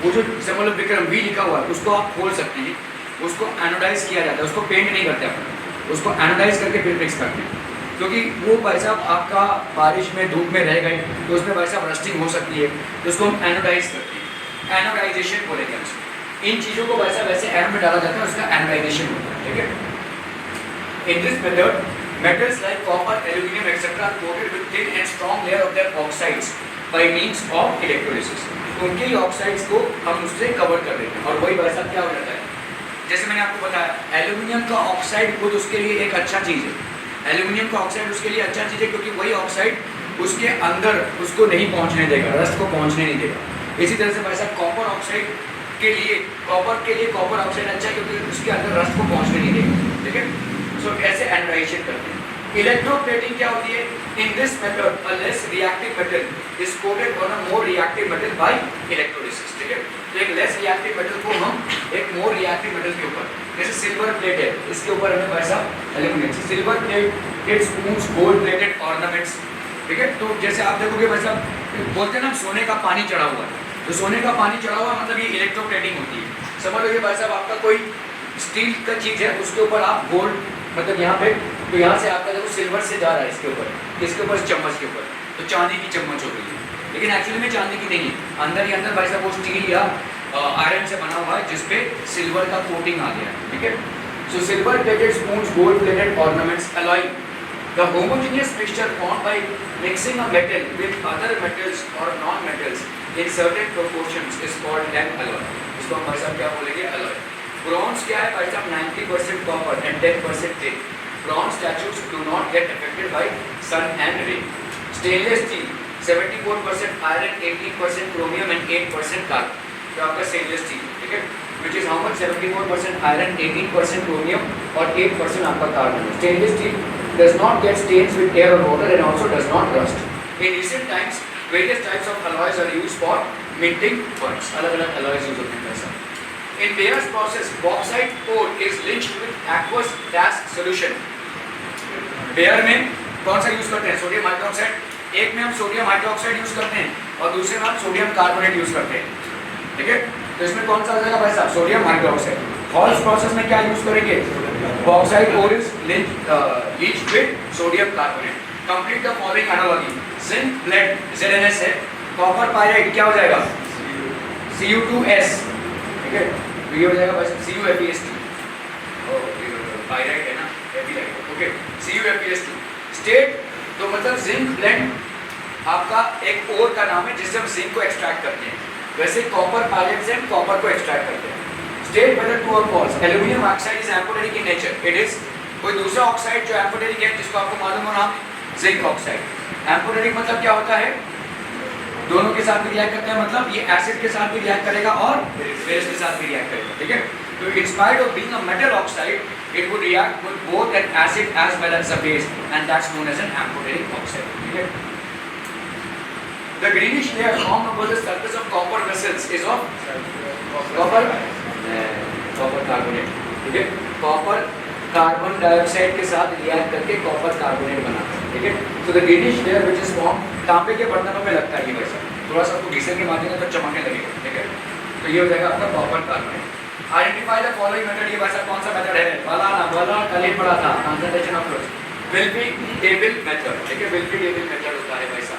वो जो समझ लो विक्रम भी लिखा हुआ है उसको आप खोल सकते हैं, उसको एनोडाइज किया जाता है, उसको पेंट नहीं करते अपन, उसको एनोडाइज करके फिर मिक्स करते हैं, क्योंकि वो भाई साहब आपका बारिश में धूप में रह गए तो उसमें भाई साहब रस्टिंग हो सकती है, तो उसको हम एनोडाइज करते हैं, एनोडाइजेशन बोलेंगे हम उसको। इन चीज़ों को वैसा वैसे एनोड में डाला जाता है, उसका एनोडाइजेशन होता है। ठीक है, in this method metals like copper, aluminum, etc. are coated with thin and strong layer of their oxides by means of electrolysis. उनके ही ऑक्साइड्स को हम उससे कवर कर देते हैं और वही वैसा क्या हो जाता है, जैसे मैंने आपको बताया एल्यूमिनियम का ऑक्साइड खुद उसके लिए एक अच्छा चीज़ है। एल्यूमिनियम का ऑक्साइड उसके लिए अच्छा चीज़ है क्योंकि वही ऑक्साइड उसके अंदर उसको नहीं पहुंचने देगा, रस्ट को पहुंचने नहीं देगा। इसी तरह से वैसा कॉपर ऑक्साइड के लिए कॉपर ऑक्साइड अच्छा है क्योंकि उसके अंदर रस्ट को पहुंचने नहीं देगा। ठीक है, सो ऐसे एनोडाइजेशन करते हैं। इलेक्ट्रोप्लेटिंग क्या होती है, in this method a less reactive metal is coated on a more reactive metal by electrolysis. ठीक है, तो एक लेस रिएक्टिव मेटल को हम एक मोर रिएक्टिव मेटल के ऊपर, जैसे सिल्वर प्लेट है इसके ऊपर हमें वैसा aluminium, silver plate spoons, gold plated ornaments. ठीक है, तो जैसे आप देखोगे वैसा बोलते हैं ना सोने का पानी चढ़ा हुआ है, तो सोने का पानी चढ़ा हुआ मतलब ये इलेक्ट्रोप्लेटिंग होती है। समझ लो ये भाई साहब आपका कोई स्टील का चीज़ है, उसके ऊपर आप गोल्ड मतलब यहाँ पे, तो यहाँ से आपका देखो सिल्वर से जा रहा है इसके ऊपर चम्मच के ऊपर, तो चांदी की चम्मच हो गई है, लेकिन एक्चुअली में चांदी की नहीं है, अंदर ही अंदर भाई साहब वो स्टील या आयरन से बना हुआ है जिसपे सिल्वर का कोटिंग आ गया है। ठीक है, so silver plated spoons, gold plated ornaments, alloy the homogeneous mixture formed by mixing a metal with other metals और non metals in certain proportions is called an alloy. इसको हम भाई साहब क्या बोलेंगे, अलॉय। ब्रॉन्ज क्या है भाई साहब, 90% copper and 10% tin. Bronze statues do not get affected by sun and rain. Stainless steel 74% iron, 18% chromium and 8% carbon. तो आपका स्टेनलेस स्टील, ठीक है, which is how much, 74% iron, 18% chromium और 8% आपका carbon. Stainless steel does not get stains with air or water and also does not rust. In recent times, various types of alloys are used for minting parts. अलग-अलग alloys use होते हैं ऐसा। In Bayer's process, bauxite ore is lynched with aqueous gas solution. Bayer में कौन सा use करते हैं, sodium hydroxide. एक में हम सोडियम हाइड्रोक्साइड यूज करते हैं और दूसरे में हम सोडियम कार्बोनेट यूज करते हैं। ठीक है, तो इसमें कौन सा आ जाएगा भाई साहब, सोडियम हाइड्रोक्साइड। हॉल्स प्रोसेस में क्या यूज करेंगे, bauxite ore is leached with sodium carbonate. Complete the following analogy. Zinc blend ZnS है, copper pyrite क्या हो जाएगा, Cu2S। ठीक है, ये हो जाएगा बस CuFeS2। पायराइट है ना, एपिलाइट। Okay, CuFeS2। स्टेट तो मतलब जिंक ब्लेंड आपका एक ओर का नाम है जिससे हम जिंक को एक्सट्रैक्ट करते हैं, वैसे कॉपर पायराइट से हम कॉपर को एक्सट्रैक्ट करते हैं। State whether true or false. Aluminium oxide is amphoteric in nature. It is। कोई दूसरा ऑक्साइड जो एम्फोटेरिक है जिसको आपको मालूम हो नाम, जिंक ऑक्साइड। एम्फोटेरिक मतलब क्या होता है, दोनों के साथ भी रिएक्ट करते हैं, मतलब ये एसिड के साथ भी रिएक्ट करेगा और बेस के साथ भी रिएक्ट करेगा। ठीक है, तो in spite of being a metal oxide it would react with both an acid as well as a base and that's known as an amphoteric oxide. ठीक है, The greenish layer formed over the surface of copper vessels is of copper carbonate, ठीक है, copper carbon dioxide के साथ react करके copper carbonate बनाता है, ठीक है। तो the greenish layer which is form, तांबे के बर्तनों में लगता है ये वैसा, थोड़ा सा आपको घिसने के माध्यम से तो चमकने लगेगा, ठीक है। तो ये हो जाएगा आपका copper carbonate. Identify the following method, ये वैसा कौन सा मेथड है, वाला कल ही पढ़ा था, कंसंट्रेशन अप्रोच, विल्फी टेबल मेथड, ठीक है, विल्फी टेबल मेथड होता है वैसा।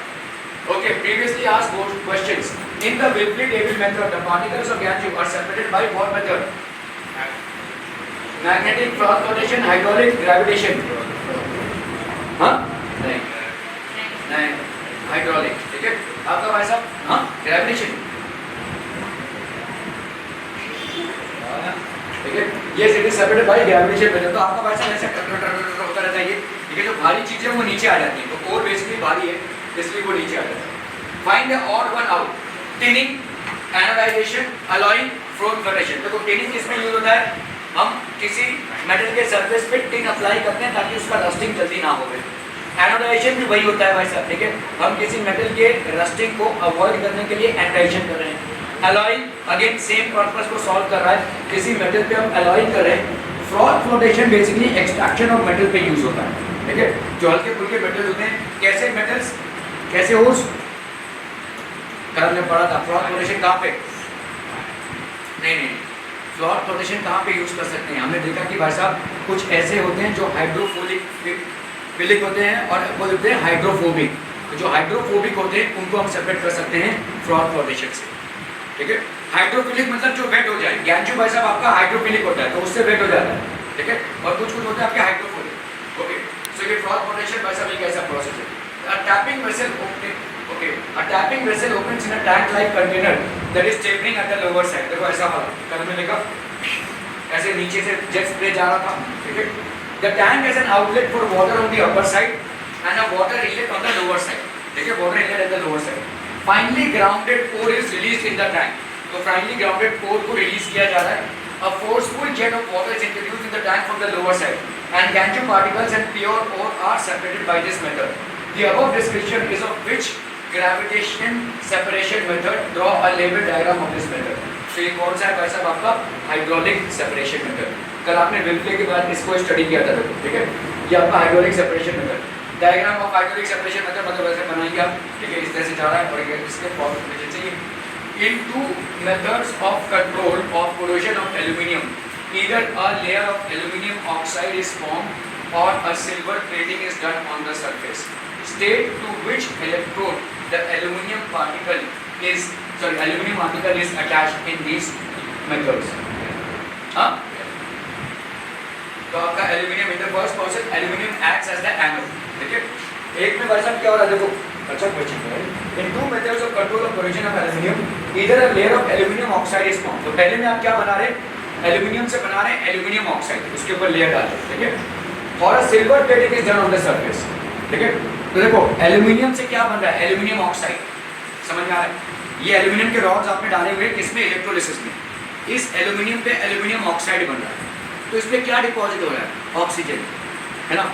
Okay, previously asked questions. In the Wilfley table method, the particles of gas are separated by what method? Magnetic cross flotation, hydraulic, gravitation. हाँ? नहीं, hydraulic, ठीक है। आपका भाई साहब, हाँ, gravitation, ठीक है। ये it is separated by gravitation method। तो आपका भाई साहब ऐसे होता रहता है ये, ठीक है। जो भारी चीजें वो नीचे आ जाती हैं, तो और बेसिकली भारी है इसलिए वो नीचे आ जाता है। Find the odd one out, tinning, anodisation, alloying, float flotation. देखो टिनिंग किसमें यूज होता है, हम किसी मेटल के सरफेस पे टिन अप्लाई करते हैं ताकि उसका रस्टिंग जल्दी ना हो। एनोडाइजेशन भी वही होता है भाई साहब, ठीक है, हम किसी मेटल के रस्टिंग को अवॉइड करने के लिए एनोडाइजेशन कर रहे हैं। अलॉइंग अगेन सेम पर्पस को सॉल्व कर रहा है, किसी मेटल पे हम अलॉइंग कर रहे हैं। Float flotation basically extraction of metal पे यूज होता है, ठीक है। जो हल्के फुल्के मेटल होते हैं, कैसे मेटल्स, कैसे होस, कल हमने पढ़ा था। फ्लोट फ्लोटेशन कहाँ पे, नहीं, फ्लोट फ्लोटेशन कहाँ पे यूज कर सकते हैं, हमने देखा कि भाई साहब कुछ ऐसे होते हैं जो हाइड्रोफिलिक होते हैं और वो होते हैं हाइड्रोफोबिक। तो जो हाइड्रोफोबिक होते हैं उनको हम सेपरेट कर सकते हैं फ्लोट फ्लोटेशन से, ठीक है। हाइड्रोफिलिक मतलब जो वेट हो जाए, गैंजू भाई साहब आपका हाइड्रोफिलिक होता है तो उससे वेट हो जाता है, ठीक है। और कुछ होते हैं आपके हाइड्रोफोबिक, ओके। सो ये फ्लोट फ्लोटेशन भाई साहब एक ऐसा प्रोसेस है। Tapping vessel opening, okay, a tapping vessel opens in a tank like container that is tapering at the lower side। देखो ऐसा वाला कल में देखा, ऐसे नीचे से जेट स्प्रे जा रहा था, ठीक है। the tank has an outlet for water on the upper side and a water inlet on the lower side, ठीक है, water inlet at the lower side। finely grounded core is released in the tank, तो finely grounded core को release किया जा रहा है। a forceful jet of water is introduced in the tank from the lower side and ganju particles and pure ore are separated by this method। the above description is of which gravitation separation method, draw a level diagram of this method. तो ये कौन सा है भाई साहब आपका hydraulic separation method. कल आपने विल्फले के बाद इसको स्टडी किया था, ठीक है। ये आपका hydraulic separation method, diagram of hydraulic separation method मतलब ऐसे बनाएंगे आप, ठीक है, इस तरह से जा रहा है और ये इसके फॉर्मुलेशन चाहिए। In two methods of control of corrosion of aluminium, either a layer of aluminium oxide is formed और a silver plating is done on the surface. State to which electrode the aluminum particle is attached in these methods। हाँ, तो आपका aluminium in the first process aluminium acts as the anode, ठीक है। एक में भाई साहब क्या हो रहा है, देखो अच्छा क्वेश्चन है। In two methods of control of corrosion of aluminium either a layer of aluminium oxide is formed. तो पहले में आप क्या बना रहे हैं, एल्यूमिनियम से बना रहे हैं एल्यूमिनियम ऑक्साइड, उसके ऊपर लेयर डाल रहे हैं, ठीक है। और a silver plating is done on the surface, ठीक है। तो देखो एल्यूमिनियम से क्या बन रहा है, एल्यूमिनियम ऑक्साइड, समझ में आ रहा है। ये एल्यूमिनियम के रॉड्स आपने डाले हुए किसमें, इलेक्ट्रोलिसिस में। इस एल्यूमिनियम पे एल्यूमिनियम ऑक्साइड बन रहा है, तो इस पे क्या डिपॉजिट हो रहा है, ऑक्सीजन, है ना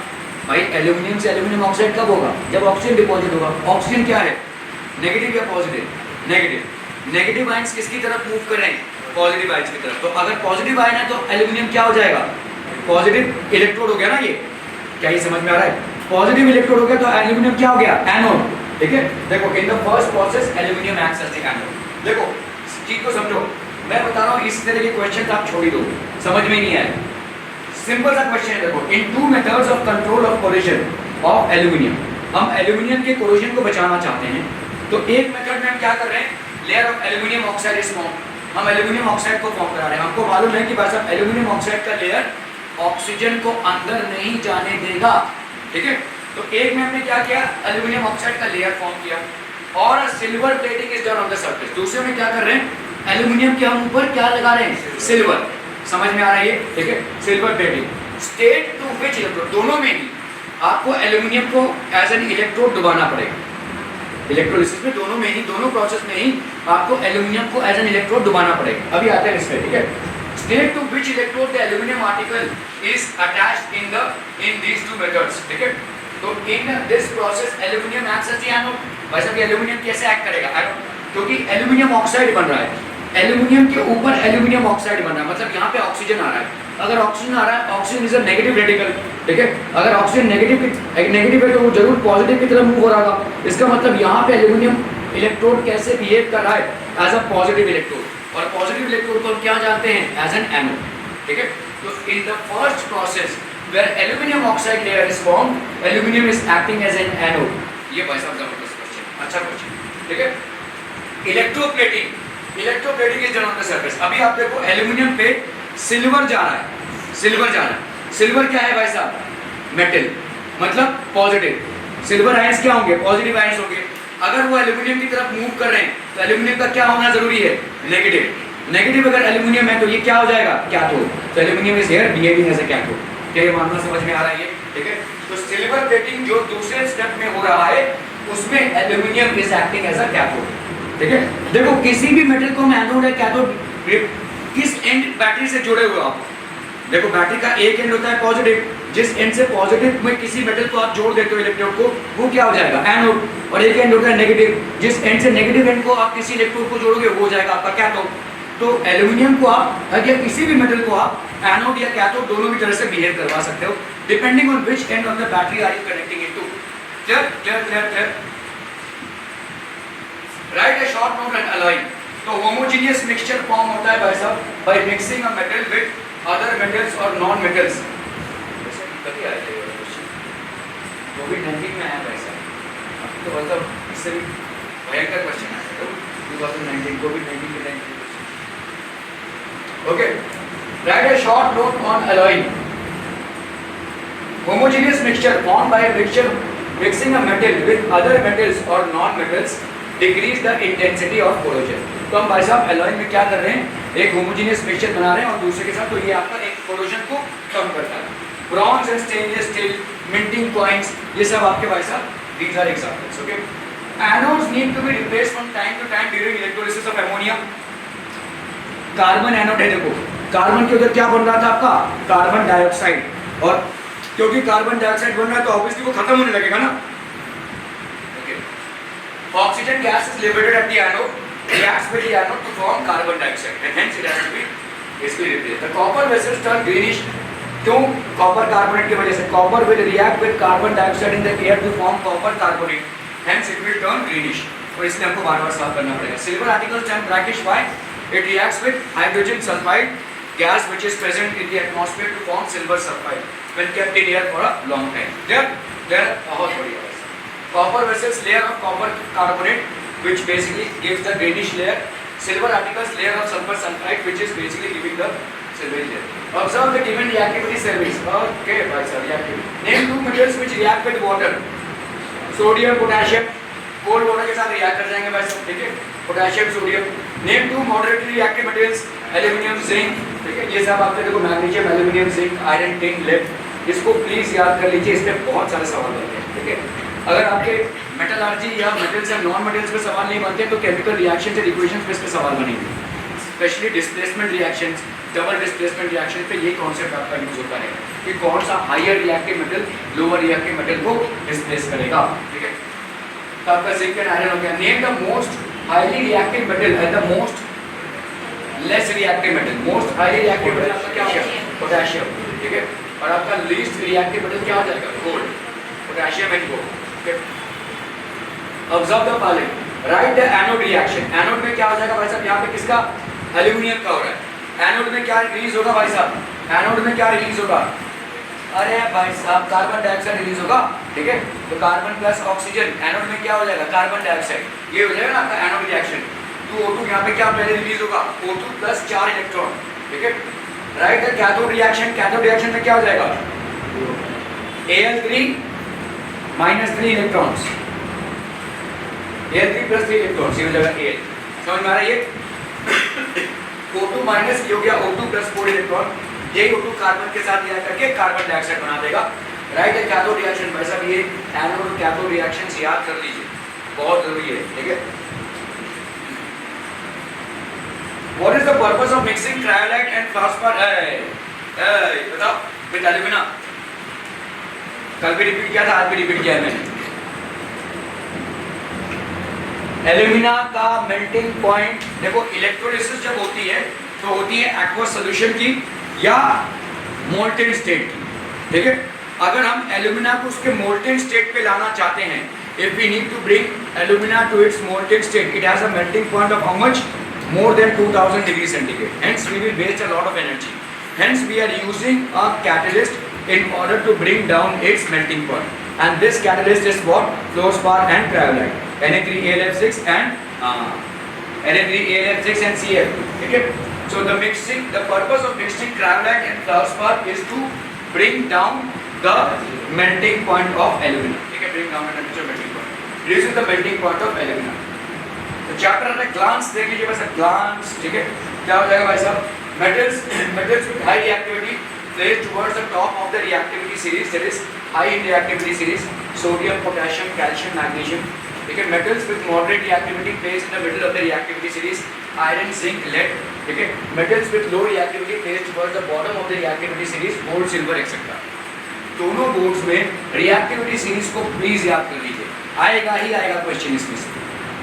भाई। एल्यूमिनियम से एल्यूमिनियम ऑक्साइड कब होगा, जब ऑक्सीजन डिपॉजिट होगा। ऑक्सीजन क्या है, नेगेटिव या पॉजिटिव, नेगेटिव। नेगेटिव आयंस किसकी तरफ मूव कर रहे हैं, पॉजिटिव आयंस की तरफ। तो अगर पॉजिटिव आयन है तो एल्यूमिनियम क्या हो जाएगा, पॉजिटिव इलेक्ट्रोड हो गया ना ये, क्या ये समझ में आ रहा है। पॉजिटिव इलेक्ट्रोड हो गया तो एल्यूमिनियम क्या हो गया, एनोड, ठीक है। देखो in the first process aluminium acts as the anode. देखो चीज को समझो, मैं बता रहा हूँ इस तरह के क्वेश्चन आप छोड़ ही दो, समझ में नहीं आए। सिंपल सा क्वेश्चन है, देखो in two methods of control of corrosion of aluminium, हम एल्यूमिनियम के कोरोजन को बचाना चाहते हैं। तो एक मेथड में हम क्या कर रहे हैं, layer of aluminium oxide is form, हम एल्यूमिनियम ऑक्साइड को फॉर्म करा रहे हैं। हमको मालूम है कि भाई साहब एल्यूमिनियम ऑक्साइड का लेयर ऑक्सीजन को अंदर नहीं जाने देगा, ठीक है। तो एक में हमने क्या किया, एल्यूमिनियम ऑक्साइड का लेयर फॉर्म किया और silver plating is done on the surface. दूसरे में क्या कर रहे हैं, एल्यूमिनियम के हम ऊपर क्या लगा रहे हैं, सिल्वर, समझ में आ रहा है ये, ठीक है, silver plating. State to which electrode, दोनों में ही आपको एल्यूमिनियम को एज एन इलेक्ट्रोड डुबाना पड़ेगा। इलेक्ट्रोलिसिस में दोनों में ही, दोनों प्रोसेस में ही आपको एल्यूमिनियम को एज एन इलेक्ट्रोड डुबाना पड़ेगा। अभी आते हैं इसमें, ठीक है। State to which electrode the aluminum article is attached in these two methods, ठीक है। तो in this process aluminum acts as the anode, भाई साहब ये एल्यूमिनियम कैसे एक्ट करेगा, क्योंकि एल्यूमिनियम ऑक्साइड बन रहा है, एल्यूमिनियम के ऊपर एल्यूमिनियम ऑक्साइड बन रहा है, मतलब यहाँ पे ऑक्सीजन आ रहा है। अगर ऑक्सीजन आ रहा है, oxygen is a negative radical, ठीक है, अगर ऑक्सीजन नेगेटिव है तो वो जरूर पॉजिटिव की तरफ मूव हो रहा होगा। इसका मतलब यहाँ पे एल्यूमिनियम इलेक्ट्रोड कैसे बिहेव कर रहा है, एज अ पॉजिटिव इलेक्ट्रोड, और पॉजिटिव इलेक्ट्रोड को हम क्या जानते हैं, एज एन एनोड, ठीक है। तो in the first process where aluminium oxide layer is formed, aluminium is acting as an anode. ये भाई साहब जबरदस्त क्वेश्चन, अच्छा क्वेश्चन, ठीक है। Electroplating is done on the surface. अभी आप देखो एल्यूमिनियम पे सिल्वर जा रहा है, सिल्वर क्या है भाई साहब, मेटल, मतलब पॉजिटिव। सिल्वर आयंस क्या होंगे, पॉजिटिव आयंस होंगे। अगर वो एल्यूमिनियम की तरफ मूव कर रहे हैं तो एल्यूमिनियम का क्या होना जरूरी है, नेगेटिव अगर एल्यूमिनियम है तो ये क्या हो जाएगा, कैथोड। तो aluminium is here behaving as a cathode. क्या ये मानना समझ में आ रहा है ये, ठीक है। तो सिल्वर प्लेटिंग जो दूसरे स्टेप में हो रहा है उसमें aluminium is acting as a cathode, ठीक है। देखो किसी भी मेटल को हम एनोड या कैथोड किस एंड बैटरी से जुड़े हुए आप, देखो बैटरी का एक एंड होता है पॉजिटिव, जिस एंड से पॉजिटिव में किसी मेटल को आप जोड़ देते हो इलेक्ट्रोड को, वो क्या हो जाएगा, एनोड, और एक एंड होता है नेगेटिव, जिस एंड से नेगेटिव एंड को आप किसी इलेक्ट्रोड को जोड़ोगे वो हो जाएगा आपका कैथोड। तो एल्यूमिनियम को आप या किसी भी मेटल को आप एनोड या कैथोड दोनों भी तरह से बिहेव करवा सकते हो, depending on which end of the battery are you connecting it to. Clear. Write a short note and align. तो होमोजेनियस मिक्सचर फॉर्म होता है भाई साहब by mixing a metal with other metals और नॉन मेटल्स। कभी आया था ये क्वेश्चन, कोविड-19 में आया भाई साहब, अभी तो मतलब इससे भी भयंकर क्वेश्चन आया था 2019 कोविड-19 के time. Okay, right a short note on align. Homogeneous mixture form by mixing a metal with other metals or non-metals decrease the intensity of corrosion। तो हम भाई साहब एलॉय में क्या कर रहे हैं, एक होमोजेनियस मिक्सचर बना रहे हैं और दूसरे के साथ, तो ये आपका एक कोरोजन को कम करता है। Bronze and stainless steel, minting coins, ये सब आपके भाई साहब these are examples. Okay, anodes need to be replaced from time to time during electrolysis of ammonia. Carbon anode है, देखो कार्बन के उधर क्या बन रहा था आपका, कार्बन डाइऑक्साइड, और क्योंकि कार्बन डाइऑक्साइड बन रहा है तो ऑब्वियसली वो खत्म होने लगेगा ना। Okay, oxygen gas is liberated at the anode, reacts with the anode to form carbon dioxide and hence it has to be basically replaced। The copper vessels turn greenish, क्यों, कॉपर कार्बोनेट की वजह से। Copper will react with carbon dioxide in the air to form copper carbonate, hence it will turn greenish, और इसलिए हमको बार-बार साफ करना पड़ेगा। Silver particles turn brackish, why? It reacts with hydrogen sulfide gas which is present in the atmosphere to form silver sulfide when kept in air for a long time। There बहुत बढ़िया है। Copper vessels layer of copper carbonate which basically gives the greenish layer, silver particles layer of sulfur sulfide which is basically giving the silvery layer। Observe the given reactivity surveys। Okay भाई साहब, reactivity, name two metals which react with water, sodium potassium, cold water के साथ react कर जाएंगे भाई साहब, ठीक है, potassium sodium. Name two moderately reactive materials, aluminium zinc, ठीक है, ये सब आपके देखो magnesium aluminium zinc iron tin lead, इसको प्लीज याद कर लीजिए, इस पे बहुत सारे सवाल बनते हैं, ठीक है। अगर आपके मेटलर्जी या मेटल्स या नॉन मेटल्स पे सवाल नहीं बनते तो केमिकल रिएक्शंस और इक्वेशंस पे इस पे सवाल बनेंगे, specially displacement reactions, double displacement reaction पे ये कॉन्सेप्ट आपका यूज होता है कि कौन सा higher reactive metal lower reactive metal को डिस्प्लेस करेगा, ठीक है। तो आपका जिंक एंड आयरन हो गया। Name the most highly reactive metal and the most less reactive metal. Most highly reactive metal आपका क्या होगा, पोटेशियम, ठीक है, और आपका लीस्ट रिएक्टिव मेटल क्या हो जाएगा, gold, potassium and gold. Observe the following, write the anode reaction। Anode में क्या हो जाएगा भाई साहब, यहाँ पे किसका, एल्यूमिनियम का हो रहा है। एनोड में क्या रिलीज होगा भाई साहब, एनोड में क्या रिलीज होगा, अरे भाई साहब कार्बन डाइऑक्साइड रिलीज होगा, ठीक है। तो कार्बन प्लस ऑक्सीजन, एनोड में क्या हो जाएगा, कार्बन डाइऑक्साइड, ये हो जाएगा ना आपका एनोड रिएक्शन। तो O2 यहाँ पे क्या पहले रिलीज होगा, O2 प्लस 4 इलेक्ट्रॉन, ठीक है। Right the cathode reaction, cathode reaction में क्या हो जाएगा, Al3 minus 3 electrons, Al3 plus 3 electrons, ये हो जाएगा Al। समझ में आ रहा है ये O2 माइनस ये हो गया O2 प्लस 4 इलेक्ट्रॉन, ये O2 कार्बन के साथ रिएक्ट करके कार्बन डाइऑक्साइड बना देगा। राइट है कैथोड रिएक्शन, भाई साहब ये एनोड और कैथोड रिएक्शंस याद कर लीजिए, बहुत जरूरी है, ठीक है। What is the purpose of mixing cryolite and fluorspar, बताओ विद एल्यूमिना। कल भी रिपीट किया था, आज भी रिपीट किया है मैंने। एल्यूमिना का मेल्टिंग पॉइंट देखो, इलेक्ट्रोलिसिस जब होती है तो होती है एक्वस सोल्यूशन की या मोल्टेन स्टेट की, ठीक है। अगर हम एल्यूमिना को उसके मोल्टेन स्टेट पे लाना चाहते हैं, if we need to bring alumina to its molten state, it has a melting point of how much? More than 2000 degrees centigrade. Hence we will waste a lot of energy. Hence we are using a catalyst in order to bring down its melting point. And this catalyst is what? Fluorspar and cryolite. Na3AlF6 and Cf. Okay? So the purpose of mixing cryolite and fluorspar is to bring down the melting point of alumina. Okay? Bring down the temperature melting point. This is the melting point of alumina. तो chapter में glance देख लीजिए बस, glance, ठीक है। क्या हो जाएगा भाई साहब? metals with high reactivity placed towards the top of the reactivity series, that is high in reactivity series, sodium, potassium, calcium, magnesium. ठीक है। metals with moderate reactivity placed in the middle of the reactivity series, iron, zinc, lead. ठीक है। metals with low reactivity placed towards the bottom of the reactivity series, gold, silver, etc. दोनों boards में reactivity series को please याद कर लीजिए, आएगा ही आएगा क्वेश्चन इसमें से,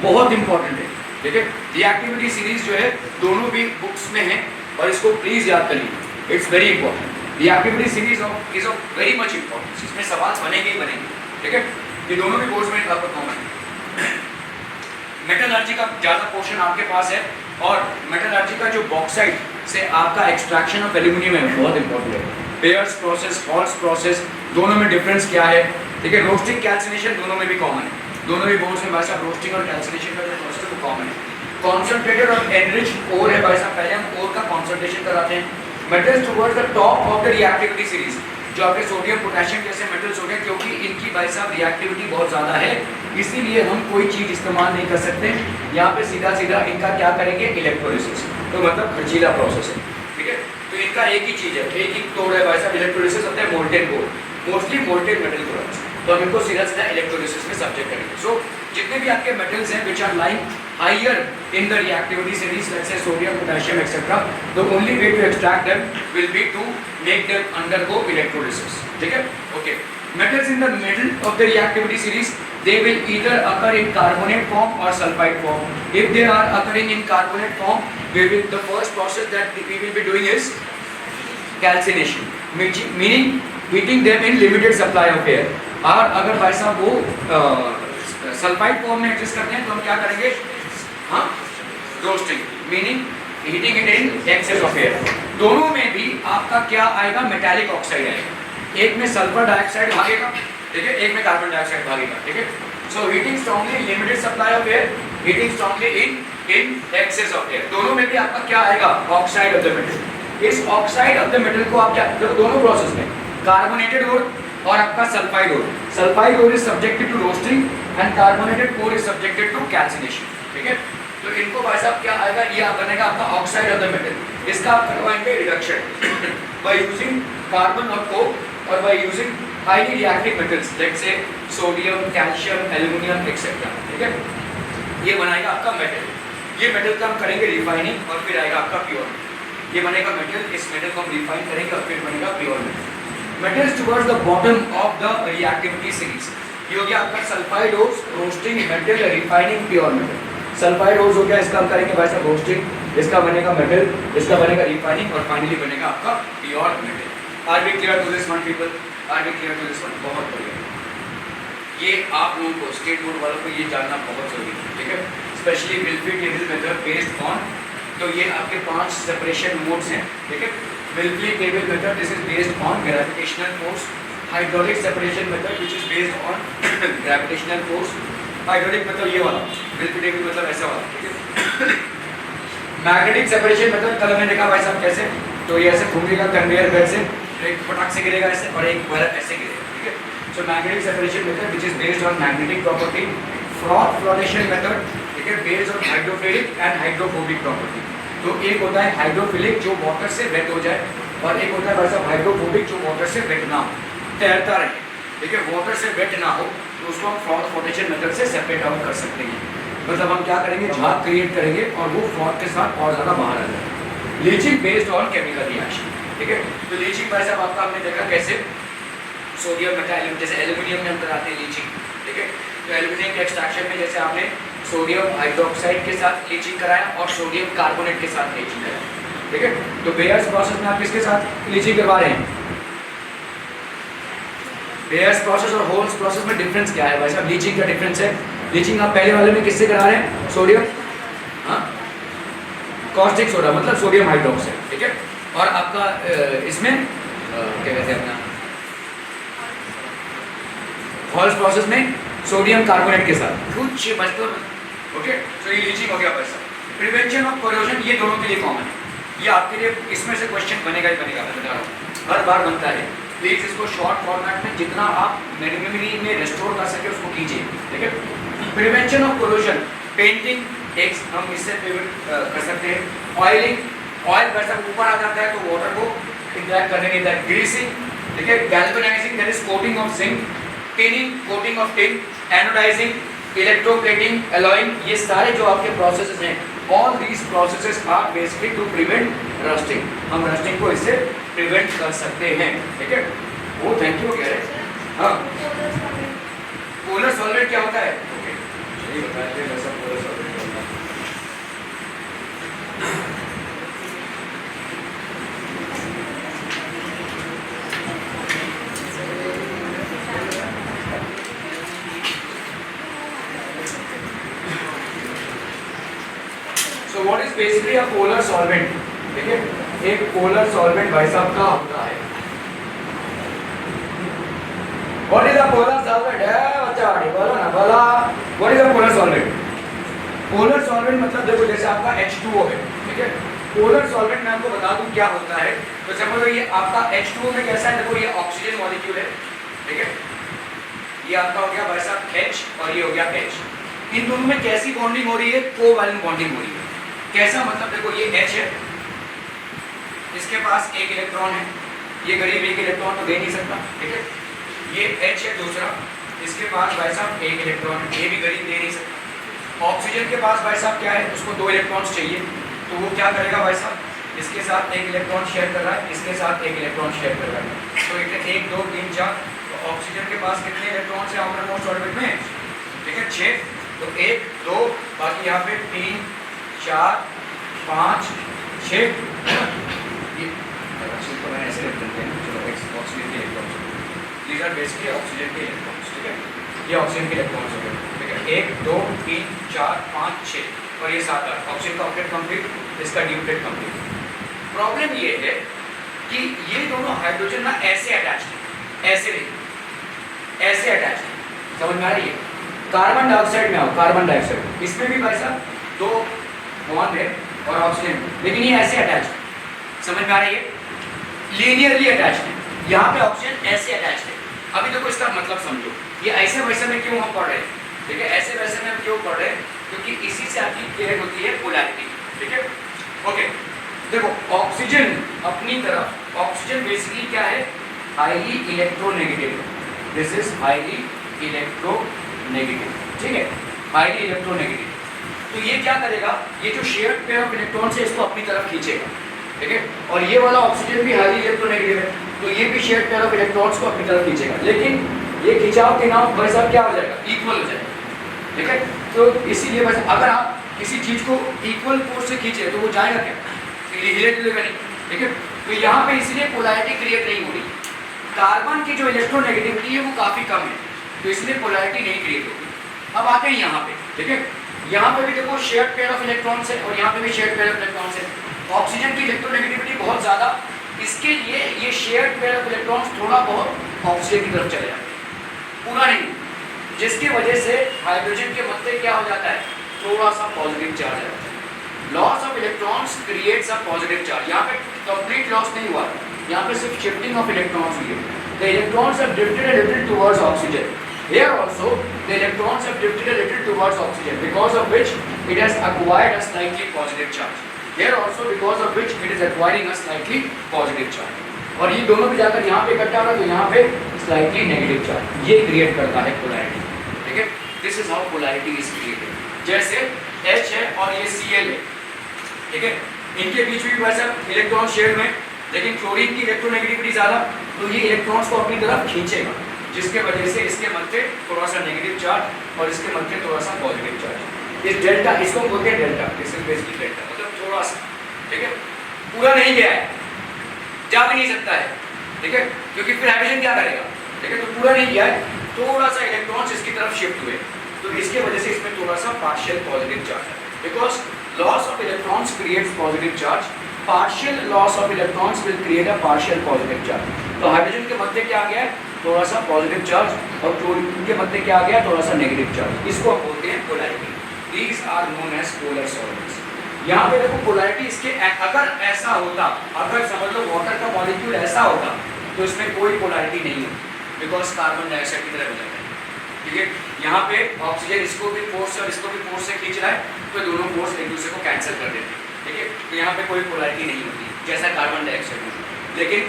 बहुत इंपॉर्टेंट है, ठीक है। रिएक्टिविटी सीरीज जो है दोनों भी बुक्स में है और इसको प्लीज याद कर लीजिए, it's very important. Reactivity series is of very much importance, इसमें सवाल बनेंगे ही बनेंगे, ठीक है। ये दोनों भी बोर्ड्स में आपका कॉमन है। मेटलर्जी का ज़्यादा पोर्शन आपके पास है और मेटलर्जी का जो बॉक्साइट से आपका एक्सट्रैक्शन ऑफ एल्यूमिनियम है बहुत इंपॉर्टेंट है। पेयर्स प्रोसेस, हॉल्स प्रोसेस, दोनों में डिफरेंस क्या है, ठीक है। रोस्टिंग, कैल्सिनेशन दोनों में भी कॉमन है, दोनों ही बोर्ड्स में भाई साहब रोस्टिंग और कैल्सिनेशन का जो प्रोसेस है वो कॉमन है। कॉन्सेंट्रेटेड और एनरिच्ड ओर है भाई साहब, पहले हम ओर का कॉन्सेंट्रेशन कराते हैं। Metals towards the top of the reactivity series, जो आपके सोडियम, पोटेशियम जैसे मेटल्स हो गए, क्योंकि इनकी भाई साहब रिएक्टिविटी बहुत ज़्यादा है, इसीलिए हम कोई चीज़ इस्तेमाल नहीं कर सकते। यहाँ पे सीधा सीधा इनका क्या करेंगे? इलेक्ट्रोलिसिस, तो मतलब खर्चीला प्रोसेस है, ठीक है। तो इनका एक ही चीज़ है, एक ही तोड़ है भाई साहब, इलेक्ट्रोलिसिस होता है मोल्टेन को, मोस्टली मोल्टेन मेटल प्रोडक्ट्स, तो हम इनको सीधा सीधा इलेक्ट्रोलिसिस में सब्जेक्ट करेंगे। सो जितने भी आपके मेटल्स हैं which are lying higher in the reactivity series, let's say sodium, potassium etcetera, the only way to extract them will be to make them undergo electrolysis, ठीक है, okay. Metals in the middle of the reactivity series, they will either occur in carbonate form or sulfide form. If they are occurring in carbonate form, the first process that we will be doing is calcination, meaning heating them in limited supply of air. और अगर भाई साहब वो sulphide form में exist करते हैं तो हम क्या करेंगे? हाँ, roasting, meaning heating it in excess of air. दोनों में भी आपका क्या आएगा? मेटालिक ऑक्साइड आएगा। एक में सल्फर डाइऑक्साइड भागेगा, ठीक है, एक में कार्बन डाइऑक्साइड भागेगा, ठीक है। So heating strongly limited supply of air, heating strongly in excess of air, दोनों में भी आपका क्या आएगा? Oxide of the metal. इस ऑक्साइड ऑफ द मेटल को आप क्या दोनों प्रोसेस में, कार्बोनेटेड ओर और आपका sulphide ore, sulphide ore is subjected to roasting and carbonated ore is subjected to calcination, ठीक है। तो इनको भाई साहब क्या आएगा? ये बनेगा आपका ऑक्साइड ऑफ द मेटल। इसका आप करवाएंगे रिडक्शन बाय यूजिंग कार्बन और कोक और by using highly reactive metals, let's say sodium, calcium, aluminium, etc. ठीक है, ये बनाएगा आपका मेटल। ये मेटल का हम करेंगे रिफाइनिंग और फिर आएगा आपका प्योर। ये बनेगा मेटल, इस मेटल को हम रिफाइन करेंगे और फिर बनेगा pure metal. Metals towards the bottom of the reactivity series, ये हो गया आपका sulphide ores, roasting, metal, refining, pure metal. Sulphide ores हो गया, इसका हम करेंगे भाई साहब रोस्टिंग, इसका बनेगा मेटल, इसका बनेगा रिफाइनिंग और फाइनली बनेगा आपका pure metal. Are we clear to this one people? Are we clear to this one? बहुत बढ़िया। ये आप लोगों को, स्टेट बोर्ड वालों को ये जानना बहुत जरूरी है, ठीक है। स्पेशली मिल्फी टेबल मेथड बेस्ड ऑन, तो ये आपके 5 सेपरेशन मोड्स हैं, ठीक है। मिल्फी table method this is based on gravitational force, hydraulic separation method which is based on gravitational force, hydraulic मतलब ये वाला, मिल्फी टेबल मतलब ऐसा वाला, ठीक है। मैग्नेटिक सेपरेशन मेथड कल हमने देखा भाई साहब कैसे, तो ये ऐसे घूमेगा कन्वेयर बेल्ट से, एक पटाख से गिरेगा ऐसे और एक बल्ब ऐसे गिरेगा, ठीक है। So magnetic separation method which is based on magnetic property, froth flotation method, ठीक है, based on hydrophilic and hydrophobic property. तो एक होता है हाइड्रोफिलिक जो वाटर से वेट हो जाए और एक होता है भाई साहब हाइड्रोफोबिक जो वाटर से वेट ना हो, तैरता रहे, ठीक है, वाटर से वेट ना हो, तो उसको हम फ्रॉथ फ्लोटेशन मेथड से सेपरेट आउट कर सकते हैं। मतलब हम क्या करेंगे? झाग क्रिएट करेंगे और वो फ्रॉथ के साथ और ज़्यादा बाहर आ जाएगा। Leaching based on chemical reaction, ठीक है। तो लीचिंग भाई साहब आपका हमने देखा कैसे, सोडियम मेटालियम जैसे एल्यूमिनियम में हम कराते हैं लीचिंग, ठीक है। तो एल्यूमिनियम के एक्सट्रैक्शन में जैसे आपने सोडियम हाइड्रोक्साइड के साथ लीचिंग कराया और सोडियम कार्बोनेट के साथ लीचिंग कराया, ठीक है। तो बेयर्स प्रोसेस में आप किसके साथ लीचिंग करवा रहे हैं? बेयर्स प्रोसेस और होल्स प्रोसेस में डिफरेंस क्या है भाई साहब? लीचिंग का डिफरेंस है। लीचिंग आप पहले वाले में किससे करा रहे हैं? सोडियम, हाँ, कॉस्टिक सोडा मतलब सोडियम हाइड्रोक्साइड, ठीक है। और आपका इसमें क्या कहते हैं अपना हॉल्स प्रोसेस में सोडियम कार्बोनेट के साथ कुछ बचते, ओके। तो ये लीचिंग हो गया भाई साहब। प्रिवेंशन ऑफ कोरोजन ये दोनों के लिए कॉमन है, ये आपके लिए इसमें से क्वेश्चन बनेगा ही बनेगा, मैं बता रहा हूँ, हर बार बनता है। प्लीज इसको शॉर्ट फॉर्मेट में जितना आप मेमोरी में रिस्टोर कर सके उसको कीजिए, ठीक है। प्रिवेंशन ऑफ कोरोजन, पेंटिंग एक हम इससे कर सकते हैं। ऑयलिंग, ऑयल वैसा ऊपर आ जाता है तो वाटर को इंटरैक्ट करने नहीं देता है। ग्रीसिंग, ठीक है। Galvanising that is coating of zinc. Tinning, coating of tin. Anodising, electroplating, alloying, ये सारे जो आपके प्रोसेसेस हैं, all these processes are basically to prevent rusting. हम रस्टिंग को इससे प्रिवेंट कर सकते हैं, ठीक है। वो थैंक यू कह रहे। हाँ, पोलर सॉल्वेंट क्या होता है? ओके, चलिए बताते हैं वैसा पोलर सॉल्वेंट क्या होता है। So what is basically a polar solvent? ठीक है, एक पोलर सॉल्वेंट भाई साहब का होता है। What is a polar solvent? बच्चा बोलो ना, बोला What is a polar solvent? Polar solvent मतलब देखो जैसे आपका H2O है, ठीक है। पोलर सॉल्वेंट मैं आपको बता दूं क्या होता है। तो समझो ये आपका H2O में कैसा है, देखो ये ऑक्सीजन मॉलिक्यूल है, ठीक है। ये आपका हो गया भाई साहब H और ये हो गया H। इन दोनों में कैसी बॉन्डिंग हो रही है? कोवैलेंट बॉन्डिंग हो रही है। कैसा मतलब देखो ये H है, इसके पास एक इलेक्ट्रॉन है, ये गरीब एक इलेक्ट्रॉन तो दे नहीं सकता, ठीक है। ये H है दूसरा, इसके पास भाई साहब एक इलेक्ट्रॉन है, ये भी गरीब दे नहीं सकता। ऑक्सीजन के पास भाई साहब क्या है, उसको दो इलेक्ट्रॉन्स चाहिए, तो वो क्या करेगा भाई साहब, इसके साथ एक इलेक्ट्रॉन शेयर कर रहा है, इसके साथ एक इलेक्ट्रॉन शेयर कर रहा है। तो एक दो तीन चार, तो ऑक्सीजन के पास कितने इलेक्ट्रॉन्स हैं आउटर मोस्ट ऑर्बिट में? ठीक है 6। तो 1 2 बाकी यहाँ पे 3 4 5 6, ये तो मैंने ऐसे लिख देते हैं, चलो ऑक्सीजन के electrons, these are basically oxygen के इलेक्ट्रॉन्स, ठीक है। ये ऑक्सीजन के इलेक्ट्रॉन्स हो गए, ठीक है। 1 2 3 4 5 6 और ये 7 8। ऑक्सीजन का ऑक्टेट कंप्लीट, इसका ड्यूटेट कंप्लीट। प्रॉब्लम ये है कि ये दोनों हाइड्रोजन ना ऐसे अटैच्ड है, ऐसे नहीं, ऐसे अटैच्ड है, समझ में आ रही है? कार्बन डाइऑक्साइड में आओ, कार्बन डाइऑक्साइड, इसमें भी भाई साहब 2 बॉन्ड है और ऑक्सीजन, लेकिन ये ऐसे अटैच्ड है, समझ में आ रही है? लीनियरली अटैच्ड है। यहाँ पे ऑक्सीजन ऐसे अटैच्ड है। अभी देखो इसका मतलब समझो, ये ऐसे वैसे में क्यों हम पढ़ रहे हैं, ठीक है। ऐसे वैसे में हम क्यों पढ़ रहे हैं, क्योंकि इसी से आपकी क्लियर होती है पोलैरिटी, ठीक है। ओके, देखो ऑक्सीजन अपनी तरफ, ऑक्सीजन बेसिकली क्या है, highly electronegative, this is highly electronegative, ठीक है, हाईली इलेक्ट्रोनेगेटिव। तो ये क्या करेगा, ये जो शेयर्ड पेयर ऑफ इलेक्ट्रॉन्स है इसको अपनी तरफ खींचेगा, ठीक है। और ये वाला ऑक्सीजन भी हाईली इलेक्ट्रोनेगेटिव है, तो ये भी शेयर्ड पेयर ऑफ इलेक्ट्रॉन्स को अपनी तरफ खींचेगा, लेकिन ये खिंचाव तनाव भाई साहब क्या हो जाएगा, इक्वल हो जाएगा, ठीक है। तो इसीलिए बस अगर आप किसी चीज को इक्वल फोर्स से खींचे तो वो जाएगा क्या, हिले डुलेगा नहीं, ठीक है। तो यहाँ पे इसलिए पोलैरिटी क्रिएट नहीं हो रही। कार्बन की जो इलेक्ट्रोनेगेटिविटी है वो काफी कम है, तो इसलिए पोलैरिटी नहीं क्रिएट होगी। अब आते हैं यहाँ पे, ठीक है। यहाँ पे भी देखो शेयर्ड पेयर ऑफ इलेक्ट्रॉन्स है और यहाँ पे भी शेयर्ड पेयर ऑफ इलेक्ट्रॉन्स है। ऑक्सीजन की इलेक्ट्रोनेगेटिविटी बहुत ज्यादा, इसके लिए ये शेयर्ड पेयर ऑफ इलेक्ट्रॉन्स थोड़ा बहुत ऑक्सीजन की तरफ चले जाते हैं, पूरा नहीं, जिसकी वजह से हाइड्रोजन के मध्य क्या हो जाता है, थोड़ा सा पॉजिटिव चार्ज आता है। Loss of electrons creates a positive charge. यहाँ पे कंप्लीट लॉस नहीं हुआ, यहाँ पे सिर्फ शिफ्टिंग ऑफ इलेक्ट्रॉन्स हुई है। The electrons have drifted a little towards oxygen. Here also the electrons have drifted a little towards oxygen, because of which it has acquired a slightly positive charge. Here also because of which it is acquiring a slightly positive charge. और ये दोनों भी जाकर यहाँ पे इकट्ठा हो रहा है, तो यहाँ पे slightly negative charge ये क्रिएट करता है पोलैरिटी, ठीक है। This is how polarity is created. जैसे H है और ये Cl है, ठीक है, इनके बीच भी वैसा इलेक्ट्रॉन शेयर में, लेकिन क्लोरीन की इलेक्ट्रोनेगेटिविटी ज्यादा, तो ये इलेक्ट्रॉन्स को अपनी तरफ खींचेगा, जिसके वजह से इसके मध्य थोड़ा सा नेगेटिव चार्ज और इसके मध्य थोड़ा सा पॉजिटिव चार्ज। इस डेल्टा, इसको बोलते हैं delta, this is basically delta, मतलब थोड़ा सा, ठीक है, पूरा नहीं गया है, जा भी नहीं सकता है, ठीक है, क्योंकि फिर हाइड्रोजन क्या करेगा, ठीक है, तो पूरा नहीं गया है, थोड़ा सा इलेक्ट्रॉन्स इसकी तरफ शिफ्ट हुए, तो इसके वजह से इसमें थोड़ा सा पार्शियल पॉजिटिव चार्ज है, because loss of electrons creates positive charge, partial loss of electrons will create a partial positive charge. तो हाइड्रोजन के मध्य क्या आ गया है, थोड़ा सा पॉजिटिव चार्ज, और क्लोरीन के मध्य क्या आ गया, थोड़ा सा नेगेटिव चार्ज, इसको हम बोलते हैं polarity. These are known as polar solids. यहाँ पे देखो पोलैरिटी इसके, अगर ऐसा होता, अगर समझ लो वाटर का मॉलिक्यूल ऐसा होता तो इसमें कोई पोलैरिटी नहीं है, बिकॉज कार्बन डाइऑक्साइड की तरह हो जाता है, ठीक है। यहाँ पे ऑक्सीजन इसको भी फोर्स और इसको भी फोर्स से खींच रहा है, तो दोनों फोर्स एक दूसरे को कैंसिल कर देते हैं, ठीक है, तो यहाँ पे कोई पोलैरिटी नहीं होती जैसा कार्बन डाइऑक्साइड में। लेकिन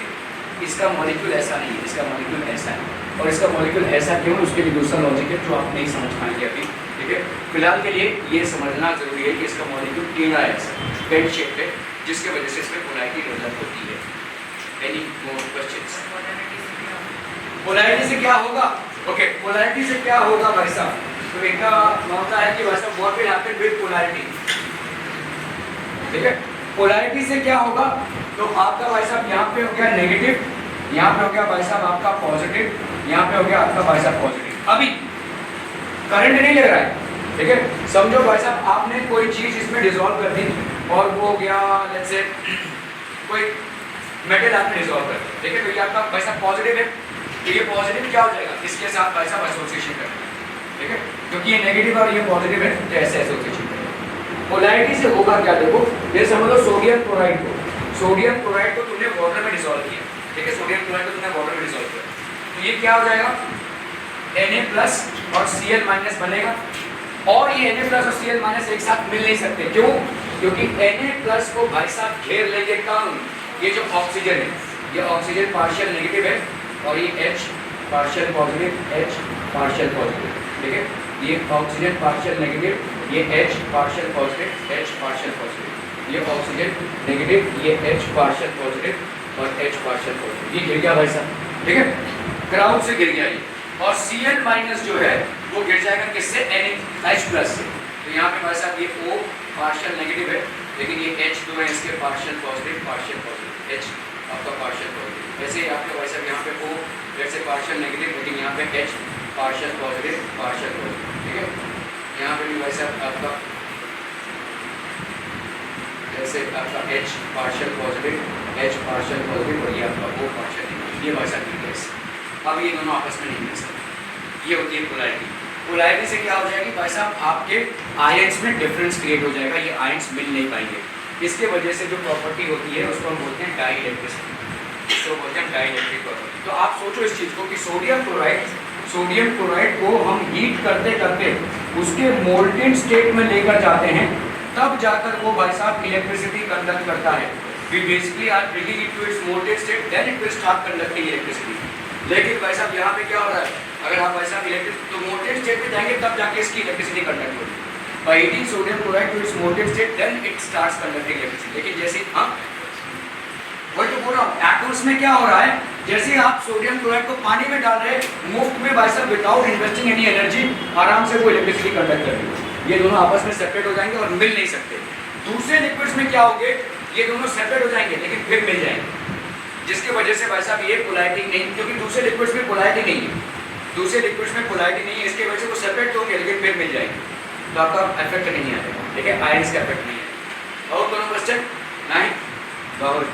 इसका मॉलिक्यूल ऐसा नहीं है, इसका मॉलिक्यूल ऐसा है, और इसका मॉलिक्यूल ऐसा क्यों, उसके लिए दूसरा लॉजिक है जो आप नहीं समझ पाएंगे अभी, ठीक है। फिलहाल के लिए ये समझना जरूरी है कि इसका मॉलिक्यूल टेढ़ा है, ऐसा पेन शेप है, जिसके वजह से इसमें पोलैरिटी डेवलप होती है। Any more questions? पोलैरिटी से क्या होगा, ओके, पोलैरिटी से क्या होगा भाई साहब, तो इनका मामला है कि भाई साहब what will happen with polarity, ठीक है। पोलैरिटी से क्या होगा, तो आपका भाई साहब यहाँ पे हो गया नेगेटिव, यहाँ पे हो गया भाई साहब आपका पॉजिटिव, यहाँ पे हो गया आपका भाई साहब पॉजिटिव। अभी करंट नहीं लग रहा है, ठीक है, समझो भाई साहब आपने कोई चीज इसमें डिसॉल्व कर दी और वो हो गया लेट्स से कोई मेटल आपने डिसॉल्व कर दिया, ठीक है, तो ये आपका भाई साहब पॉजिटिव है, तो ये पॉजिटिव क्या हो जाएगा, इसके साथ भाई साहब एसोसिएशन करेंगे, ठीक है, क्योंकि ये नेगेटिव और ये पॉजिटिव है, तो ऐसे एसोसिएशन करेंगे। पोलैरिटी से होगा क्या, देखो ये समझ लो सोडियम क्लोराइड को तुमने वाटर में डिसॉल्व किया, ठीक है, सोडियम क्लोराइड को तुमने वाटर में डिसॉल्व किया, तो ये क्या हो जाएगा, Na+ और Cl- बनेगा, और ये Na+ और Cl- एक साथ मिल नहीं सकते, क्यों, क्योंकि Na+ को भाई साहब घेर लेंगे कौन, ये जो ऑक्सीजन है, ये ऑक्सीजन पार्शियल नेगेटिव है, और ये H partial positive, H partial positive, ठीक है, ये ऑक्सीजन पार्शियल नेगेटिव, ये H partial positive, H partial positive, ये ऑक्सीजन नेगेटिव, ये H पार्शियल पॉजिटिव और H पार्शियल पॉजिटिव, ये गिर गया भाई साहब, ठीक है, ग्राउंड से गिर गया ये, और Cl- जो है वो गिर जाएगा किससे, NH+ से, तो यहाँ पे भाई साहब ये O पार्शियल नेगेटिव है, लेकिन ये H जो है इसके पार्शियल पॉजिटिव, H आपका पार्शियल पॉजिटिव, वैसे ही आपके भाई साहब यहाँ पे O जैसे पार्शियल नेगेटिव, लेकिन यहाँ पे H पार्शियल पॉजिटिव, ठीक है, यहाँ पे भी भाई साहब आपका जैसे आपका H partial positive, H partial positive, और ये आपका O पार्शियल नेगेटिव, ये भाई साहब गैस, अब ये दोनों आपस में नहीं मिल सकते, ये होती है पोलैरिटी। पोलैरिटी से क्या हो जाएगी भाई साहब, आपके आयंस में डिफरेंस क्रिएट हो जाएगा, ये आयंस मिल नहीं पाएंगे, इसके वजह से जो प्रॉपर्टी होती है उसको हम बोलते हैं डाइइलेक्ट्रिसिटी, इसको बोलते हैं डाइइलेक्ट्रिक प्रॉपर्टी। तो आप सोचो इस चीज़ को कि सोडियम क्लोराइड को हम हीट करते करते उसके मोल्टेन स्टेट में लेकर जाते हैं, तब जाकर वो भाई साहब इलेक्ट्रिसिटी कंडक्ट करता है। We basically are bringing it to its molten state, then it will start conducting electricity. लेकिन भाई साहब यहाँ पे क्या हो रहा है, अगर आप भाई साहब इलेक्ट्रिक तो मोल्टेन स्टेट में जाएंगे तब जाके इसकी इलेक्ट्रिसिटी कंडक्ट होगी। By heating sodium chloride to its molten state, then it starts conducting electricity. लेकिन जैसे वही तो बोल रहा हूँ, एटम्स में क्या हो रहा है, जैसे आप सोडियम क्लोराइड को पानी में डाल रहे हैं मुफ्त में भाई साहब विदाउट इन्वेस्टिंग एनी एनर्जी, आराम से वो इलेक्ट्रिसिटी कंडक्ट करेगी। ये दोनों आपस में सेपरेट हो जाएंगे और मिल नहीं सकते। दूसरे लिक्विड्स में क्या होंगे, ये दोनों सेपरेट हो जाएंगे लेकिन फिर मिल जाएंगे, जिसकी वजह से भाई साहब ये पोलैरिटी नहीं, क्योंकि दूसरे लिक्विड्स में पोलैरिटी नहीं है, दूसरे लिक्विड्स में पोलैरिटी नहीं है, इसकी वजह से वो सेपरेट तो होंगे लेकिन फिर मिल जाएंगे, तो आपका इफेक्ट नहीं आएगा, ठीक है, आयंस का इफेक्ट नहीं है। और दोनों क्वेश्चन नहीं बहुत